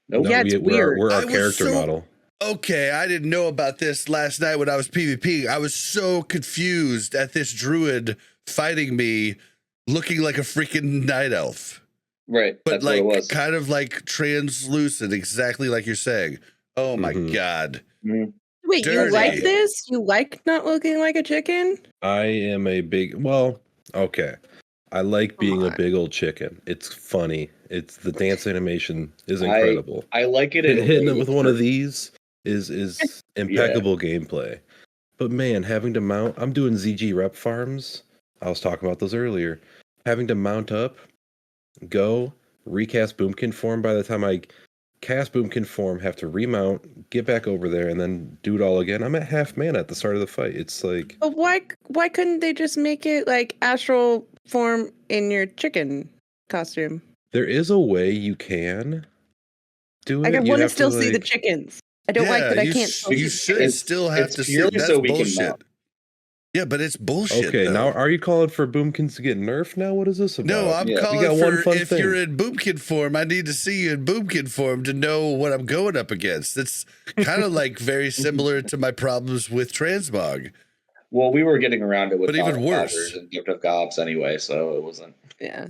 Nope. No, Yeah, it's weird. We're our I was character so- model. Okay, I didn't know about this last night when I was PvPing. I was so confused at this druid fighting me, looking like a freaking night elf. Right, But that's like what it was. kind of like translucent, exactly like you're saying. Oh my god. Mhm. Wait, you Dirty. like this? You like not looking like a chicken? I am a big okay. I like being a big old chicken. It's funny. It's the dance animation is incredible. I like it in Hitting it waves with one where- of these is impeccable gameplay. But man, having to mount, I'm doing ZG rep farms. I was talking about those earlier. Having to mount up, go, recast Boomkin form. By the time I cast Boomkin form, have to remount, get back over there, and then do it all again. I'm at half mana at the start of the fight. It's like, But why couldn't they just make it like Astral Form in your chicken costume? there is a way you can do Like, it. I You want to have still to see the like, chickens. I don't like that I can't still You see the should chickens. still have it's to see. purely That's so we can bullshit. mount. Yeah, but it's bullshit. okay, though. now are you calling for Boomkins to get nerfed now? What is this about? No, I'm Yeah. calling We got for one fun if thing. you're in Boomkin form, I need to see you in Boomkin form to know what I'm going up against. It's kind of like very similar to my problems with Transmog. Well, we were getting around it with But even Noggin worse. Foggers and Gift of Gobs anyway, so it wasn't. Yeah.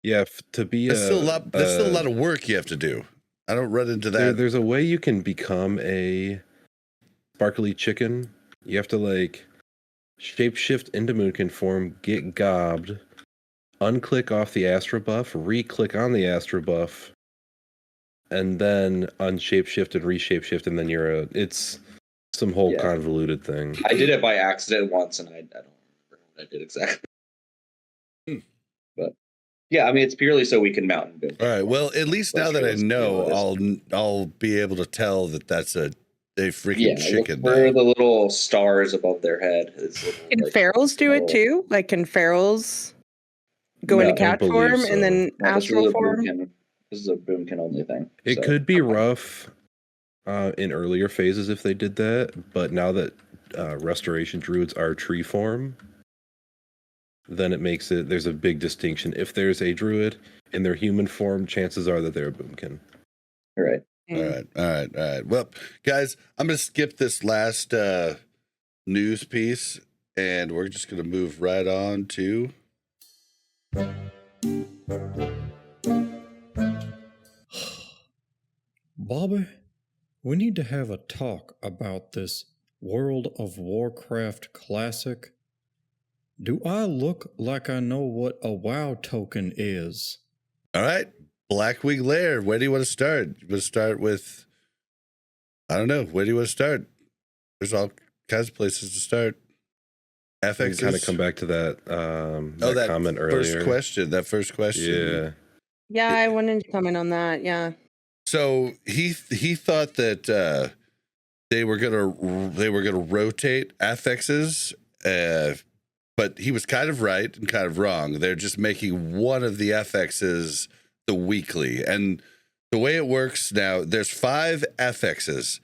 Yeah, to be That's still a lot. That's still a lot of work you have to do. I don't run into that. there's a way you can become a sparkly chicken. You have to like shapeshift into Moonkin form, get gobbed, unclick off the Astra buff, re-click on the Astra buff, and then unshapeshift and reshapeshift, and then it's some whole convoluted thing. I did it by accident once, and I don't remember what I did exactly. But yeah, I mean, it's purely so we can mount and build. All right. Well, at least now that I know, I'll be able to tell that that's a freaking chicken. Look for the little stars above their head. Can ferals do it too? Like, can ferals go into cat form and then Astral Form? This is a Boomkin only thing. It could be rough in earlier phases if they did that, but now that Restoration Druids are tree form, then it makes it, there's a big distinction. If there's a Druid in their human form, chances are that they're a Boomkin. All right. All right. Well, guys, I'm going to skip this last news piece, and we're just going to move right on to... Bobby, we need to have a talk about this World of Warcraft Classic. Do I look like I know what a WoW token is? All right. Blackwing Lair. Where do you want to start? You want to start with... I don't know. Where do you want to start? There's all kinds of places to start. FXs. kind of come back to that that comment earlier. That first question. Yeah, I wanted to comment on that. Yeah. So he thought that they were gonna rotate affixes, but he was kind of right and kind of wrong. They're just making one of the affixes the weekly, and the way it works now, there's 5 affixes.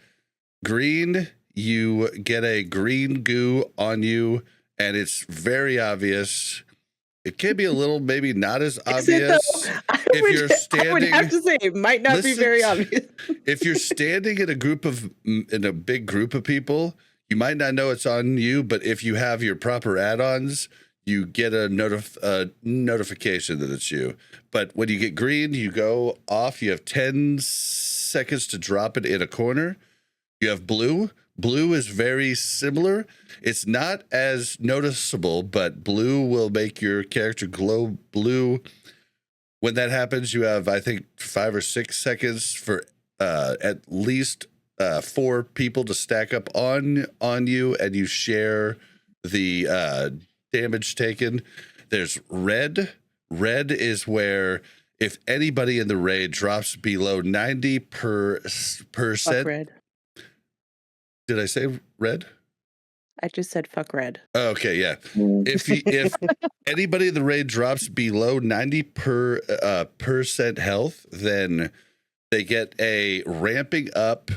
Green, you get a green goo on you, and it's very obvious. It can be a little, maybe not as obvious. If you're standing, I would have to say it might not be very obvious. If you're standing in a big group of people, you might not know it's on you. But if you have your proper add-ons, you get a notification that it's you. But when you get green, you go off. You have 10 seconds to drop it in a corner. You have blue. Blue is very similar. It's not as noticeable, but blue will make your character glow blue. When that happens, you have, I think, 5 or 6 seconds for at least 4 people to stack up on you, and you share the damage taken. There's red. Red is where if anybody in the raid drops below 90%. Fuck red. Did I say red? I just said fuck red. Okay, yeah. If anybody in the raid drops below 90% health, then they get a ramping up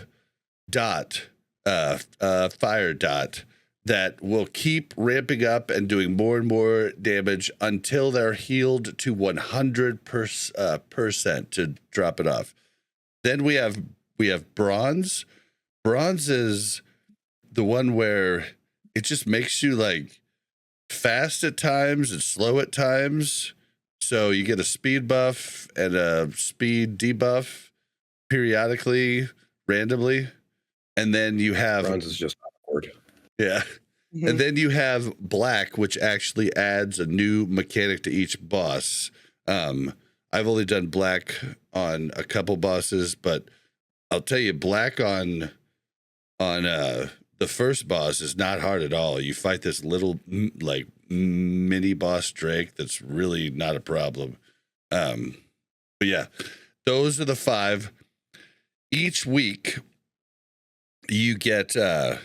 dot, fire dot that will keep ramping up and doing more and more damage until they're healed to 100% to drop it off. Then we have bronze. Bronze is the one where it just makes you like fast at times and slow at times. So you get a speed buff and a speed debuff periodically, randomly. And then you have bronze is just awkward. Yeah. Mm-hmm. And then you have black, which actually adds a new mechanic to each boss. I've only done black on a couple bosses, but I'll tell you, black on the first boss is not hard at all. You fight this little like mini boss Drake that's really not a problem. But yeah, those are the 5. Each week you get there's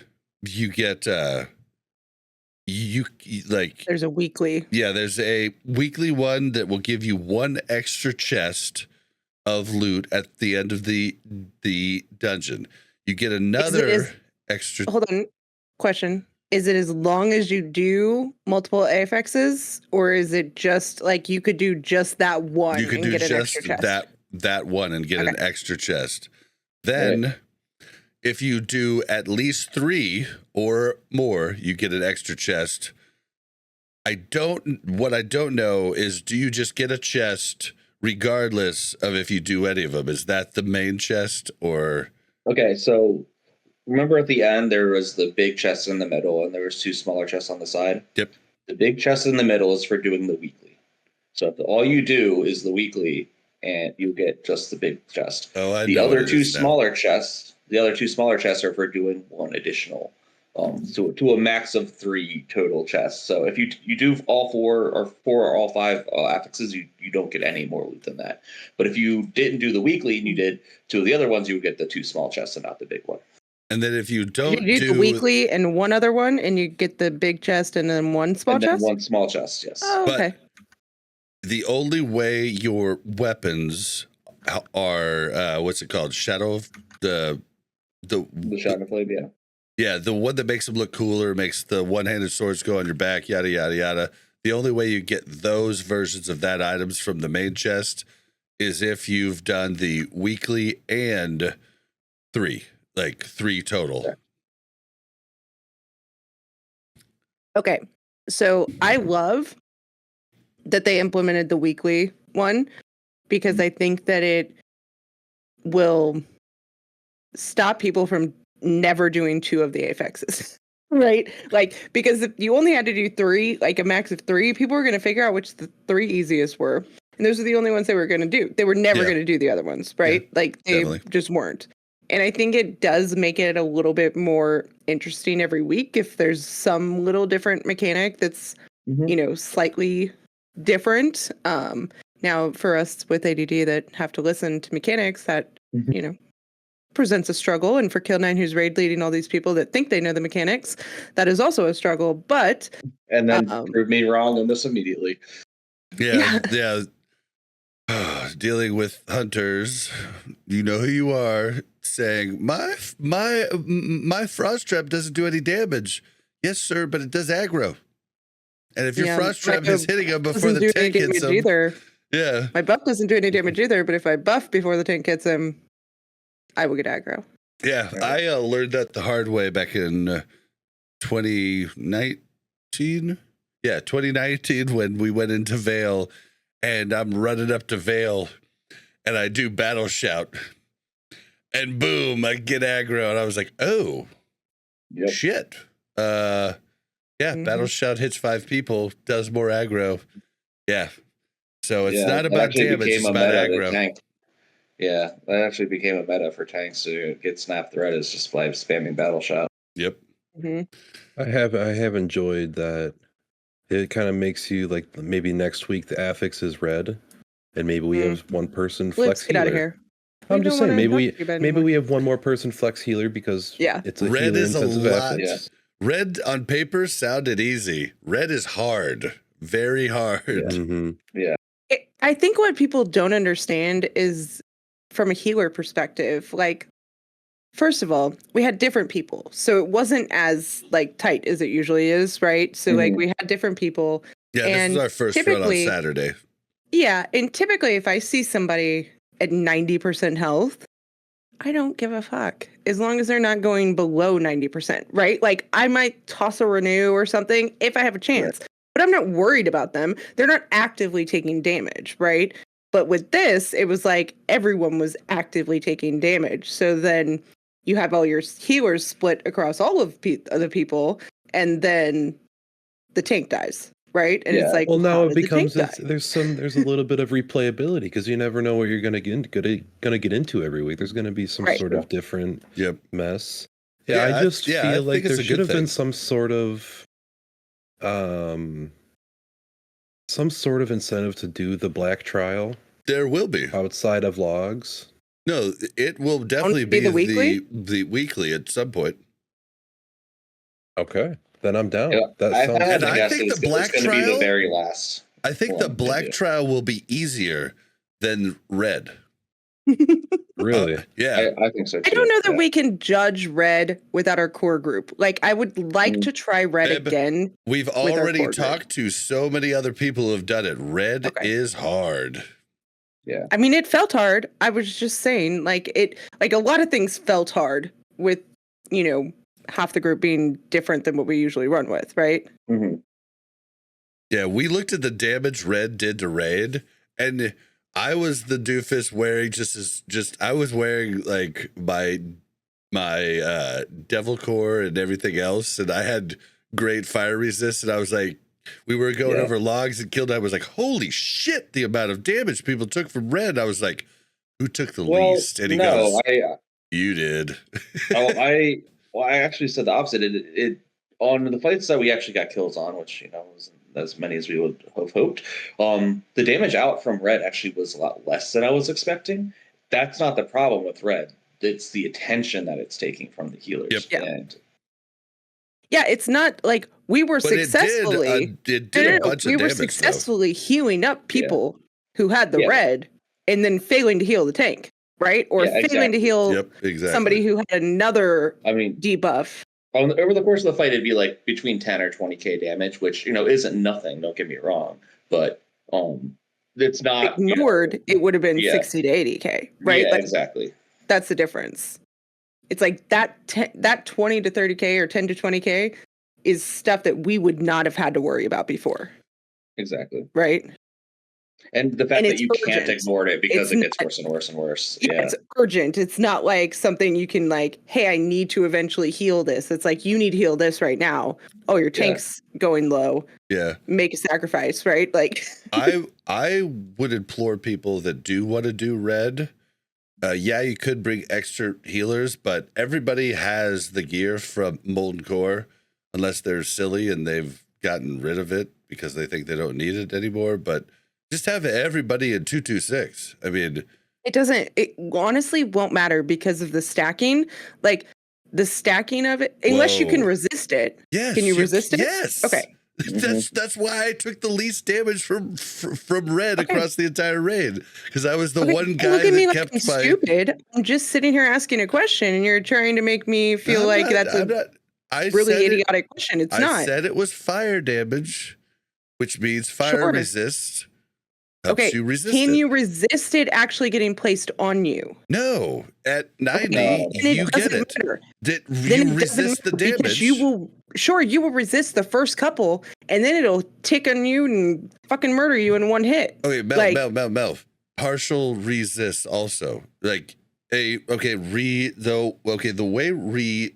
a weekly. Yeah, there's a weekly one that will give you 1 extra chest of loot at the end of the dungeon. You get another extra. Hold on. Question. Is it as long as you do multiple affixes, or is it just like you could do just that one? You could do just that one and get an extra chest. Then, if you do at least 3 or more, you get an extra chest. What I don't know is, do you just get a chest regardless of if you do any of them? Is that the main chest or? Okay, so remember at the end there was the big chest in the middle and there was 2 smaller chests on the side? Yep. The big chest in the middle is for doing the weekly. So if all you do is the weekly, and you get just the big chest. Oh, I know. The other 2 smaller chests are for doing 1 additional, to a max of 3 total chests. So if you do all 4 or all 5 affixes, you don't get any more loot than that. But if you didn't do the weekly and you did 2 of the other ones, you would get the 2 small chests and not the big one. And then if you don't do the weekly and 1 other one, and you get the big chest and then 1 small chest? 1 small chest, yes. Oh, okay. But the only way your weapons are, what's it called? Shadow, the Shadow Flame, yeah. Yeah, the one that makes them look cooler, makes the one-handed swords go on your back, yada, yada, yada. The only way you get those versions of that items from the main chest is if you've done the weekly and 3 total. Yeah. Okay, so I love that they implemented the weekly one, because I think that it will stop people from never doing 2 of the affixes. Right? Like, because if you only had to do 3, like a max of 3, people were going to figure out which the 3 easiest were. And those are the only ones they were going to do. They were never going to do the other ones, right? Yeah, like, they definitely just weren't. And I think it does make it a little bit more interesting every week if there's some little different mechanic that's, slightly different. Now, for us with ADD that have to listen to mechanics, that, presents a struggle. And for Killnine, who's raid leading all these people that think they know the mechanics, that is also a struggle. But and then prove me wrong on this immediately. Yeah. Dealing with hunters, you know who you are, saying my frost trap doesn't do any damage. Yes, sir, but it does aggro. And if your frost trap is hitting him before the tank hits him, either. My buff doesn't do any damage either. But if I buff before the tank hits him, I will get aggro. Yeah, I learned that the hard way back in 2019. Yeah, 2019 when we went into Vale, and I'm running up to Vale, and I do battle shout, and boom, I get aggro, and I was like, oh, shit. Battle shout hits 5 people, does more aggro. Yeah, so it's not about damage, it's about aggro. Yeah, that actually became a meta for tanks to get snap threat is just by spamming battle shot. Yep. I have enjoyed that. It kind of makes you like maybe next week the affix is red, and maybe we have one person flex healer. Get out of here. I'm just saying maybe we have one more person flex healer because it's a red is a lot. Affix. Red on paper sounded easy. Red is hard, very hard. I think what people don't understand is from a healer perspective, like, first of all, we had different people. So it wasn't as like tight as it usually is, right? So like we had different people. Yeah, this is our first run on Saturday. Yeah, and typically if I see somebody at 90% health, I don't give a fuck. As long as they're not going below 90%, right? Like I might toss a renew or something if I have a chance. Right. But I'm not worried about them. They're not actively taking damage, right? But with this, it was like everyone was actively taking damage. So then you have all your healers split across all of the people, and then the tank dies, right? And it's like, well, now it becomes there's a little bit of replayability because you never know what you're gonna get into every week. There's gonna be some sort of different mess. I just feel like there should have been some sort of incentive to do the black trial. There will be outside of logs. No, it will definitely be the weekly at some point. Okay, then I'm down. Yeah, I think the black trial be the very last. I think the black trial will be easier than red. Really? Yeah, I think so too. I don't know that we can judge red without our core group. Like, I would like to try red again. We've already talked to so many other people who have done it. Red is hard. Yeah. I mean, it felt hard. I was just saying, like a lot of things felt hard with, half the group being different than what we usually run with, right? Mm-hmm. Yeah, we looked at the damage red did to raid, and I was the doofus wearing I was wearing like my devil core and everything else, and I had great fire resist, and I was like, we were going over logs, and Killnine was like, holy shit, the amount of damage people took from red. I was like, who took the least? And he goes, you did. I actually said the opposite. It on the fights that we actually got kills on, which wasn't as many as we would have hoped. The damage out from red actually was a lot less than I was expecting. That's not the problem with red. It's the attention that it's taking from the healers. Yep. And it's not like we were successfully. It did a bunch of damage. We were successfully healing up people who had the red, and then failing to heal the tank, right? Or failing to heal somebody who had another debuff. Over the course of the fight, it'd be like between 10 or 20k damage, which isn't nothing. Don't get me wrong, but it's not ignored. It would have been 60 to 80k, right? Yeah, exactly. That's the difference. It's like that 20 to 30k or 10 to 20k is stuff that we would not have had to worry about before. Exactly. Right. And the fact that you can't ignore it because it gets worse and worse and worse. Yeah, it's urgent. It's not like something you can like, hey, I need to eventually heal this. It's like, you need to heal this right now. Oh, your tank's going low. Yeah. Make a sacrifice, right? Like I would implore people that do want to do red Yeah, you could bring extra healers, but everybody has the gear from Molten Core, unless they're silly and they've gotten rid of it because they think they don't need it anymore. But just have everybody in 226. I mean, it honestly won't matter because of the stacking. Like the stacking of it, unless you can resist it. Yes. Can you resist it? Yes. Okay. That's why I took the least damage from red across the entire raid, because I was the one guy look at me that like kept I'm my stupid. I'm just sitting here asking a question, and you're trying to make me feel that's a really idiotic question. It's not. I said it was fire damage, which means fire resist. Helps you resist can it. you resist it actually getting placed on you? No, at 90, you get it. Then you resist the damage. You will resist the first couple, and then it'll tick on you and fucking murder you in one hit. Okay, Mel. Partial resist also. Like the way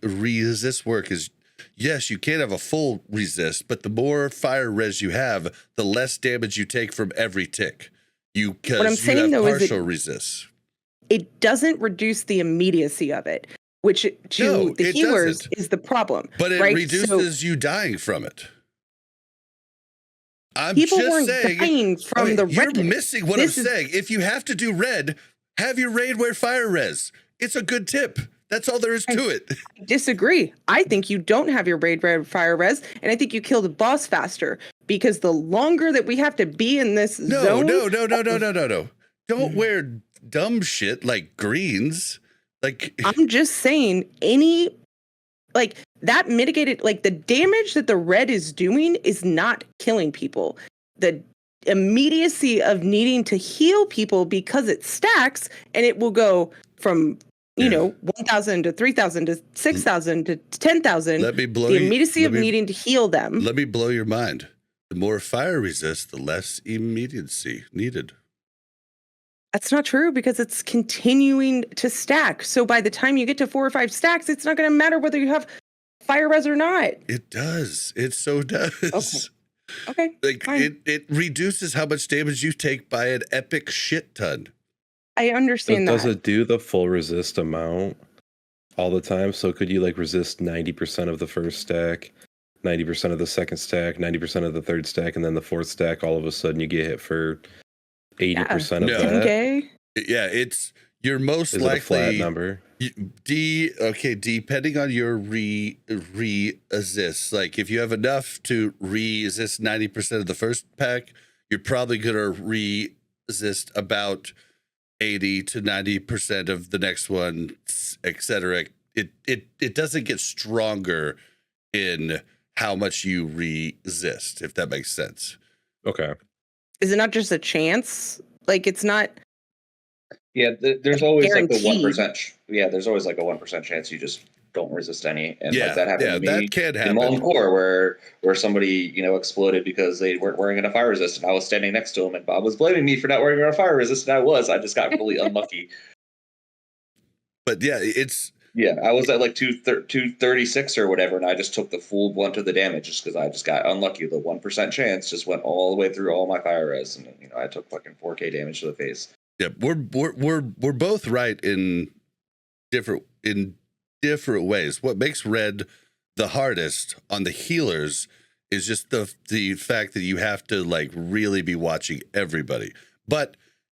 resist work is, yes, you can't have a full resist, but the more fire res you have, the less damage you take from every tick. What I'm saying though is resist. It doesn't reduce the immediacy of it, which to the healers is the problem. But it reduces you dying from it. People weren't dying from the red. You're missing what I'm saying. If you have to do red, have your raid wear fire res. It's a good tip. That's all there is to it. I disagree. I think you don't have your raid red fire res, and I think you kill the boss faster, because the longer that we have to be in this zone. No. Don't wear dumb shit like greens. Like, I'm just saying, that mitigated, the damage that the red is doing is not killing people. The immediacy of needing to heal people because it stacks, and it will go from 1,000 to 3,000 to 6,000 to 10,000. Let me blow the immediacy of needing to heal them. Let me blow your mind. The more fire resist, the less immediacy needed. That's not true, because it's continuing to stack. So by the time you get to 4 or 5 stacks, it's not going to matter whether you have fire res or not. It does. It so does. Okay. It reduces how much damage you take by an epic shit ton. I understand that. Does it do the full resist amount all the time? So could you resist 90% of the first stack, 90% of the second stack, 90% of the third stack, and then the fourth stack, all of a sudden you get hit for 80% of that? Okay. Yeah, you're most likely a flat number. Depending on your resist, like if you have enough to resist 90% of the first pack, you're probably gonna resist about 80 to 90% of the next one, etc. It doesn't get stronger in how much you resist, if that makes sense. Okay. Is it not just a chance? It's not. Yeah, there's always guaranteed. the 1%. Yeah, there's always a 1% chance you just don't resist any, and that happened to me. That can happen. In Molten Core, where somebody exploded because they weren't wearing enough fire resist, and I was standing next to him, and Bob was blaming me for not wearing enough fire resist, and I just got really unlucky. But yeah, I was at 236 or whatever, and I just took the full blunt of the damage just because I just got unlucky. The 1% chance just went all the way through all my fire res, and I took fucking 4K damage to the face. Yeah, we're both right in different ways. What makes red the hardest on the healers is just the fact that you have to really be watching everybody. But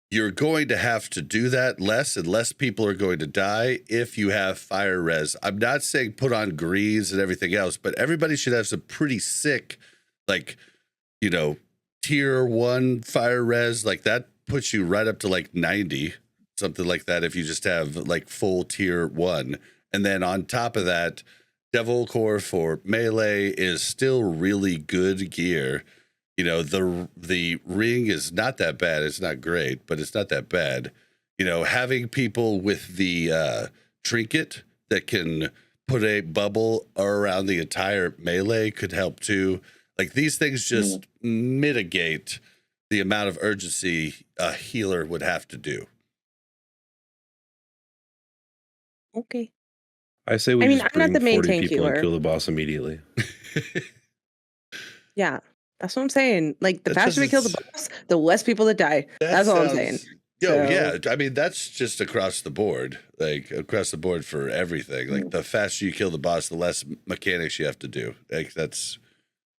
you're going to have to do that less, and less people are going to die if you have fire res. I'm not saying put on greens and everything else, but everybody should have some pretty sick, tier 1 fire res. That puts you right up to 90, something like that, if you just have full tier 1. And then on top of that, Devil Core for melee is still really good gear. The ring is not that bad. It's not great, but it's not that bad. Having people with the trinket that can put a bubble around the entire melee could help too. These things just mitigate the amount of urgency a healer would have to do. Okay. I say we just bring 40 people and kill the boss immediately. Yeah, that's what I'm saying. The faster we kill the boss, the less people that die. That's all I'm saying. Yo, yeah. I mean, that's just across the board, like across the board for everything. Like the faster you kill the boss, the less mechanics you have to do. Like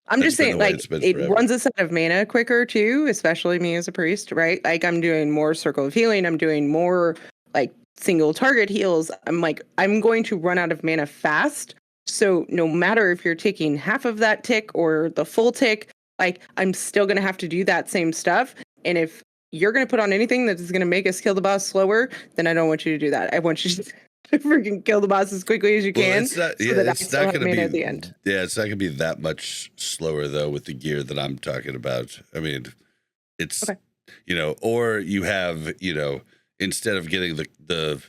I'm just saying, like, it forever. runs a set of mana quicker too, especially me as a priest, right? Like, I'm doing more Circle of Healing. I'm doing more like single target heals. I'm going to run out of mana fast. So no matter if you're taking half of that tick or the full tick, like, I'm still going to have to do that same stuff. And if you're going to put on anything that is going to make us kill the boss slower, then I don't want you to do that. I want you to freaking kill the boss as quickly as you can. It's not, so that I still have mana at the end. Yeah, it's not gonna be that much slower though with the gear that I'm talking about. I mean, it's Okay. Or you have, instead of getting the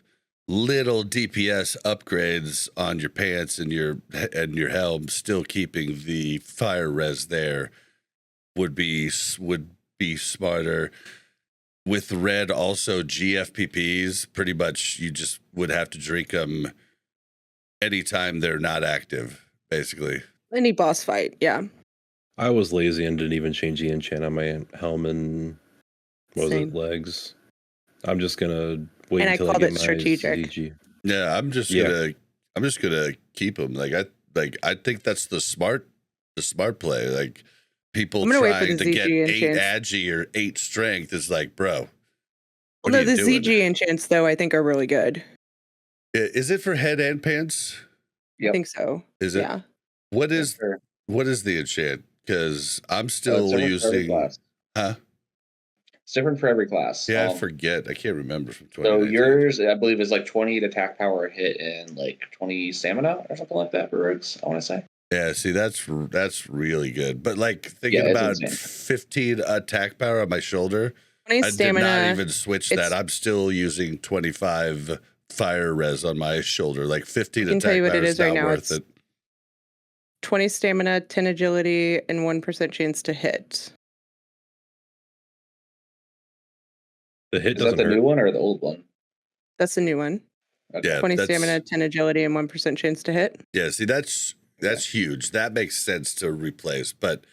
little DPS upgrades on your pants and your helm, still keeping the fire res there would be smarter. With red, also GFPPs, pretty much you just would have to drink them anytime they're not active, basically. Any boss fight, yeah. I was lazy and didn't even change the enchant on my helm and Same. legs. I'm just gonna wait And I until I called get it my strategic. ZG. Yeah, I'm just gonna keep them. I think that's the smart play. Like people I'm gonna wait for trying the to get ZG 8 enchants. agi or 8 strength is like, bro. Well, What no, are you the doing? ZG enchants though I think are really good. Is it for head and pants? I think so. Is it? Yeah. What is Sure. the enchant? Because I'm It's still different for every using. class. Huh? It's different for every class. Yeah, I forget. I can't remember from So 2019. yours, I believe, is like 20 attack power hit and like 20 stamina or something like that for rogues, I want to say. Yeah, see, that's really good. But like thinking Yeah, it's about insane. 15 attack power on my shoulder, 20 I stamina. did not even switch it's- that. I'm still using 25 fire res on my shoulder. Like 15 I can attack tell you what power it is is right not now. worth It's it. 20 stamina, 10 agility, and 1% chance to hit. The hit Is that doesn't the hurt. new one or the old one? That's a new one. Okay. Yeah, 20 that's- stamina, 10 agility, and 1% chance to hit. Yeah, see, that's huge. That makes sense to replace. But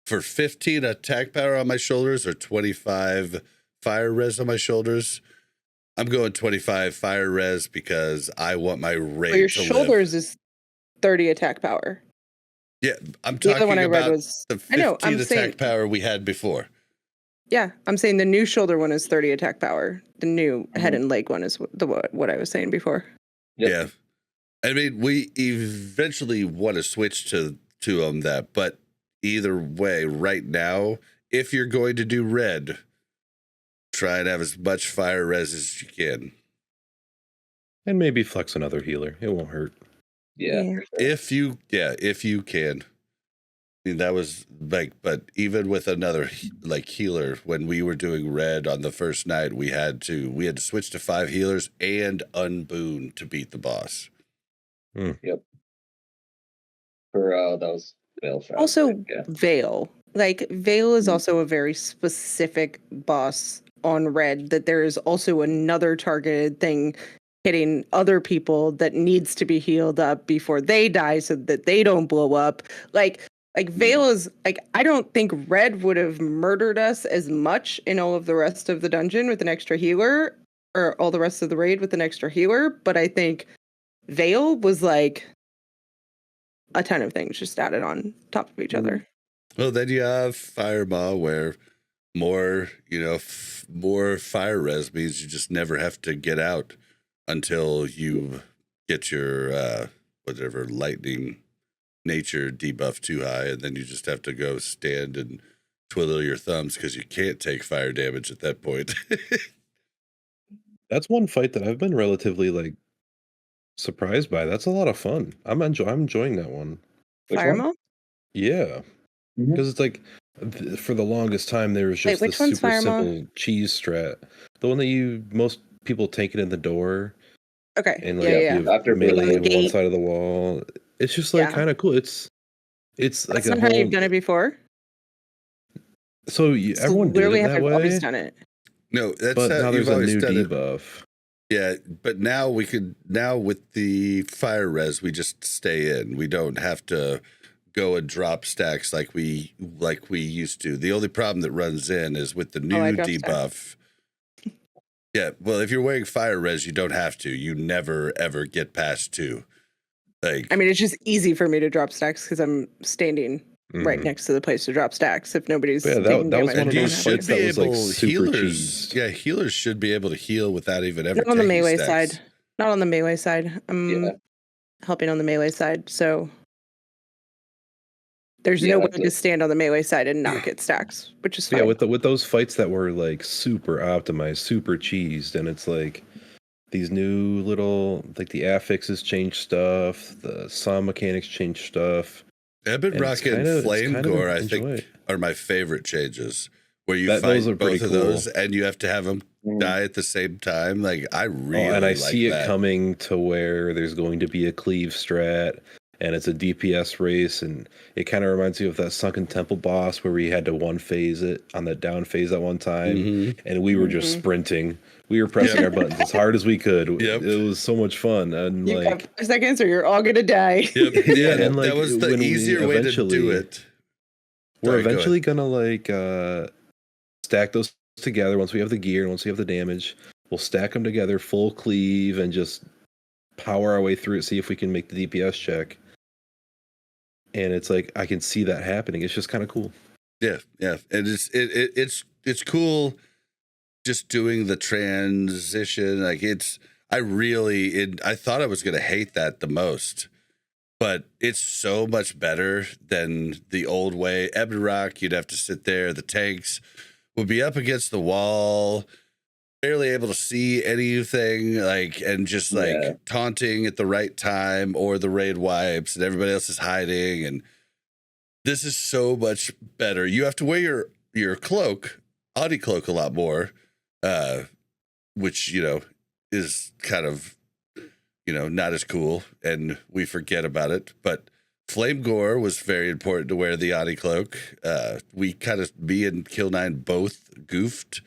for 15 attack power on my shoulders or 25 fire res on my shoulders, I'm going 25 fire res because I want my raid Well, your to live. shoulders is 30 attack power. Yeah, I'm The other talking one I read about was the I know, 15 I'm attack saying power we had before. yeah, I'm saying the new shoulder one is 30 attack power. The new head and leg one is what I was saying before. Yep. Yeah. I mean, we eventually want to switch to that, but either way, right now, if you're going to do red, try and have as much fire res as you can. And maybe flex another healer. It won't hurt. Yeah. Yeah. For sure. If you can. I mean, that was like, but even with another like healer, when we were doing red on the first night, we had to switch to 5 healers and unboon to beat the boss. For those Veil shots. Also, Yeah. Veil. Like, Veil is also a very specific boss on red, that there is also another targeted thing hitting other people that needs to be healed up before they die so that they don't blow up. Like Veil is like, I don't think red would have murdered us as much in all of the rest of the dungeon with an extra healer, or all the rest of the raid with an extra healer, but I think Veil was like a ton of things just added on top of each other. Well, then you have Firemaw, where more, more fire res means you just never have to get out until you get your whatever lightning nature debuff too high, and then you just have to go stand and twiddle your thumbs because you can't take fire damage at that point. That's one fight that I've been relatively surprised by. That's a lot of fun. I'm enjoying that one. Which Fire one? Maw? Yeah, Mhm. because it's like for the longest time there was just which this one's super Fire Maw? simple cheese strat, the one that most people take it in the door Okay. and Yeah. you After melee the one gate. side of the wall. It's just Yeah. kind of cool. It's like That's a not how whole. you've done it before. So It's everyone did literally it how that I've always way, done it. No, that's but how now you've there's a always new done it. debuff. Yeah, but now with the fire res, we just stay in. We don't have to go and drop stacks like we used to. The only problem that runs in is with the new I drop stacks. debuff. Yeah, well, if you're wearing fire res, you don't have to. You never ever get past 2. Like, I mean, it's just easy for me to drop stacks because I'm standing right next to the place to drop stacks. If nobody's Yeah, taking that was damage, one of you those should fights be that was like able. super Healers, cheesed. yeah, healers should be able to heal without even ever not on the taking melee stacks. side. Not on the melee side. I'm Yeah. helping on the melee side, so there's Yeah, no way that's to it. stand on the melee side and not get stacks, which is fine. Yeah, with those fights that were like super optimized, super cheesed, and it's like these new little, like the affixes change stuff, the saw mechanics change stuff. Ebon And Rock and Flame Gore, I think, enjoy it. are my favorite changes. Where you Those fight are pretty both of cool. those, and you have to have them die at the same time. Like, I really and I like see that. it coming to where there's going to be a cleave strat, and it's a DPS race, and it kind of reminds me of that Sunken Temple boss where we had to one phase it on that down phase at one time, Mhm. and we were just sprinting. We were pressing our buttons as hard as we could. Yep. It was so much fun, and You like, got 5 seconds or you're all gonna die. Yep. Yeah, and like that was the when we easier way to do it. We're Sorry, go eventually gonna like stack those together once we have the gear and once we have the damage. We'll stack them together, full cleave, and just power our way through it. See if we can make the DPS check. And it's like I can see that happening. It's just kind of cool. Yeah, yeah, and it's cool. Just doing the transition, like I thought I was gonna hate that the most, but it's so much better than the old way. Ebon Rock, you'd have to sit there. The tanks would be up against the wall, barely able to see anything, like, and just like taunting at the right time, or the raid wipes, and everybody else is hiding. And this is so much better. You have to wear your cloak, Audi cloak, a lot more, which is kind of not as cool, and we forget about it. But Flame Gore was very important to wear the Audi cloak. Me and Killnine both goofed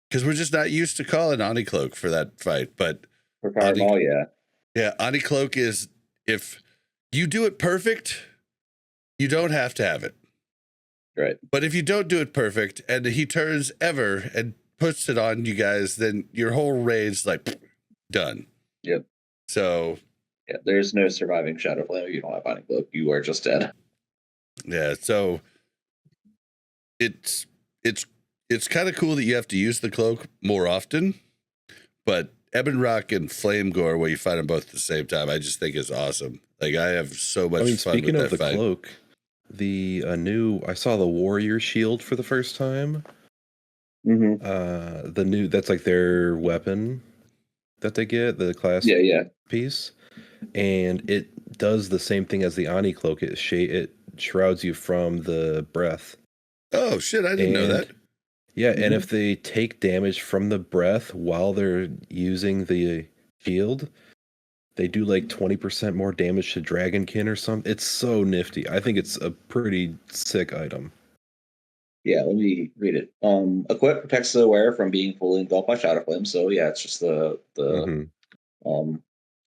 because we're just not used to calling Audi cloak for that fight. But For Fireball, yeah, Audi cloak is, if you do it perfect, you don't have to have it. Right. But if you don't do it perfect and he turns ever and puts it on you guys, then your whole raid's like done. Yep. So yeah, there's no surviving Shadow Flame if you don't have Binding Cloak. You are just dead. Yeah, so it's kind of cool that you have to use the cloak more often, but Ebon Rock and Flame Gore, where you fight them both at the same time, I just think is awesome. Like, I have so much fun speaking with of that the fight. cloak, I saw the Warrior Shield for the first time. Mm-hmm. That's like their weapon that they get, the class piece, and it does the same thing as the Ani cloak. It shrouds you from the breath. Oh shit, I didn't know that. Yeah, and if they take damage from the breath while they're using the shield, they do like 20% more damage to Dragonkin or something. It's so nifty. I think it's a pretty sick item. Yeah, let me read it. Equip protects the wearer from being fully engulfed by Shadow Flame. So yeah, it's just the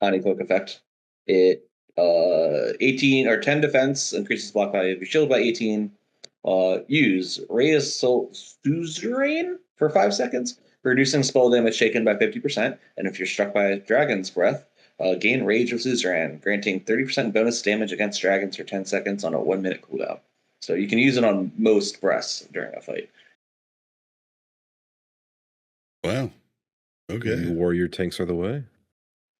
Ani Cloak effect. It 18 or 10 defense, increases block value of your shield by 18. Use Ray of Suzerain for 5 seconds, reducing spell damage taken by 50%. And if you're struck by a dragon's breath, gain Rage of Suzerain, granting 30% bonus damage against dragons for 10 seconds on a 1-minute cooldown. So you can use it on most breaths during a fight. Wow. Okay. Maybe warrior tanks are the way.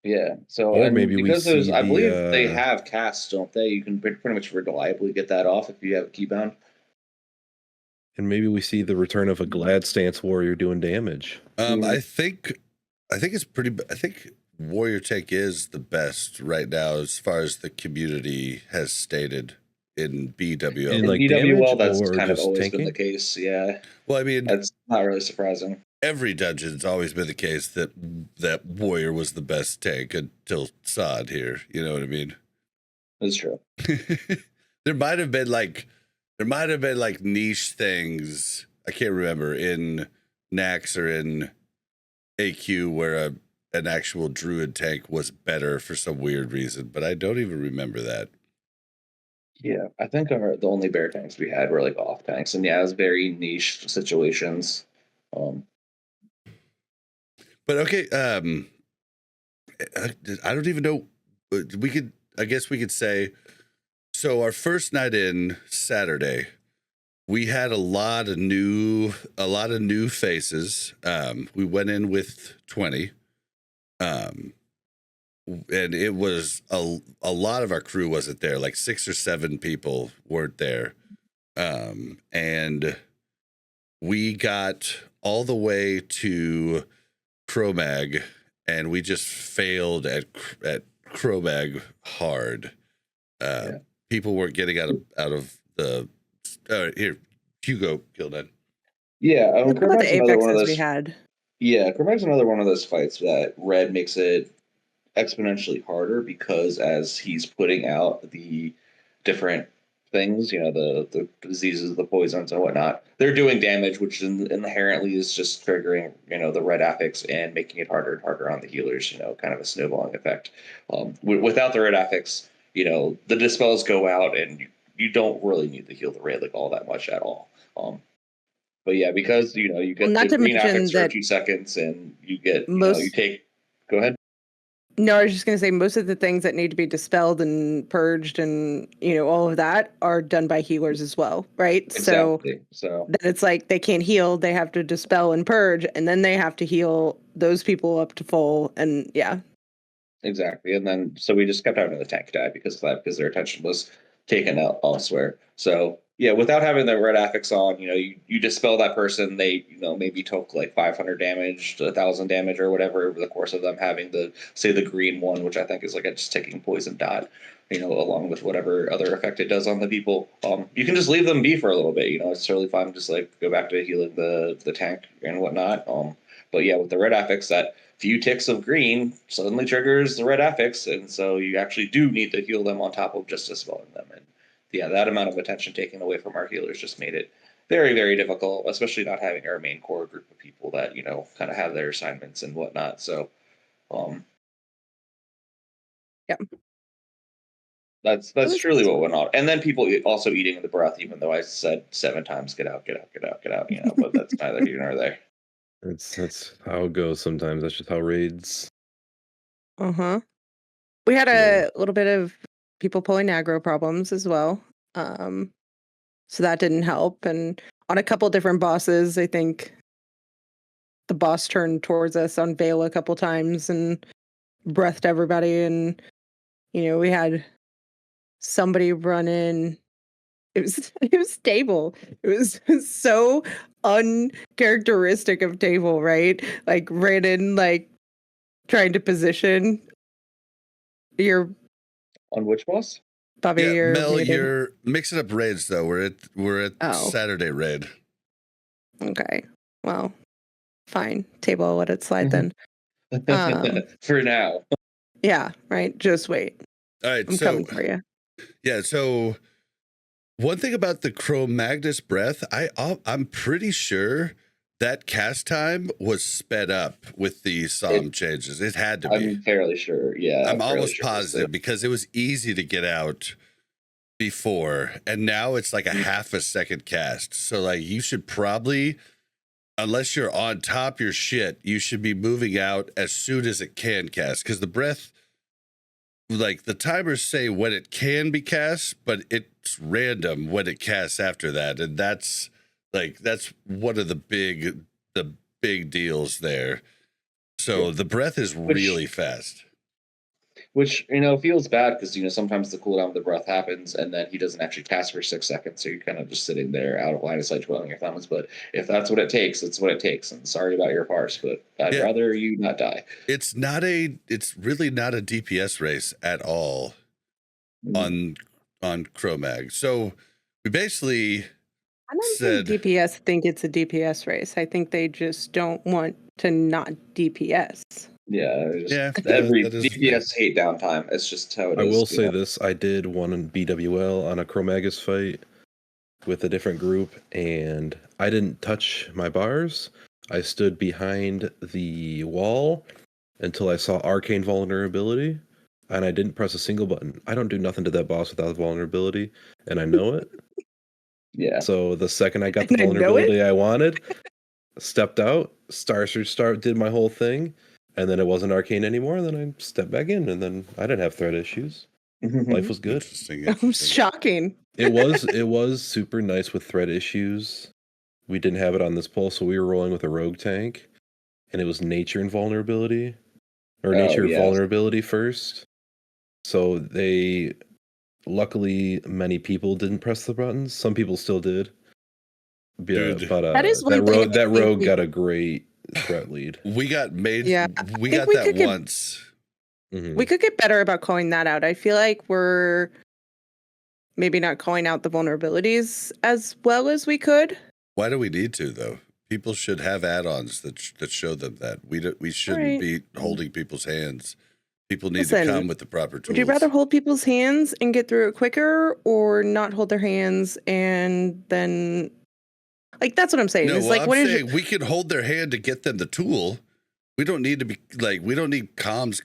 Yeah. So, or and maybe because we those, see I believe they have casts, don't they? You can pretty much reliably get that off if you have a keybound. And maybe we see the return of a Glad Stance warrior doing damage. I think it's pretty. I think Warrior Tank is the best right now as far as the community has stated in BWL. In, In like, BWL, that's damage or kind of just always tanking? been the case. Yeah. Well, I mean, That's not really surprising. every dungeon's always been the case that Warrior was the best tank until Sod here. You know what I mean? That's true. There might have been like niche things. I can't remember in Nax or in AQ where an actual Druid tank was better for some weird reason, but I don't even remember that. Yeah, I think the only bear tanks we had were like off tanks, and yeah, it was very niche situations. But okay, I don't even know. I guess we could say. So our first night in Saturday, we had a lot of new faces. We went in with 20, and it was a lot of our crew wasn't there. Like 6 or 7 people weren't there, and we got all the way to Cro-Mag, and we just failed at Cro-Mag hard. People weren't getting out of the. Here, Hugo Killnine. Yeah, What about the apexes we had? Yeah, Cro-Mag's another one of those fights that Red makes it exponentially harder because as he's putting out the different things, the diseases, the poisons, and whatnot, they're doing damage, which inherently is just triggering, the red affix and making it harder and harder on the healers. Kind of a snowballing effect. Without the red affix, the dispels go out, and you don't really need to heal the red like all that much at all. But yeah, because you get Not the to green mention affix for a that few seconds, and you get most. you take. Go ahead. No, I was just going to say most of the things that need to be dispelled and purged and, all of that are done by healers as well, right? Exactly. So then it's like they can't heal, they have to dispel and purge, and then they have to heal those people up to full, and yeah. Exactly. And then, so we just kept having the tank die because of that, because their attention was taken out elsewhere. So yeah, without having the red affix on, you dispel that person, they, maybe took like 500 damage to 1,000 damage or whatever over the course of them having the green one, which I think is like a just ticking poison dot, along with whatever other effect it does on the people. You can just leave them be for a little bit, it's totally fine. Just like go back to healing the tank and whatnot. But yeah, with the red affix, that few ticks of green suddenly triggers the red affix, and so you actually do need to heal them on top of just dispelling them. And yeah, that amount of attention taken away from our healers just made it very, very difficult, especially not having our main core group of people that, kind of have their assignments and whatnot. So, yeah, that's truly what went on. And then people also eating the breath, even though I said 7 times, get out, get out, get out, get out, but that's neither here nor there. That's how it goes sometimes. That's just how raids. We had a little bit of people pulling aggro problems as well. So that didn't help. And on a couple different bosses, I think the boss turned towards us on Veil a couple times and breathed everybody. And, we had somebody run in. It was Table. It was so uncharacteristic of Table, right? Like ran in, like trying to position your. On which boss? Bobby, Yeah, Mel, you're mixing up raids though. We're at Oh. Saturday raid. Okay. Well, fine. Table, I'll let it slide then. For now. Yeah, right. Just wait. All right, I'm coming for you. Yeah, so one thing about the Cro-Magnus breath, I'm pretty sure that cast time was sped up with the Solemn changes. It had to be. I'm fairly sure. Yeah. I'm almost positive because it was easy to get out before, and now it's like a half a second cast. So like you should probably, unless you're on top your shit, you should be moving out as soon as it can cast, because the breath, like the timers say when it can be cast, but it's random when it casts after that, and that's one of the big deals there. So the breath is really fast. Which, feels bad because, sometimes the cooldown of the breath happens and then he doesn't actually cast for 6 seconds. So you're kind of just sitting there out of line of sight twiddling your thumbs. But if that's what it takes, it's what it takes. And sorry about your farce, but I'd rather you not die. It's really not a DPS race at all on Cro-Mag. So we basically I don't think DPS think it's a DPS race. I think they just don't want to not DPS. Yeah, every DPS hate downtime. It's just how it is. I will say this: I did one in BWL on a Cro-Magus fight with a different group, and I didn't touch my bars. I stood behind the wall until I saw Arcane Vulnerability, and I didn't press a single button. I don't do nothing to that boss without vulnerability, and I know it. Yeah. So the second I got the vulnerability I wanted, stepped out, Star Search did my whole thing, and then it wasn't arcane anymore, and then I stepped back in, and then I didn't have threat issues. Life was good. Interesting. Shocking. It was super nice with threat issues. We didn't have it on this poll, so we were rolling with a rogue tank, and it was nature and vulnerability, or nature vulnerability first. So luckily, many people didn't press the buttons. Some people still did. Dude, but that is one thing that rogue got a great threat lead. We got made. Yeah, we got that once. We could get better about calling that out. I feel like we're maybe not calling out the vulnerabilities as well as we could. Why do we need to, though? People should have add-ons that show them that we shouldn't be holding people's hands. People need to come with the proper tools. Would you rather hold people's hands and get through it quicker, or not hold their hands and then, like, that's what I'm saying. No, it's well, like, I'm saying we can hold their hand to get them the tool. We don't need to be like, we don't need comms,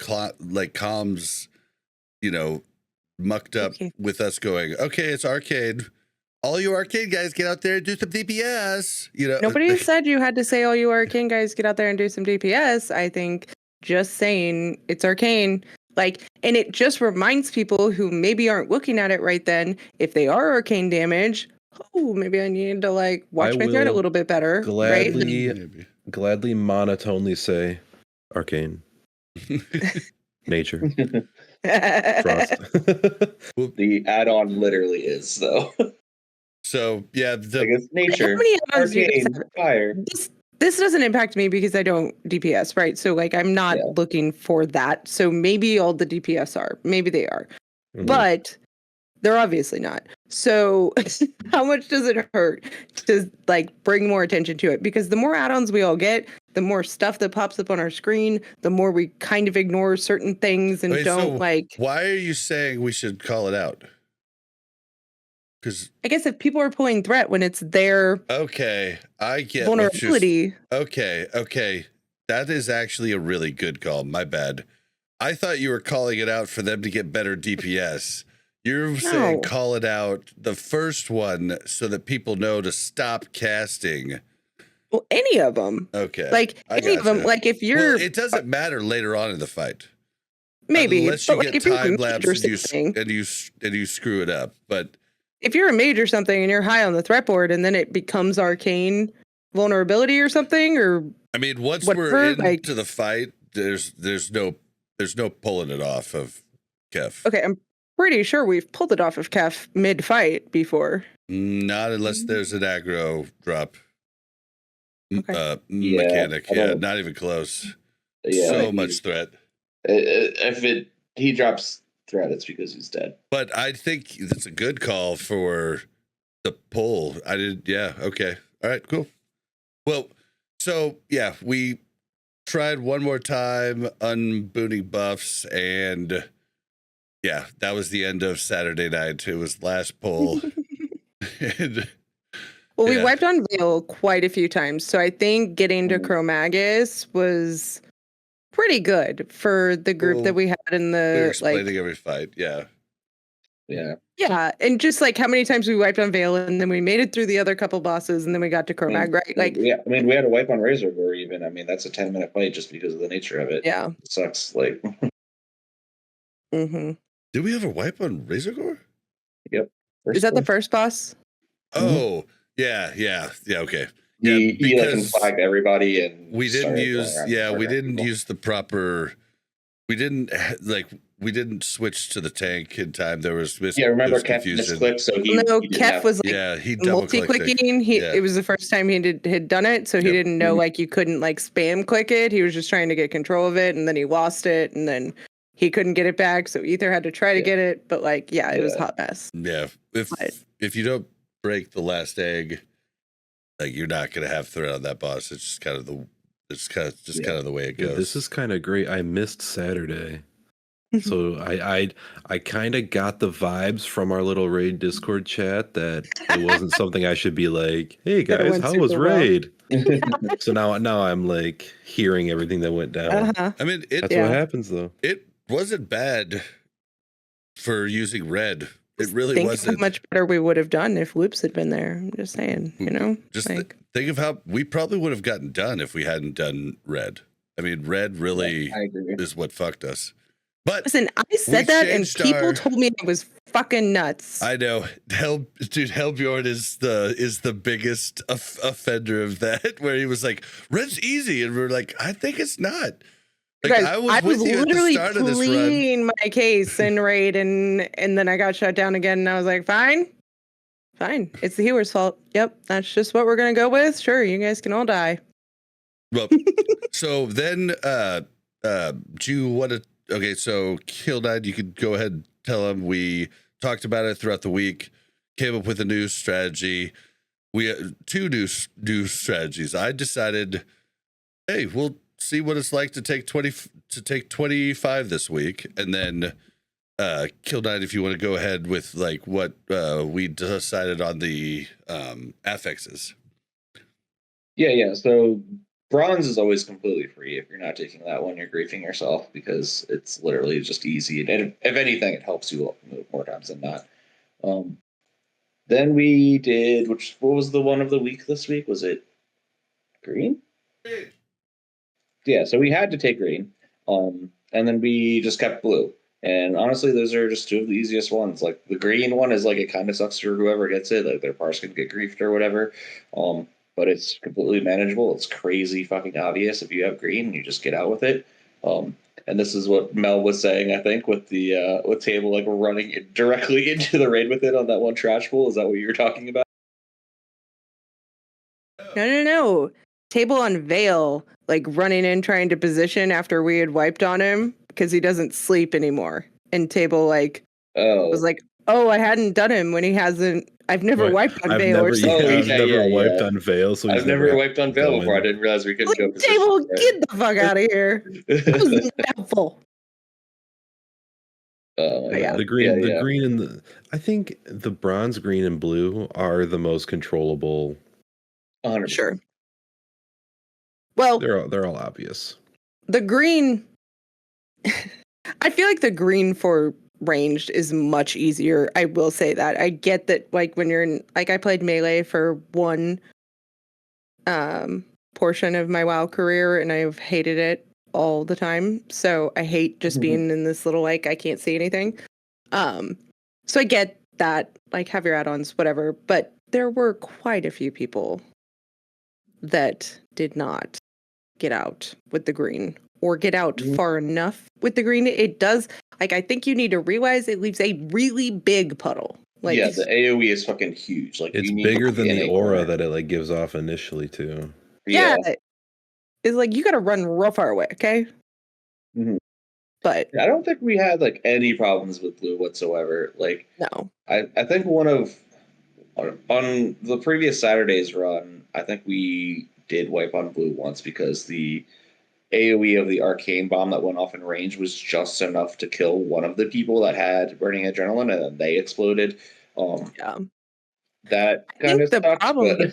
mucked up with us going, okay, it's arcade. All you arcade guys, get out there and do some DPS. Nobody said you had to say, all you arcane guys, get out there and do some DPS. I think just saying it's arcane, and it just reminds people who maybe aren't looking at it right then, if they are arcane damage, maybe I need to watch my thread a little bit better. Gladly monotonely say arcane. Nature. Frost. The add-on literally is, though. So, yeah. I guess nature. How many arcane, fire. This doesn't impact me because I don't DPS, right? So, I'm not looking for that. So, maybe all the DPS are. Maybe they are. Mm-hmm. But they're obviously not. So, how much does it hurt to, bring more attention to it? Because the more add-ons we all get, the more stuff that pops up on our screen, the more we kind of ignore certain things and Why are you saying we should call it out? Because I guess if people are pulling threat when it's their I get vulnerability. Okay. That is actually a really good call. My bad. I thought you were calling it out for them to get better DPS. You're saying call it out, the first one, so that people know to stop casting. Well, any of them. Okay. Any of them. If you're... Well, it doesn't matter later on in the fight. Maybe. Unless you get time lapse and you screw it up. But if you're a mage or something and you're high on the threat board and then it becomes arcane vulnerability or something, or once we're into the fight, there's no pulling it off of Kef. Okay, I'm pretty sure we've pulled it off of Kef mid-fight before. Not unless there's an aggro drop mechanic. Yeah, not even close. So much threat. If he drops threat, it's because he's dead. But I think it's a good call for the pull. Okay. All right, cool. Well, so we tried one more time unbooting buffs, and that was the end of Saturday night. It was last pull. We wiped on Veil quite a few times, so I think getting to Chromagus was pretty good for the group that we had in the we were explaining every fight. Yeah, and just how many times we wiped on Veil, and then we made it through the other couple bosses, and then we got to Chromag, right? We had to wipe on Razor Gore even. That's a 10-minute fight just because of the nature of it. Yeah, it sucks. Mm-hmm. Did we ever wipe on Razor Gore? Yep. Is that the first boss? Oh, yeah. Okay. He flagged everybody, and we didn't use the proper. We didn't switch to the tank in time. There was remember Kef misclicked, so Kef was he multi-clicking. It was the first time he had done it, so he didn't know you couldn't spam click it. He was just trying to get control of it, and then he lost it, and then he couldn't get it back. So Ether had to try to get it, but it was a hot mess. Yeah, if you don't break the last egg, you're not gonna have threat on that boss. It's just kind of the way it goes. This is kind of great. I missed Saturday. So I kind of got the vibes from our little raid Discord chat that it wasn't something I should be hey guys, how was raid? So now I'm hearing everything that went down. Uh-huh. That's what happens though. It wasn't bad for using red It really Think wasn't. of how much better we would have done if Loops had been there. I'm just saying, Just think of how we probably would have gotten done if we hadn't done red. I mean, red really is what fucked us. But listen, I said that, and people told me I was fucking nuts. I know, Hellbjorn is the biggest offender of that. Where he was like, "Red's easy," and we're like, "I think it's not." Like, guys, I was with you at the start of this run. Pleading my case in raid, and then I got shut down again, and I was like, "Fine, it's the healer's fault. Yep, that's just what we're gonna go with. Sure, you guys can all die." Well, so then, do you want to? Okay, so Killnine, you could go ahead and tell him we talked about it throughout the week, came up with a new strategy. We had two new strategies. I decided, hey, we'll see what it's like to take 25 this week, and then Killnine, if you want to go ahead with like what we decided on the affixes. Yeah. So bronze is always completely free. If you're not taking that one, you're griefing yourself because it's literally just easy. And if anything, it helps you more times than not. Then we did, what was the one of the week this week? Was it green? Yeah, so we had to take green. And then we just kept blue. And honestly, those are just two of the easiest ones. Like the green one is like, it kind of sucks for whoever gets it. Like their parse can get griefed or whatever. But it's completely manageable. It's crazy fucking obvious. If you have green, you just get out with it. And this is what Mel was saying, I think, with the with table, like we're running directly into the raid with it on that one trash pool. Is that what you were talking about? No. Table on Veil, like running in trying to position after we had wiped on him because he doesn't sleep anymore. And Table was like, "Oh, I hadn't done him when he hasn't. I've never wiped on Veil or something." I've never wiped on Veil, so I've never wiped on Veil before. I didn't realize we couldn't go position. Table, get the fuck out of here! That was not helpful. The green and the, I think the bronze, green, and blue are the most controllable. 100%. Sure. Well, they're all obvious. The green, I feel like the green for ranged is much easier. I will say that. I get that, like when you're in, like I played melee for one portion of my WoW career, and I've hated it all the time. So I hate just being in this little like I can't see anything. So I get that, like have your add-ons, whatever. But there were quite a few people that did not get out with the green or get out far enough with the green. It does, like, I think you need to realize it leaves a really big puddle. Like, yeah, the AoE is fucking huge. Like it's bigger than the aura that it like gives off initially too. Yeah, it's like you got to run real far away. Okay. But I don't think we had like any problems with blue whatsoever. Like, no, I think on the previous Saturday's run, I think we did wipe on blue once because the AoE of the arcane bomb that went off in range was just enough to kill one of the people that had burning adrenaline, and then they exploded. That kind of the problem.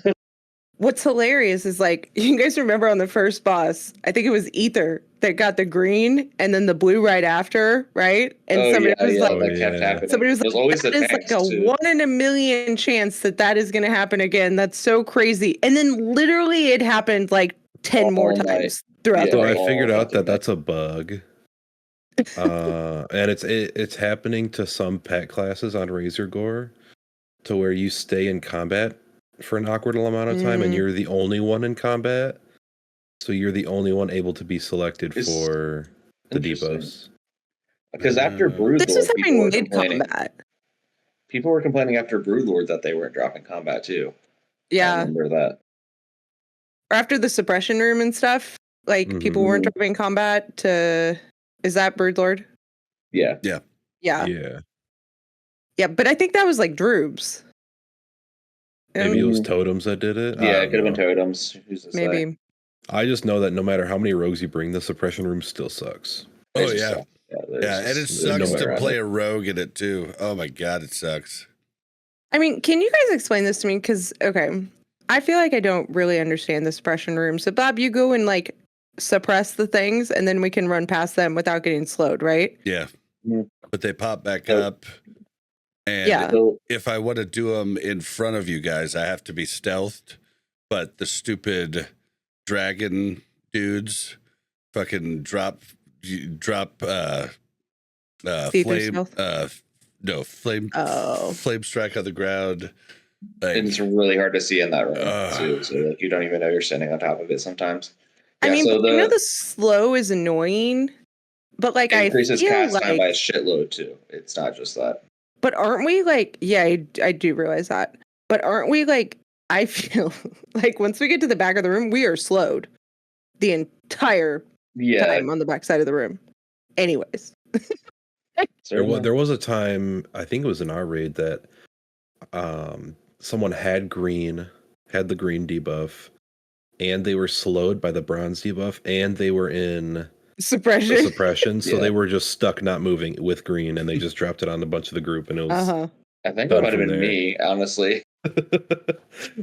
What's hilarious is like you guys remember on the first boss, I think it was Ether that got the green and then the blue right after, right? And somebody was like, that kept happening. Somebody was like, always that is like a 1 in a million chance that is going to happen again. That's so crazy. And then literally it happened like 10 more times throughout the night. So I figured out that that's a bug. And it's happening to some pet classes on Razor Gore to where you stay in combat for an awkward amount of time and you're the only one in combat. So you're the only one able to be selected for the debuffs. Because after Broodlord, this was happening mid-combat. People were complaining after Broodlord that they weren't dropping combat too. Yeah. I remember that. Or after the suppression room and stuff, like people weren't dropping combat to... Is that Broodlord? Yeah. Yeah, but I think that was like Droobs. Maybe it was Totems that did it? Yeah, it could have been Totems. Maybe. I just know that no matter how many rogues you bring, the suppression room still sucks. Oh, yeah. And it sucks to play a rogue in it, too. Oh, my God, it sucks. I mean, can you guys explain this to me? Because, okay, I feel like I don't really understand the suppression room. So, Bob, you go and, like, suppress the things, and then we can run past them without getting slowed, right? Yeah. But they pop back up. And Yeah. So, if I want to do them in front of you guys, I have to be stealthed. But the stupid dragon dudes fucking drop See through flame stealth? no flame Oh. flame strike on the ground. Like, and it's really hard to see in that room Ugh. too. So like you don't even know you're standing on top of it sometimes. I Yeah, mean, so but I know the slow is annoying, but like it I increases feel cast time by a like, shitload too. It's not just that. but aren't we like, yeah, I do realize that, but aren't we like, I feel like once we get to the back of the room, we are slowed the entire Yeah, time on the back side of the room. Anyways. There was a time, I think it was in our raid, that someone had the green debuff, and they were slowed by the bronze debuff, and they were in suppression. so Yeah. they were just stuck not moving with green, and they just dropped it on a bunch of the group, and it was I think done that might have from been there. me, honestly. It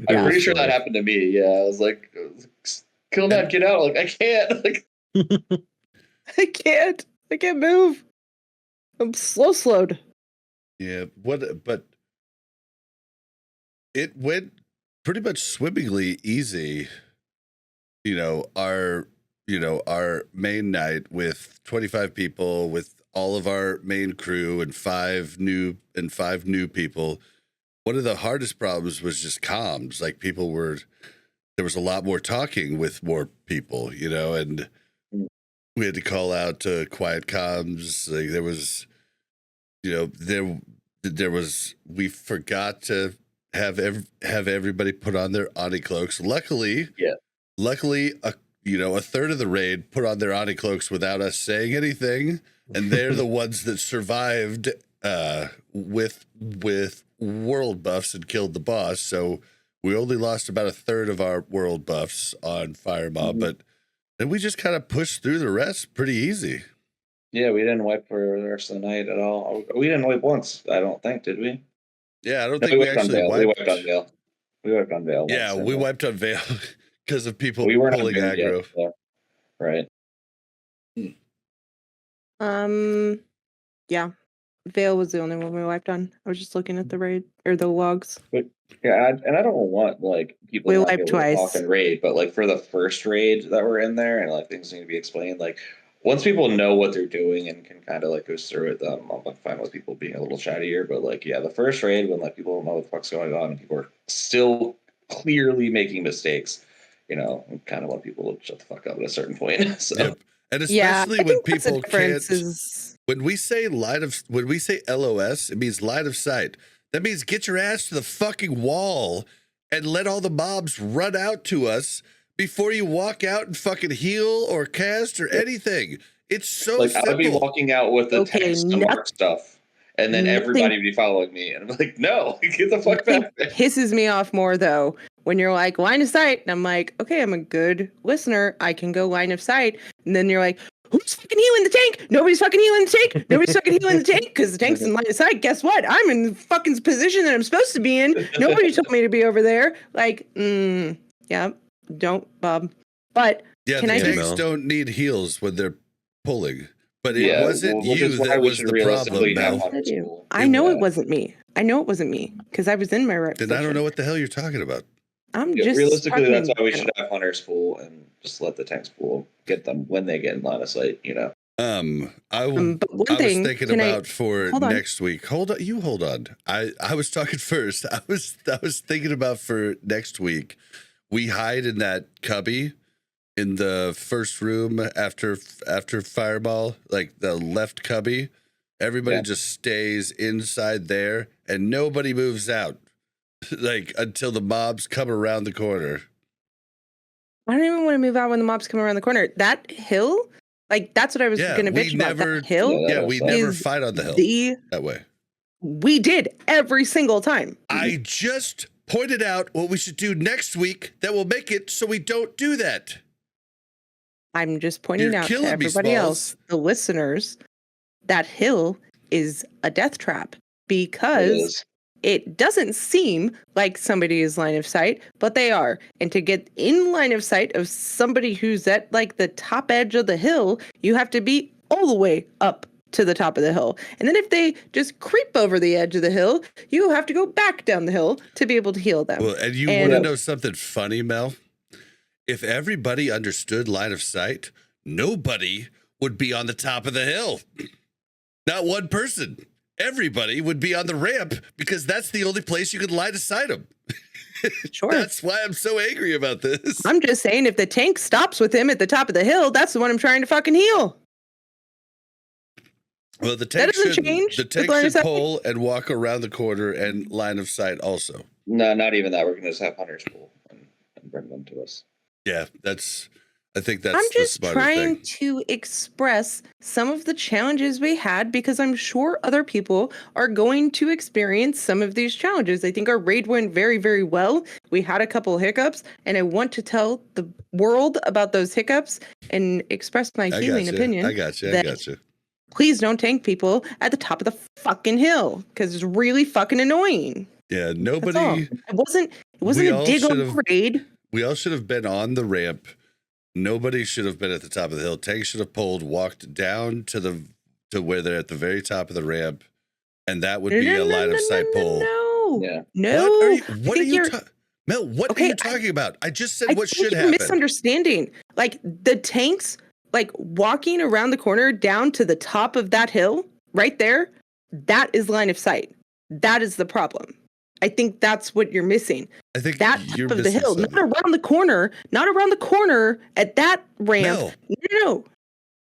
I'm was pretty sure that funny. happened to me. Yeah, I was like, Killnine, get out! Like I can't. Like I can't move. I'm slowed. yeah, but it went pretty much swimmingly easy. Our main night with 25 people, with all of our main crew and five new people. One of the hardest problems was just comms. Like there was a lot more talking with more people, and we had to call out to quiet comms. Like there was, we forgot to have everybody put on their Ani cloaks. Luckily, a third of the raid put on their Ani cloaks without us saying anything, and they're the ones that survived with world buffs and killed the boss. So we only lost about a third of our world buffs on Firemob, but then we just kind of pushed through the rest pretty easy. yeah, we didn't wipe for the rest of the night at all. We didn't wipe once, I don't think, did we? Yeah, I don't No, think we actually on Veil. wiped. We wiped on Veil. We wiped on Veil. Yeah, once, we wiped on Veil because of people we weren't pulling on Veil aggro. yet, so, right. Yeah. Veil was the only one we wiped on. I was just looking at the raid or the logs. But yeah, and I don't want like people We not wiped be able to talk twice. and raid, but like for the first raid that were in there and like things need to be explained, like once people know what they're doing and can kind of like go through it, I'm like fine with people being a little chattier. But like yeah, the first raid when like people don't know what the fuck's going on and people are still clearly making mistakes, I kind of want people to shut the fuck up at a certain point. So Yep. And Yeah, especially I when think that's the people difference can't. is When we say LOS, it means line of sight. That means get your ass to the fucking wall and let all the mobs run out to us before you walk out and fucking heal or cast or anything. It's so like simple. I would be walking out with the Okay, text to mark stuff, and then nothing- everybody would be following me, and I'm like, no, get the fuck nothing back there. pisses me off more though when you're like line of sight and I'm like, okay, I'm a good listener. I can go line of sight. And then you're like, who's fucking healing the tank? Nobody's fucking healing the tank. Nobody's fucking healing the tank because the tank's in line of sight. Guess what? I'm in the fucking position that I'm supposed to be in. Nobody told me to be over there. Like, yeah, don't, Bob. But Yeah, can the I tanks just don't need heals when they're pulling. But it Yeah, wasn't which you is why that we was should the problem, realistically have Mel. hunters pool. I know Yeah. it wasn't me. I know it wasn't me because I was in my right Then position. I don't know what the hell you're talking about. I'm Yeah, just realistically, talking that's why we in should have hunters pool and just let the tanks pool get them when they get in line of sight. But one I was thing, thinking can I- about for hold on. next week. Hold on. I was talking first. I was thinking about for next week. We hide in that cubby in the first room after Fireball, like the left cubby. Everybody just stays inside there and nobody moves out. Like until the mobs come around the corner. I don't even want to move out when the mobs come around the corner. That hill, like that's what I was going to we bitch about. never. That hill, Yeah, we never is fight on the hill that way. We did every single time. I just pointed out what we should do next week that will make it so we don't do that. I'm just pointing You're out to killing me, everybody Smalls. else, the listeners, that hill is a death trap because it doesn't seem like somebody is line of sight, but they are. And to get in line of sight of somebody who's at like the top edge of the hill, you have to be all the way up to the top of the hill. And then if they just creep over the edge of the hill, you have to go back down the hill to be able to heal them. Well, and you want to know something funny, Mel? If everybody understood line of sight, nobody would be on the top of the hill. Not one person. Everybody would be on the ramp because that's the only place you could line of sight them. Sure. That's why I'm so angry about this. I'm just saying, if the tank stops with him at the top of the hill, that's the one I'm trying to fucking heal. Well, the tank doesn't change the tank with line of should sight. pull and walk around the corner and line of sight also. No, not even that. We're going to just have hunters pull and bring them to us. Yeah, I think that's I'm the just smarter trying thing. to express some of the challenges we had because I'm sure other people are going to experience some of these challenges. I think our raid went very, very well. We had a couple hiccups, and I want to tell the world about those hiccups and express my healing opinion. I got you. Please don't tank people at the top of the fucking hill because it's really fucking annoying. Yeah, That's all. nobody. It wasn't a dig on the raid. We all should have been on the ramp. Nobody should have been at the top of the hill. Tank should have pulled, walked down to where they're at the very top of the ramp, and that would be a line of sight pull. No. What are you Mel, what are you talking about? I just said what should you're happen. Misunderstanding. Like the tanks, like walking around the corner down to the top of that hill, right there, that is line of sight. That is the problem. I think that's what you're missing. I think that top of the hill, not around the corner at that ramp. No.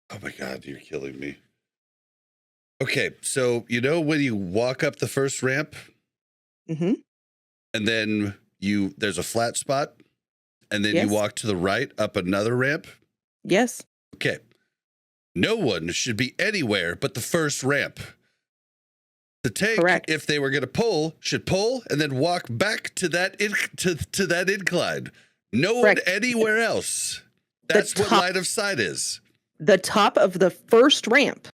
Oh my God, you're killing me. Okay, so you know when you walk up the first ramp, and then there's a flat spot, and then you walk to the right up another ramp? Yes. Okay. No one should be anywhere but the first ramp. The tank, if they were going to pull, should pull and then walk back to that to that incline. No one anywhere else. That's what line of sight is. The top of the first ramp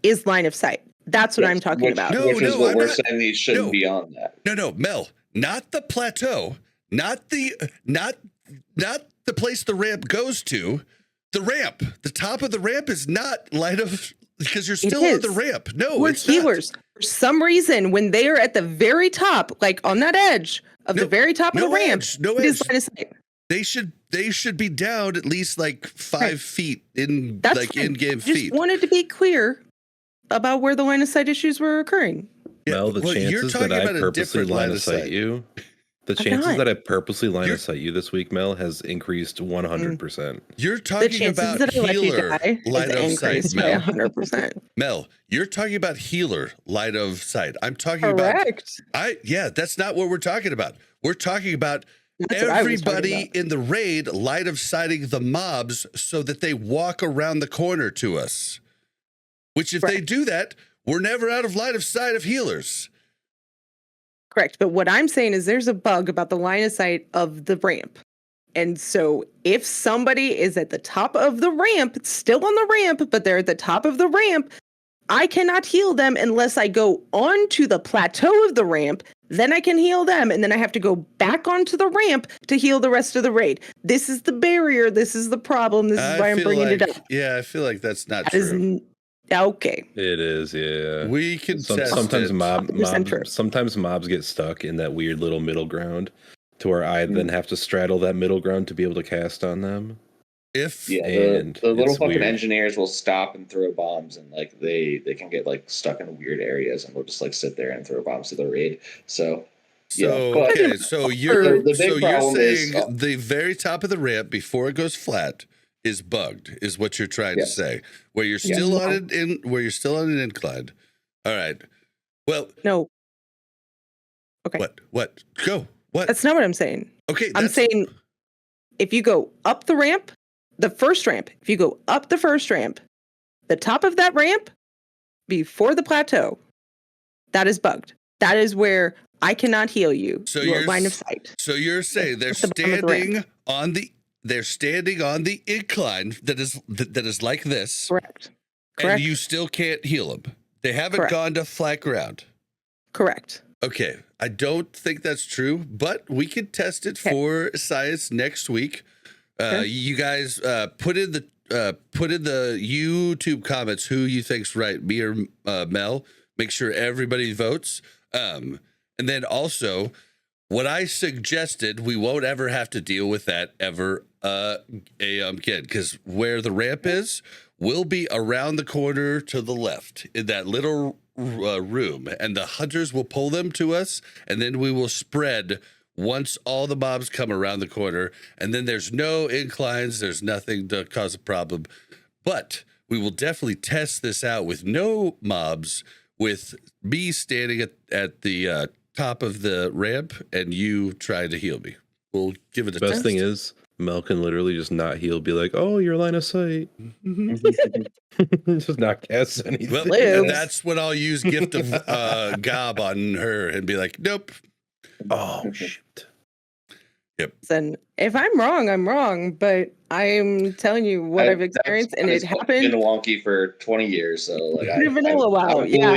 is line of sight. That's what I'm talking about. Which is what we're saying. These shouldn't be on that. No, Mel, not the plateau, not the place the ramp goes to. The ramp, the top of the ramp is not line of. Because you're still on the ramp. No, we're it's healers. not. For some reason, when they are at the very top, like on that edge of the very top of the ramp, it is line of sight. They should be down at least like 5 feet in in-game feet. Just wanted to be clear about where the line of sight issues were occurring. Well, the chances that I purposely line of sight you. The chances that I purposely line of sight you this week, Mel, has increased 100%. You're talking about healer line of sight, Mel. 100%. Mel, you're talking about healer line of sight. I'm talking about. That's not what we're talking about. We're talking about everybody in the raid line of sighting the mobs so that they walk around the corner to us. Which, if they do that, we're never out of line of sight of healers. Correct. But what I'm saying is there's a bug about the line of sight of the ramp. And so if somebody is at the top of the ramp, still on the ramp, but they're at the top of the ramp, I cannot heal them unless I go onto the plateau of the ramp. Then I can heal them. And then I have to go back onto the ramp to heal the rest of the raid. This is the barrier. This is the problem. This is why I'm bringing it up. Yeah, I feel like that's not true. Okay. It is, yeah. We can sometimes sometimes mobs get stuck in that weird little middle ground to where I then have to straddle that middle ground to be able to cast on them. The little fucking engineers will stop and throw bombs, and like they can get like stuck in weird areas, and we'll just like sit there and throw bombs to the raid. So you're saying the very top of the ramp before it goes flat is bugged, is what you're trying to say. Where you're still on an incline. All right. Well, no. Okay. What? Go. What? That's not what I'm saying. Okay. I'm saying if you go up the ramp, the first ramp, if you go up the first ramp, the top of that ramp before the plateau, that is bugged. That is where I cannot heal you. So your line of sight. So you're saying they're standing on the incline that is like this. Correct. And you still can't heal them. They haven't gone to flat ground. Correct. Okay. I don't think that's true, but we can test it for science next week. You guys put in put in the YouTube comments who you think's right, me or Mel. Make sure everybody votes. And then also, what I suggested, we won't ever have to deal with that ever again, because where the ramp is will be around the corner to the left in that little room, and the hunters will pull them to us, and then we will spread once all the mobs come around the corner, and then there's no inclines, there's nothing to cause a problem. But we will definitely test this out with no mobs, with me standing at the top of the ramp and you trying to heal me. We'll give it a Best test. thing is, Mel can literally just not heal, be like, oh, your line of sight. Just not cast anything. Well, Lives. and that's when I'll use Gift of Gob on her and be like, nope. Oh, shit. And if I'm wrong, I'm wrong. But I'm telling you what I've experienced, and it happened. Been wonky for 20 years, so like I fully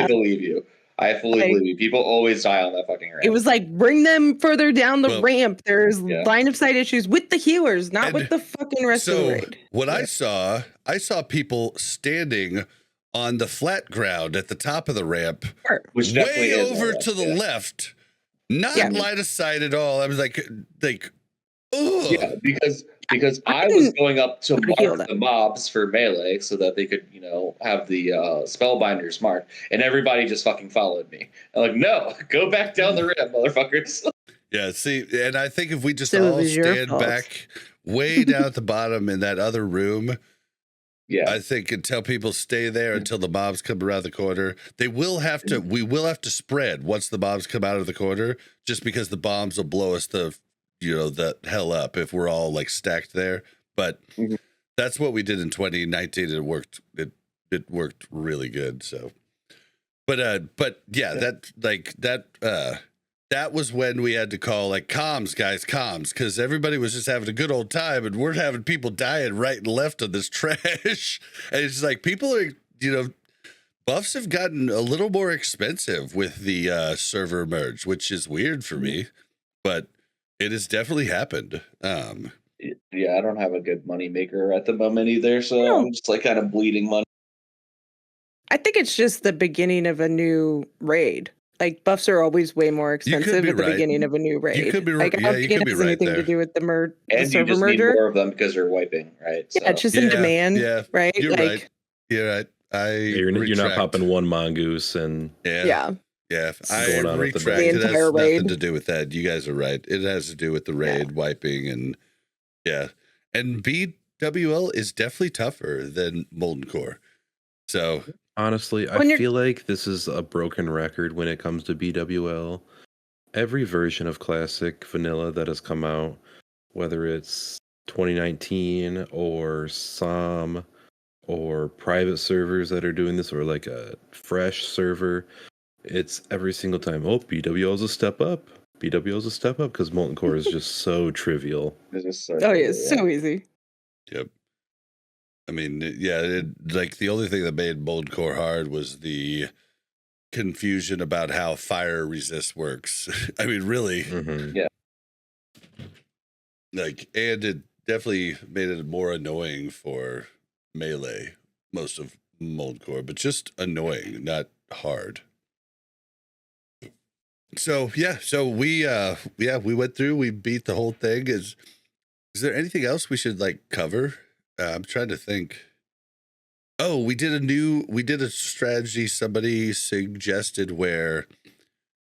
believe you. I fully believe you. People always die on that fucking ramp. It was like, bring them further down the ramp. There's line of sight issues with the healers, not with the fucking rest of the raid. What I saw people standing on the flat ground at the top of the ramp, which way over to the left, not line of sight at all. I was like, ugh. Yeah, because I was going up to mark the mobs for melee so that they could, have the spellbinders marked, and everybody just fucking followed me. I'm like, no, go back down the ramp, motherfuckers. Yeah, see, and I think if we just all stand back way down at the bottom in that other room, I think until people stay there until the mobs come around the corner, we will have to spread once the mobs come out of the corner, just because the bombs will blow us the hell up if we're all like stacked there. But that's what we did in 2019. And it worked. It worked really good. So, but that was when we had to call like comms, guys, comms, because everybody was just having a good old time, and we're having people dying right and left of this trash. And it's like people are, buffs have gotten a little more expensive with the server merge, which is weird for me, but it has definitely happened. Yeah, I don't have a good money maker at the moment either, so I'm just like kind of bleeding money. I think it's just the beginning of a new raid. Like, buffs are always way more expensive at the beginning of a new raid. You could be right. Like, I don't think it has anything to do with the server merger. And you just need more of them because they're wiping, right? Yeah, it's just in demand, right? You're right. You're right. You're not popping one mongoose and Yeah, I retract. It has nothing to do with that. You guys are right. It has to do with the raid wiping and BWL is definitely tougher than Molten Core. So honestly, I feel like this is a broken record when it comes to BWL. Every version of Classic Vanilla that has come out, whether it's 2019 or SOM or private servers that are doing this, or like a fresh server, it's every single time, BWL is a step up. BWL is a step up because Molten Core is just so trivial. It's so easy. Yep. I mean, like the only thing that made Molten Core hard was the confusion about how fire resist works. I mean, really. Yeah. Like, and it definitely made it more annoying for melee, most of Molten Core, but just annoying, not hard. So we went through, we beat the whole thing. Is there anything else we should like cover? I'm trying to think. Oh, we did a strategy somebody suggested where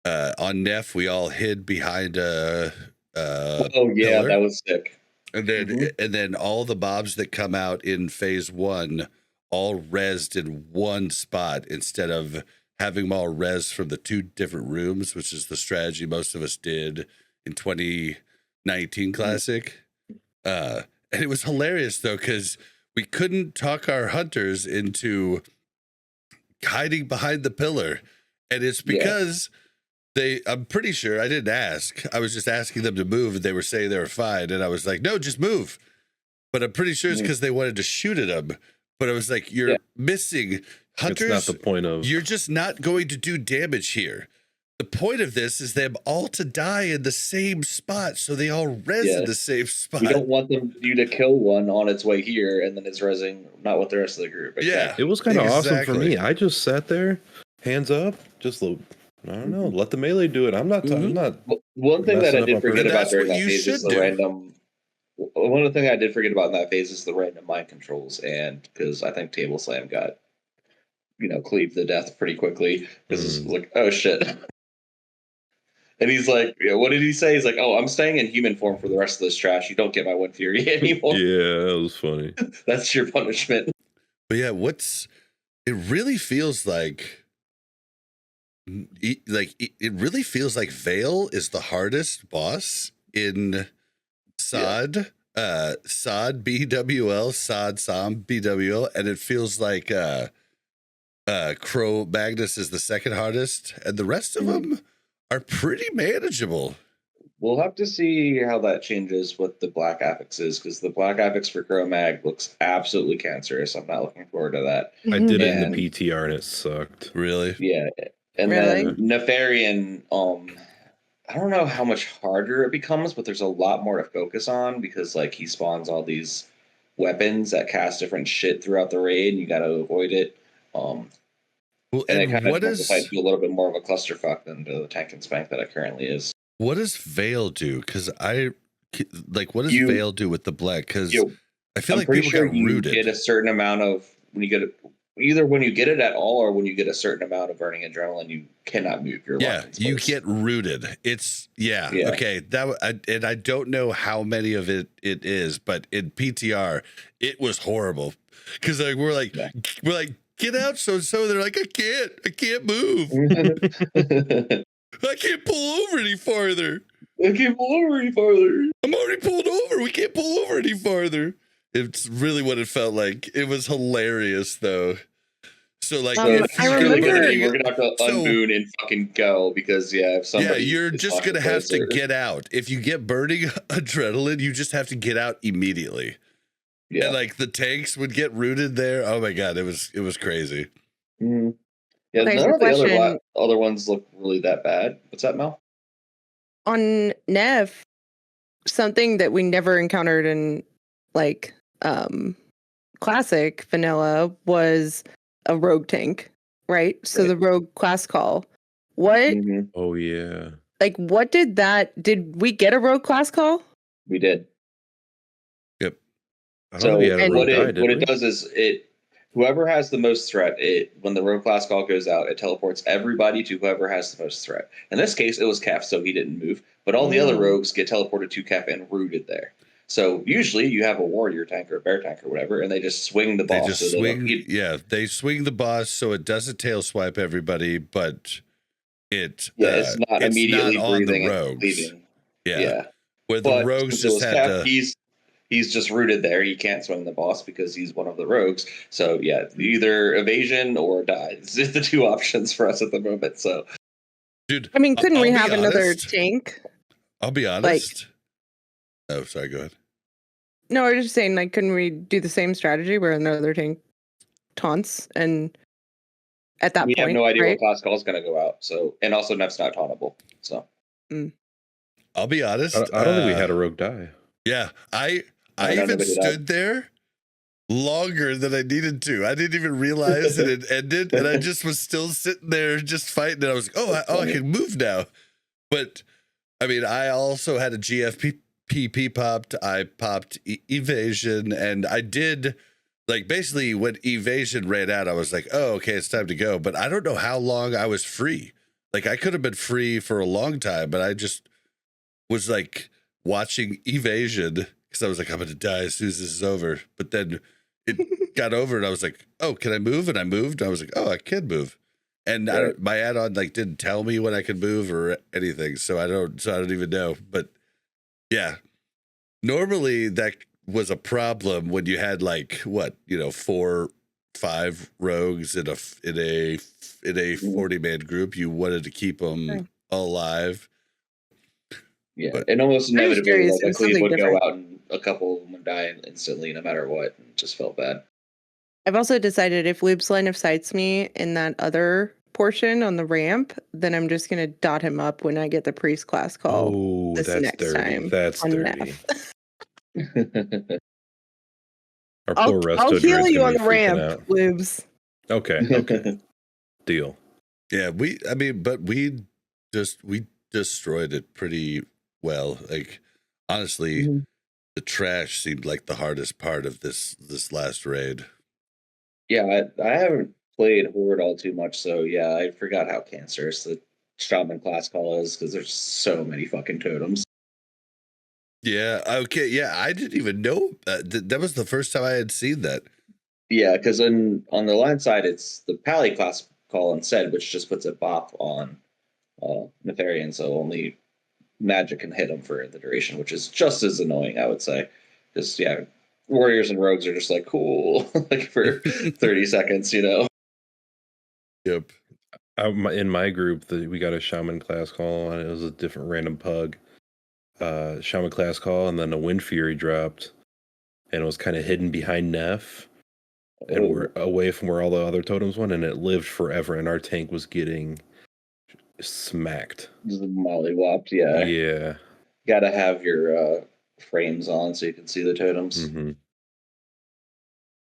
on Neff we all hid behind a pillar. That was sick. And then all the mobs that come out in phase 1 all rezzed in one spot instead of having them all rezzed from the 2 different rooms, which is the strategy most of us did in 2019 Classic. And it was hilarious, though, because we couldn't talk our hunters into hiding behind the pillar. And it's because I'm pretty sure, I didn't ask. I was just asking them to move, and they were saying they were fine. And I was like, no, just move. But I'm pretty sure it's because they wanted to shoot at them. But I was like, you're missing hunters. It's not the point of. You're just not going to do damage here. the point of this is them all to die in the same spot, so they all res in the same spot. We don't want you to kill one on its way here, and then it's resing not with the rest of the group. Yeah, it was kind of awesome for me. I just sat there, hands up, just I don't know, let the melee do it. I'm not. I'm not. One thing that I did forget about during that phase is the random. One of the things I did forget about in that phase is the random mind controls, and because I think Table Slam got, cleaved to death pretty quickly because it's like, oh shit. And he's like, what did he say? He's like, oh, I'm staying in human form for the rest of this trash. You don't get my Wind Fury anymore. Yeah, that was funny. That's your punishment. But yeah, it really feels like, it really feels like Veil is the hardest boss in Sod. Sod BWL, Sod Som BWL, and it feels like Crow Magnus is the second hardest, and the rest of them are pretty manageable. We'll have to see how that changes with the Black Affixes, because the Black Affix for Crow Mag looks absolutely cancerous. I'm not looking forward to that. I did it in the PTR and it sucked. Really? Yeah. And then Nefarian, I don't know how much harder it becomes, but there's a lot more to focus on because he spawns all these weapons that cast different shit throughout the raid, and you got to avoid it. And it kind of decides to be a little bit more of a clusterfuck than the tank and spank that it currently is. What does Veil do? Because what does Veil do with the black? Because I feel like people got rooted. You get a certain amount of when you get it, either when you get it at all or when you get a certain amount of burning adrenaline, you cannot move your weapons. You get rooted. It's okay. And I don't know how many of it is, but in PTR it was horrible because we're like. Get out, so they're like, I can't move. I can't pull over any farther. I'm already pulled over. We can't pull over any farther. It's really what it felt like. It was hilarious, though. So, I remember we're gonna have to unmoon and fucking go because if somebody you're just gonna have to get out. If you get burning adrenaline, you just have to get out immediately. Yeah, and the tanks would get rooted there. Oh my god, it was crazy. Mm-hmm. Yeah, none of the other ones look really that bad. What's that, Mel? On Nev, something that we never encountered in classic vanilla was a rogue tank, right? So the rogue class call. What? Mm-hmm. Oh yeah. What did that? Did we get a rogue class call? We did. So what it does is whoever has the most threat, when the rogue class call goes out, it teleports everybody to whoever has the most threat. In this case, it was Kef, so he didn't move. But all the other rogues get teleported to Kef and rooted there. So usually you have a warrior tank or a bear tank or whatever, and they just swing the boss. They swing the boss so it doesn't tail swipe everybody, but it's not immediately on breathing the rogues. And bleeding. Yeah. Where the rogues just had to... He's just rooted there. He can't swing the boss because he's one of the rogues. So either evasion or die. It's the two options for us at the moment. So, dude, I mean, couldn't we have another tank? I'll be honest. Oh, sorry. Go ahead. No, I was just saying, couldn't we do the same strategy where another tank taunts and at that point, we have no idea what class call is going to go out. So, and also Nef's not tauntable. So, I'll be honest. I don't think we had a rogue die. Yeah, I even stood there longer than I needed to. I didn't even realize that it ended, and I just was still sitting there just fighting. And I was like, I can move now. But I mean, I also had a GFPP popped. I popped evasion, and I did basically when evasion ran out, I was like, oh, okay, it's time to go. But I don't know how long I was free. I could have been free for a long time, but I just was watching evasion because I was like, I'm going to die as soon as this is over. But then it got over and I was like, oh, can I move? And I moved. I was like, oh, I can move. And my add-on didn't tell me when I could move or anything. So I don't even know. But yeah, normally that was a problem when you had 4, 5 rogues in a 40-man group. You wanted to keep them alive. Yeah, and almost inevitably, a cleave would go out and a couple of them would die instantly, no matter what. It just felt bad. I've also decided if Loop's line of sights me in that other portion on the ramp, then I'm just gonna dot him up when I get the priest class call Oh, this that's next dirty. time. That's on dirty. Neff. Our poor I'll resto heal druid's you gonna on be the freaking ramp, out. Lubes. Okay. Deal. Yeah, but we destroyed it pretty well. Like, honestly, the trash seemed like the hardest part of this last raid. Yeah, I haven't played Horde all too much, so yeah, I forgot how cancerous the Shaman class call is because there's so many fucking totems. Yeah. Okay. Yeah, I didn't even know that was the first time I had seen that. Yeah, because on the line side, it's the Pally class call instead, which just puts a bop on Nefarian, so only magic can hit them for the duration, which is just as annoying, I would say. Just, yeah, warriors and rogues are just like, cool, like for 30 seconds, you know? Yep. In my group, we got a shaman class call, and it was a different random pug. Shaman class call, and then a Wind Fury dropped, and it was kind of hidden behind Neff. And we're away from where all the other totems went, and it lived forever, and our tank was getting smacked. Just mollywopped, yeah. Yeah. Gotta have your frames on so you can see the totems. Mm-hmm.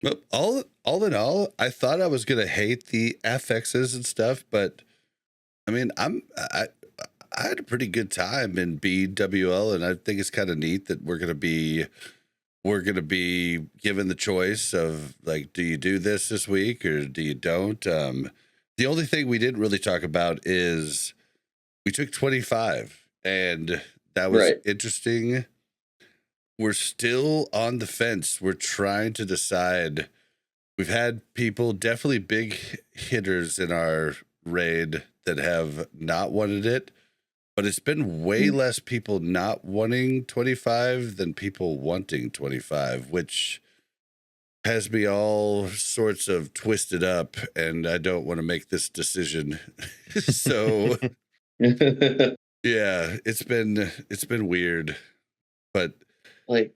Well, all in all, I thought I was gonna hate the FXs and stuff, but I mean, I had a pretty good time in BWL, and I think it's kind of neat that we're gonna be given the choice of, like, do you do this week or do you don't? The only thing we didn't really talk about is we took 25, and that was interesting. We're still on the fence. We're trying to decide. We've had people, definitely big hitters in our raid, that have not wanted it, but it's been way less people not wanting 25 than people wanting 25, which has me all sorts of twisted up, and I don't want to make this decision. So yeah, it's been weird, but like,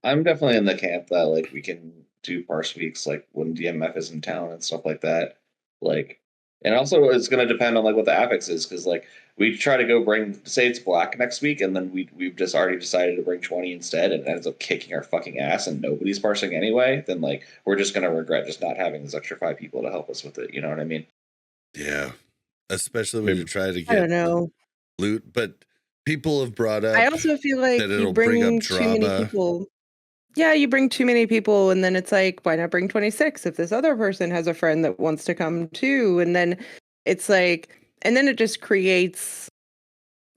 I'm definitely in the camp that, like, we can do parse weeks, like, when DMF is in town and stuff like that. Like, and also it's going to depend on, like, what the affix is, because, like, we try to go say it's black next week, and then we've just already decided to bring 20 instead, and it ends up kicking our fucking ass, and nobody's parsing anyway, then, like, we're just going to regret just not having those extra 5 people to help us with it, you know what I mean? Yeah, especially when you're trying to I don't get know. loot, but people have brought up I also feel like that you it'll bring up bring too many drama. people. Yeah, you bring too many people, and then it's like, why not bring 26 if this other person has a friend that wants to come too? And then it's like, and then it just creates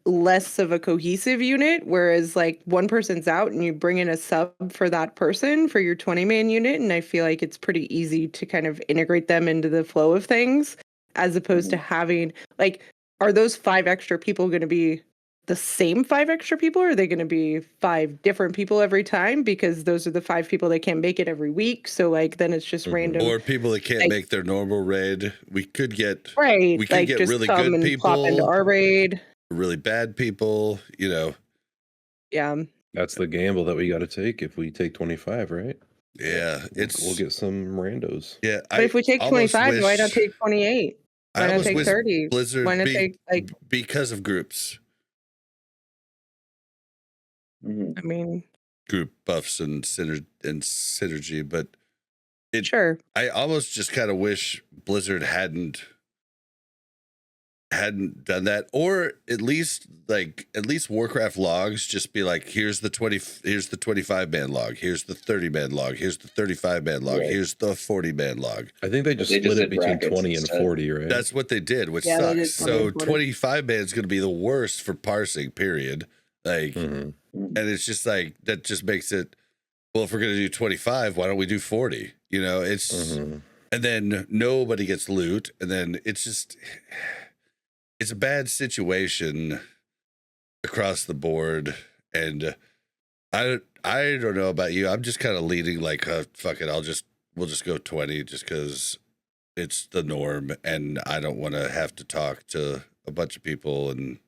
less of a cohesive unit, whereas, like, one person's out and you bring in a sub for that person for your 20-man unit, and I feel like it's pretty easy to kind of integrate them into the flow of things, as opposed to having, like, are those 5 extra people going to be the same 5 extra people, or are they going to be 5 different people every time, because those are the 5 people that can't make it every week? So, like, then it's just random, or people that can't make their normal raid. We could get right, we could like, get just really come good and pop into people, our raid. really bad people, you know. Yeah, That's the gamble that we got to take if we take 25, right? Yeah, we'll get some randos. Yeah, but if we take 25, why not take 28? Why not take 30? Blizzard, why not take, like, because of groups. I mean, group buffs and synergy, but sure. I almost just kind of wish Blizzard hadn't done that, or at least Warcraft logs just be like, here's the 25-man log, here's the 30-man log, here's the 35-man log, here's the 40-man log. I think they just split it between 20 and 40, right? That's what they did, which sucks. So 25-man is going to be the worst for parsing, period. Like, and it's just like, that just makes it, well, if we're going to do 25, why don't we do 40? You know, it's, and then nobody gets loot, and then it's just, it's a bad situation across the board. And I don't know about you. I'm just kind of leaning like, fuck it, we'll just go 20 just because it's the norm, and I don't want to have to talk to a bunch of people. And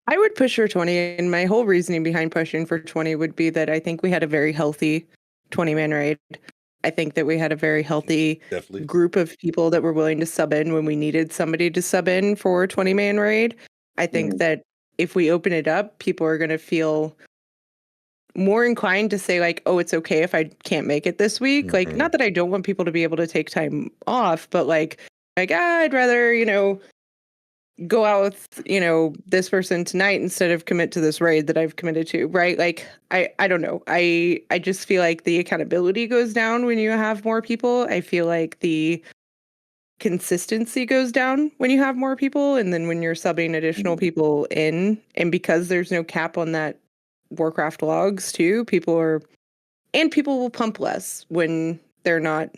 I would push for 20, and my whole reasoning behind pushing for 20 would be that I think we had a very healthy 20-man raid. I think that we had a very healthy Definitely. group of people that were willing to sub in when we needed somebody to sub in for a 20-man raid. I think that if we open it up, people are going to feel more inclined to say like, oh, it's okay if I can't make it this week. Like, not that I don't want people to be able to take time off, but like, I'd rather, go out with, this person tonight instead of commit to this raid that I've committed to, right? Like, I don't know. I just feel like the accountability goes down when you have more people. I feel like the consistency goes down when you have more people, and then when you're subbing additional people in, and because there's no cap on that Warcraft logs too, people will pump less when they're not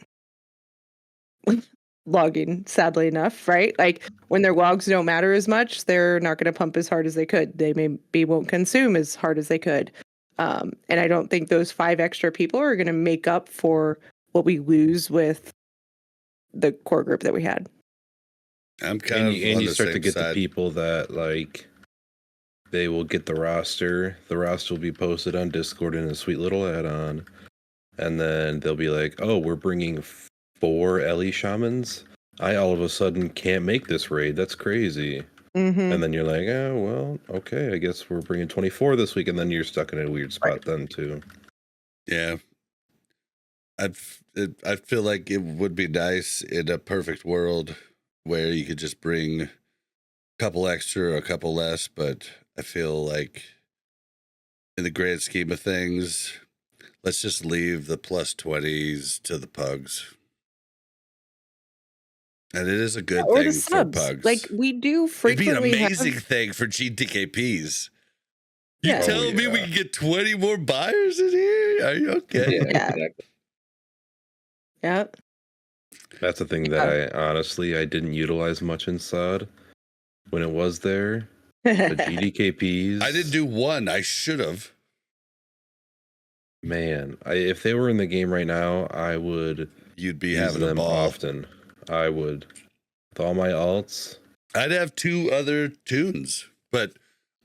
logging, sadly enough, right? Like when their logs don't matter as much, they're not going to pump as hard as they could. They maybe won't consume as hard as they could. And I don't think those 5 extra people are going to make up for what we lose with the core group that we had. I'm kind of and on you the start same to get side. the people that like they will get the roster. The roster will be posted on Discord in a sweet little add-on, and then they'll be like, "Oh, we're bringing 4 Ellie shamans. I all of a sudden can't make this raid. That's crazy." And then you're like, "Oh, well, okay. I guess we're bringing 24 this week," and then you're stuck in a weird spot then too. Yeah. I feel like it would be nice in a perfect world where you could just bring a couple extra or a couple less, but I feel like in the grand scheme of things, let's just leave the plus 20s to the pugs. And it is a good or thing the for subs. pugs. Like we do It'd be frequently an amazing have. thing for GTKPs. You Yeah. telling me we can get 20 more buyers in here? Are you okay? Yeah, Yeah. exactly. Yeah. That's the thing that I didn't utilize much in SOD when it was there. The GDKPs. I didn't do one. I should have. Man, if they were in the game right now, I would. You'd be use having a them ball. often. I would. With all my alts. I'd have 2 other tunes, but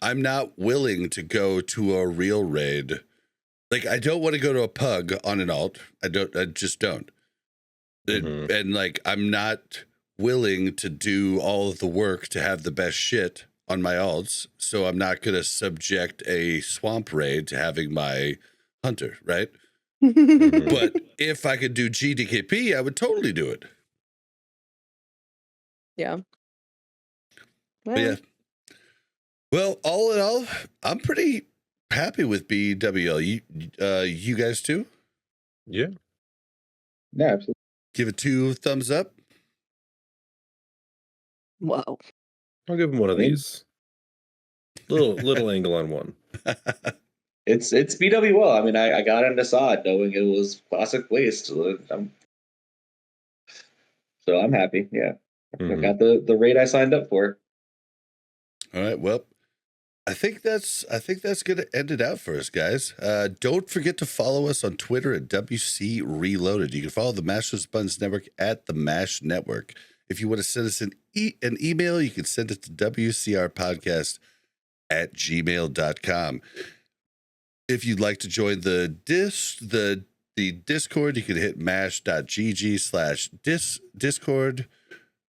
I'm not willing to go to a real raid. Like, I don't want to go to a pug on an alt. I just don't. And like, I'm not willing to do all of the work to have the best shit on my alts. So I'm not going to subject a swamp raid to having my hunter, right? But if I could do GDKP, I would totally do it. Yeah. But yeah. Well, all in all, I'm pretty happy with BWL. You guys too? Yeah. Yeah, absolutely. Give it 2 thumbs up. Whoa. I'll give him one of these. Little angle on one. It's BWL. I mean, I got into SOD knowing it was classic waste. So I'm happy. Yeah. I got the rate I signed up for. All right. Well, I think that's going to end it out for us, guys. Don't forget to follow us on Twitter at WC Reloaded. You can follow the Masters Buttons Network at the Mash Network. If you want to send us an email, you can send it to wcrpodcast@gmail.com. If you'd like to join the Discord, you can hit mash.gg/discord.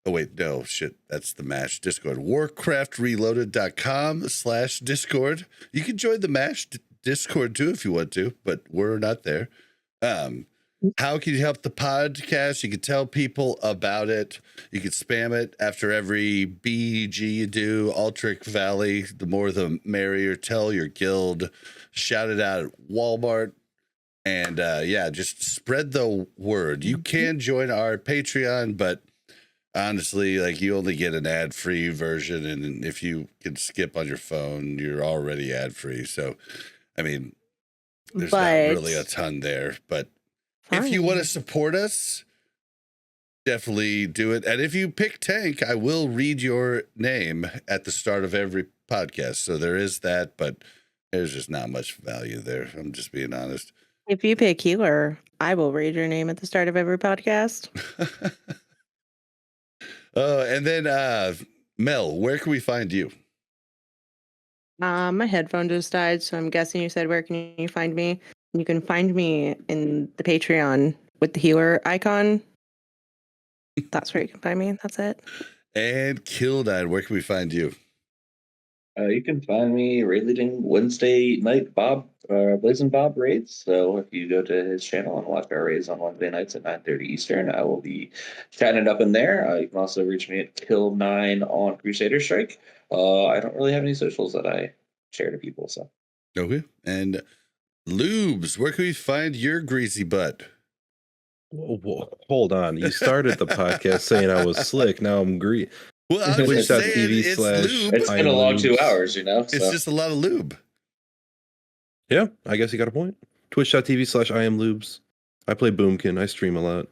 Oh, wait, no, shit. That's the MASH Discord. WarcraftReloaded.com/Discord. You can join the MASH Discord too if you want to, but we're not there. How can you help the podcast? You can tell people about it. You can spam it after every BG you do. Altric Valley, the more the merrier. Tell your guild. Shout it out at Walmart. And just spread the word. You can join our Patreon, but honestly, like, you only get an ad-free version, and if you can skip on your phone, you're already ad-free. So, I mean, there's not really a ton there. But if you want to support us, definitely do it. And if you pick Tank, I will read your name at the start of every podcast. So there is that, but there's just not much value there. I'm just being honest. If you pick Healer, I will read your name at the start of every podcast. And then Mel, where can we find you? My headphone just died, so I'm guessing you said, where can you find me? You can find me in the Patreon with the healer icon. That's where you can find me. That's it. And Killnine, where can we find you? You can find me raid leading Wednesday night Blazing Bob raids. So if you go to his channel and watch our raids on Wednesday nights at 9:30 Eastern, I will be chatting it up in there. You can also reach me at Kill9 on Crusader Strike. I don't really have any socials that I share to people. So Okay. And Lubes, where can we find your greasy butt? Whoa, hold on. You started the podcast saying I was slick. Now I'm green. Well, I was just saying, Twitch.tv/ lube. it's been a long 2 lubes. hours, you know. It's So. just a lot of lube. Yeah, I guess you got a point. Twitch.tv/ I am lubes. I play Boomkin. I stream a lot.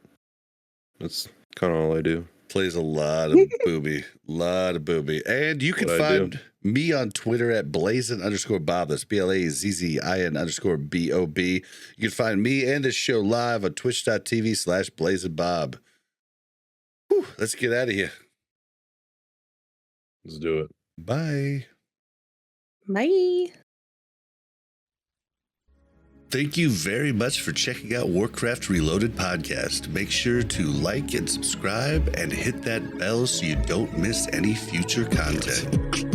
That's kind of all I do. Plays a lot of booby. And you can find me on Twitter at Blazin_Bob. That's BLAZZIN_BOB. You can find me and this show live on Twitch.tv/ BlazinBob. Whew, let's get out of here. Let's do it. Bye. Bye. Thank you very much for checking out Warcraft Reloaded podcast. Make sure to like and subscribe and hit that bell so you don't miss any future content.